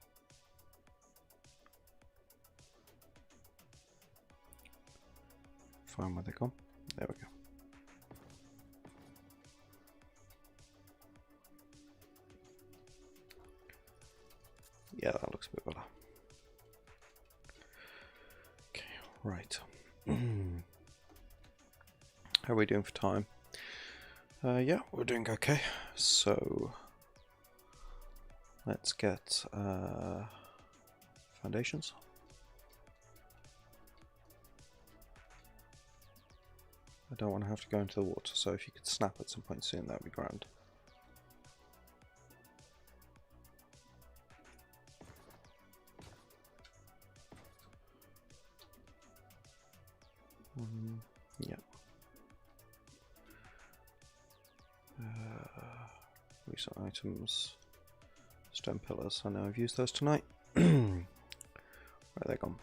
Find where they gone. There we go. Yeah, that looks a bit better. Okay, right. How are we doing for time? Yeah, we're doing okay. So let's get foundations. I don't want to have to go into the water, so if you could snap at some point soon, that would be grand. Yeah. Recent items. Stone pillars. I know I've used those tonight. Where are they gone?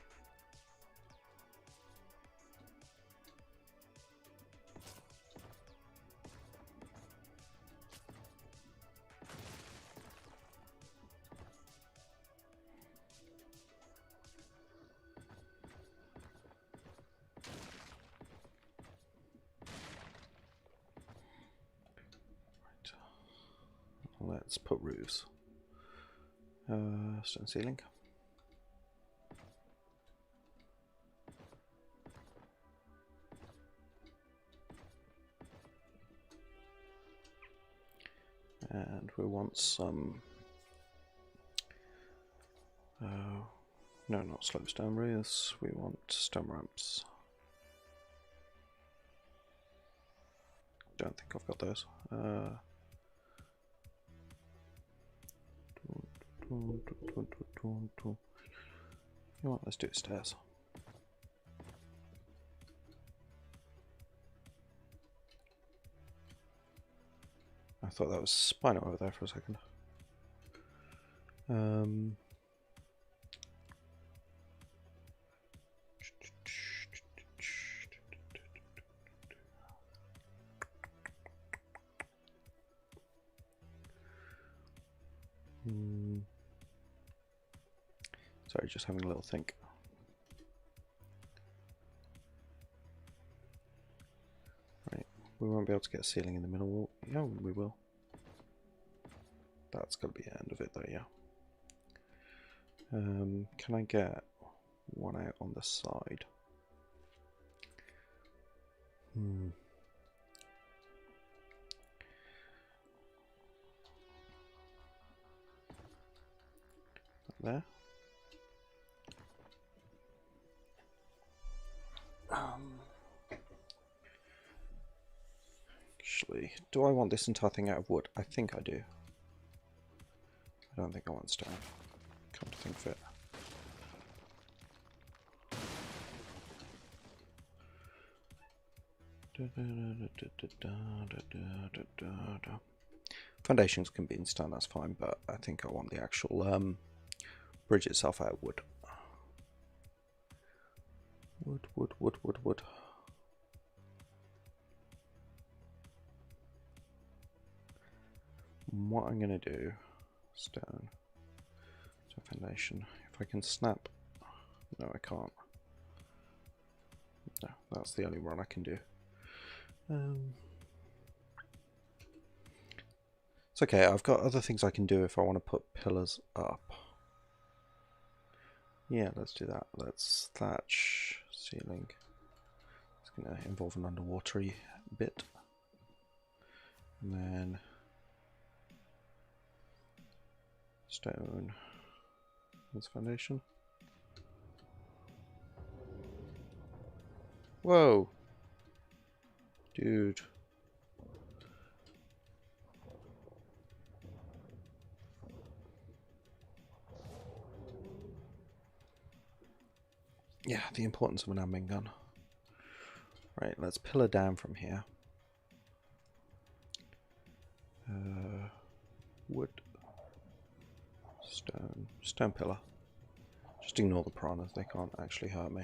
Let's put roofs. Stone ceiling. And we want some... no, not slopestone roofs. We want stone ramps. Don't think I've got those. You know what, let's do stairs. I thought that was Spino over there for a second. Sorry, just having a little think. Right, we won't be able to get a ceiling in the middle. Yeah, we will. That's got to be the end of it though, yeah. Can I get one out on the side? There. Actually, do I want this entire thing out of wood? I think I do. I don't think I want stone. Come to think of it. Foundations can be in stone, that's fine, but I think I want the actual bridge itself out of wood. Wood. What I'm going to do, stone, foundation, if I can snap, no I can't, no, that's the only one I can do. It's okay, I've got other things I can do if I want to put pillars up. Yeah, let's do that. Let's thatch ceiling. It's going to involve an underwatery bit. And then stone as foundation. Whoa! Dude. Yeah, the importance of an admin gun. Right, let's pillar down from here. Wood. Stone pillar. Just ignore the piranhas, they can't actually hurt me.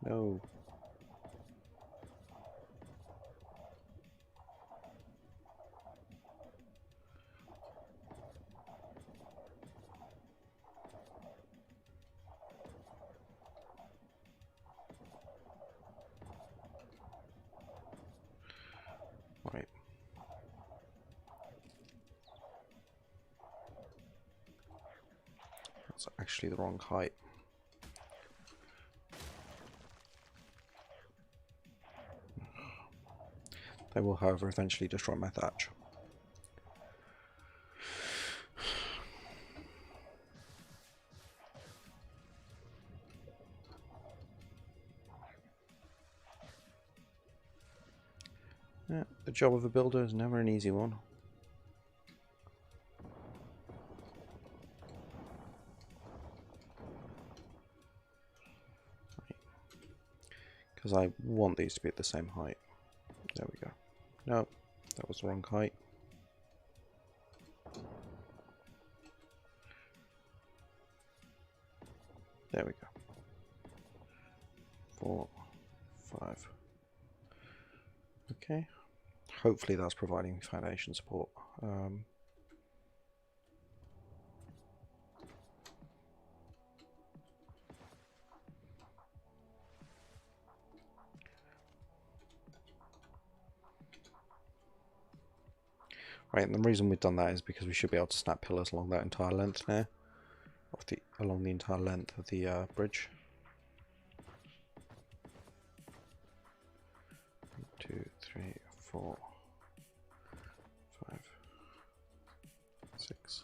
No. Right. That's actually the wrong height. They will, however, eventually destroy my thatch. Yeah, the job of a builder is never an easy one. Because I want these to be at the same height. There we go. No, that was the wrong height. There we go. 4, 5. Okay. Hopefully that's providing foundation support. Right, and the reason we've done that is because we should be able to snap pillars along that entire length now, along the entire length of the bridge. 2, 3, 4, 5, 6,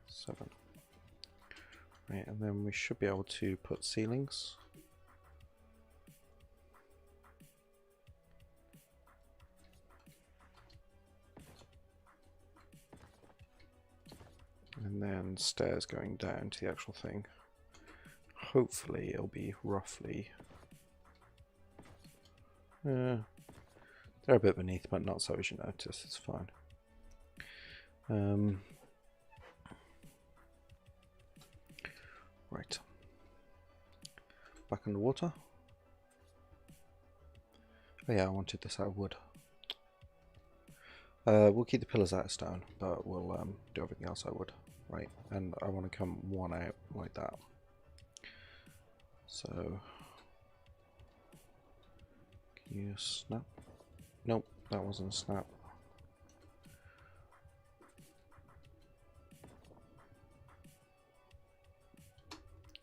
7. Right, and then we should be able to put ceilings. And then stairs going down to the actual thing. Hopefully it'll be roughly... they're a bit beneath, but not so as you notice, it's fine. Right. Back underwater. Oh yeah, I wanted this out of wood. We'll keep the pillars out of stone, but we'll do everything else I would. Right, and I want to come one out like that. So, can you snap? Nope, that wasn't a snap.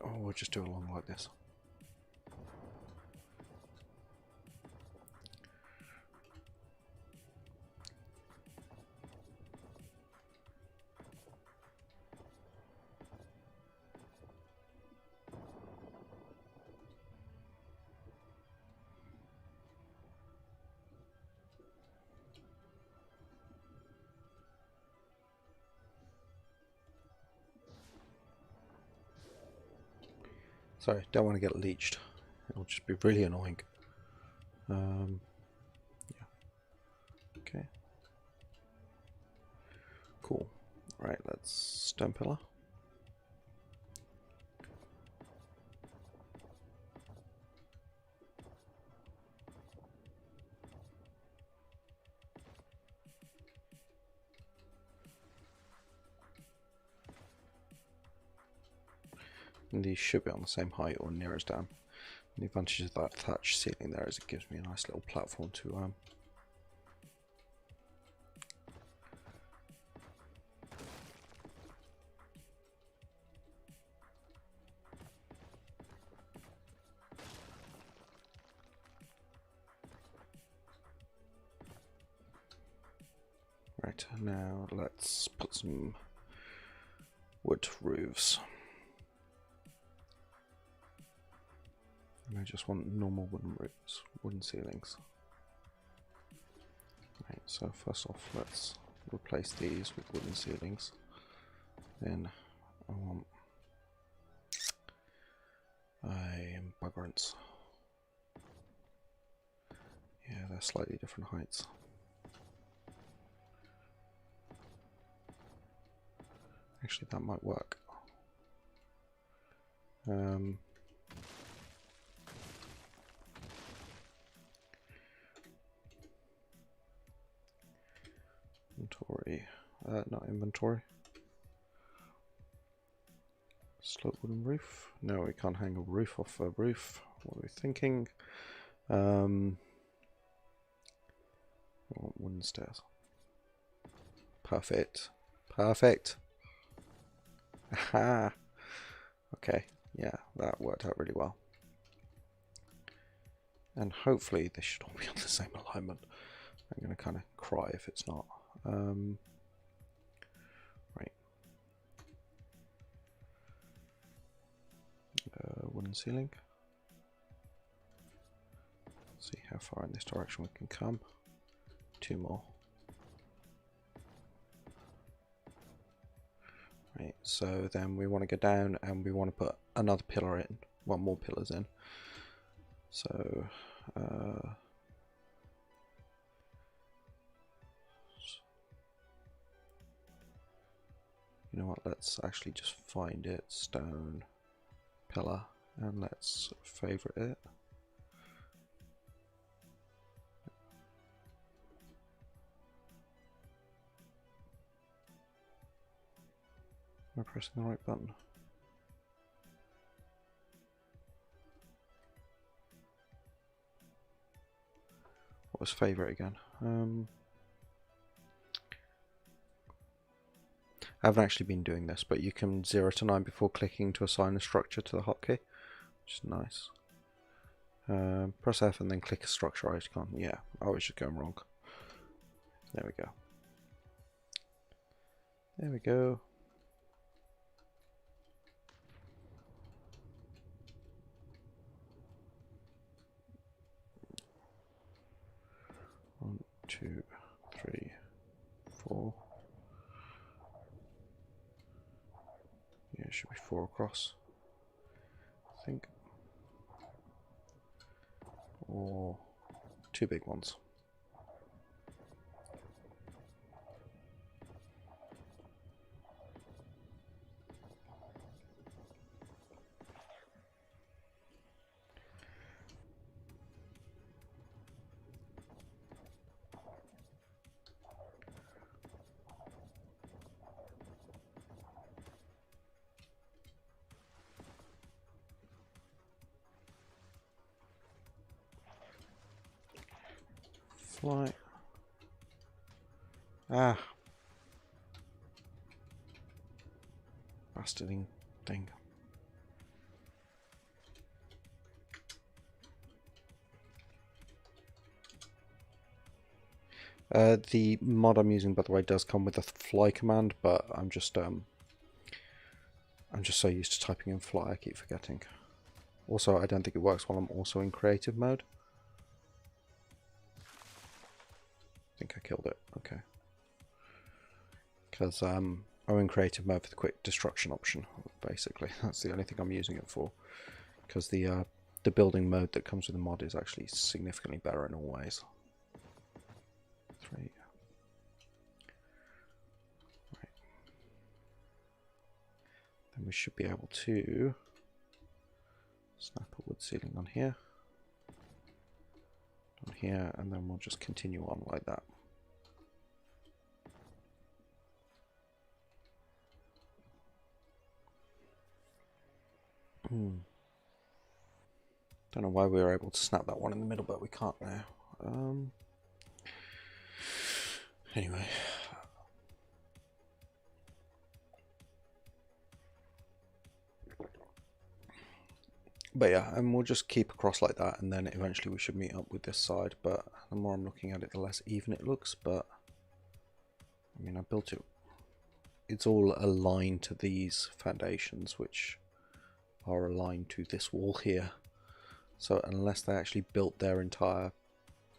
Oh, we'll just do it along like this. Sorry, don't want to get leeched. It'll just be really annoying. Yeah. Okay. Cool. Right, let's stone pillar. And these should be on the same height or near as down. And the advantage of that thatch ceiling there is it gives me a nice little platform to Right, now let's put some wood roofs. And I just want normal wooden roofs, wooden ceilings. Right, so first off, let's replace these with wooden ceilings. Then I want buggerants. Yeah, they're slightly different heights. Actually, that might work. Inventory, not inventory. Slope wooden roof. No, we can't hang a roof off a roof. What are we thinking? I want wooden stairs. Perfect. Perfect. Aha. Okay. Yeah, that worked out really well. And hopefully this should all be on the same alignment. I'm going to kind of cry if it's not. Right. Wooden ceiling. See how far in this direction we can come. 2 more. Right, so then we want to go down and we want to put another pillar in. Well, more pillars in. So, you know what, let's actually just find it, stone pillar, and let's favorite it. Am I pressing the right button? What was favorite again? I haven't actually been doing this, but you can 0 to 9 before clicking to assign a structure to the hotkey, which is nice. Press F and then click a structure icon. Yeah, I was just going wrong. There we go. There we go. One, 2, 3, 4. Yeah, it should be 4 across, I think. Or 2 big ones. Fly. Ah. Bastarding thing. The mod I'm using, by the way, does come with a fly command, but I'm just so used to typing in fly, I keep forgetting. Also, I don't think it works while I'm also in creative mode. I think I killed it. Okay. Because I'm in creative mode for the quick destruction option, basically. That's the only thing I'm using it for. Because the building mode that comes with the mod is actually significantly better in all ways. 3. Right. Then we should be able to snap a wood ceiling on here, and then we'll just continue on like that. Don't know why we were able to snap that one in the middle, but we can't now. Anyway. But yeah, and we'll just keep across like that, and then eventually we should meet up with this side. But the more I'm looking at it, the less even it looks. But I mean, I built it. It's all aligned to these foundations, which are aligned to this wall here. So unless they actually built their entire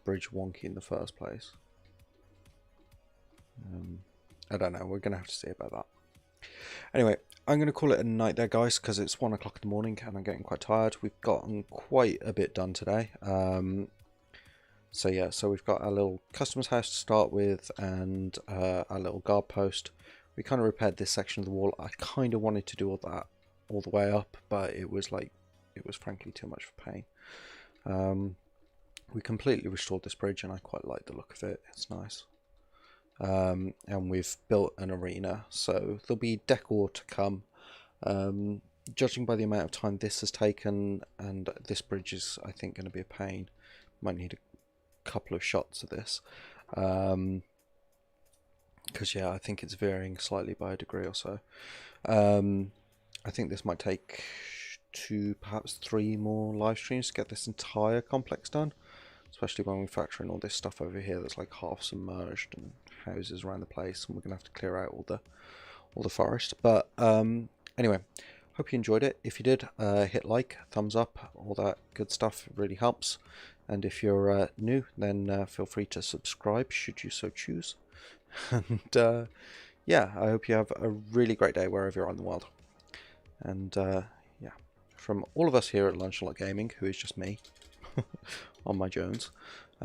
bridge wonky in the first place, I don't know. We're going to have to see about that. Anyway, I'm going to call it a night there, guys, because it's 1 o'clock in the morning and I'm getting quite tired. We've gotten quite a bit done today. So yeah, so we've got our little customer's house to start with, and our little guard post. We kind of repaired this section of the wall. I kind of wanted to do all that all the way up, but it was frankly too much for pain. We completely restored this bridge, and I quite like the look of it. It's nice. And we've built an arena, so there'll be decor to come. Judging by the amount of time this has taken, and this bridge is, I think, going to be a pain. Might need a couple of shots of this, because yeah, I think it's varying slightly by a degree or so. I think this might take 2, perhaps 3 more live streams to get this entire complex done, especially when we factor in all this stuff over here that's like half submerged and houses around the place, and we're gonna have to clear out all the forest. But anyway, hope you enjoyed it. If you did, hit like, thumbs up, all that good stuff. It really helps. And if you're new, then feel free to subscribe should you so choose. And yeah, I hope you have a really great day wherever you're in the world. And yeah, from all of us here at Lunch Gaming, who is just me on my Jones,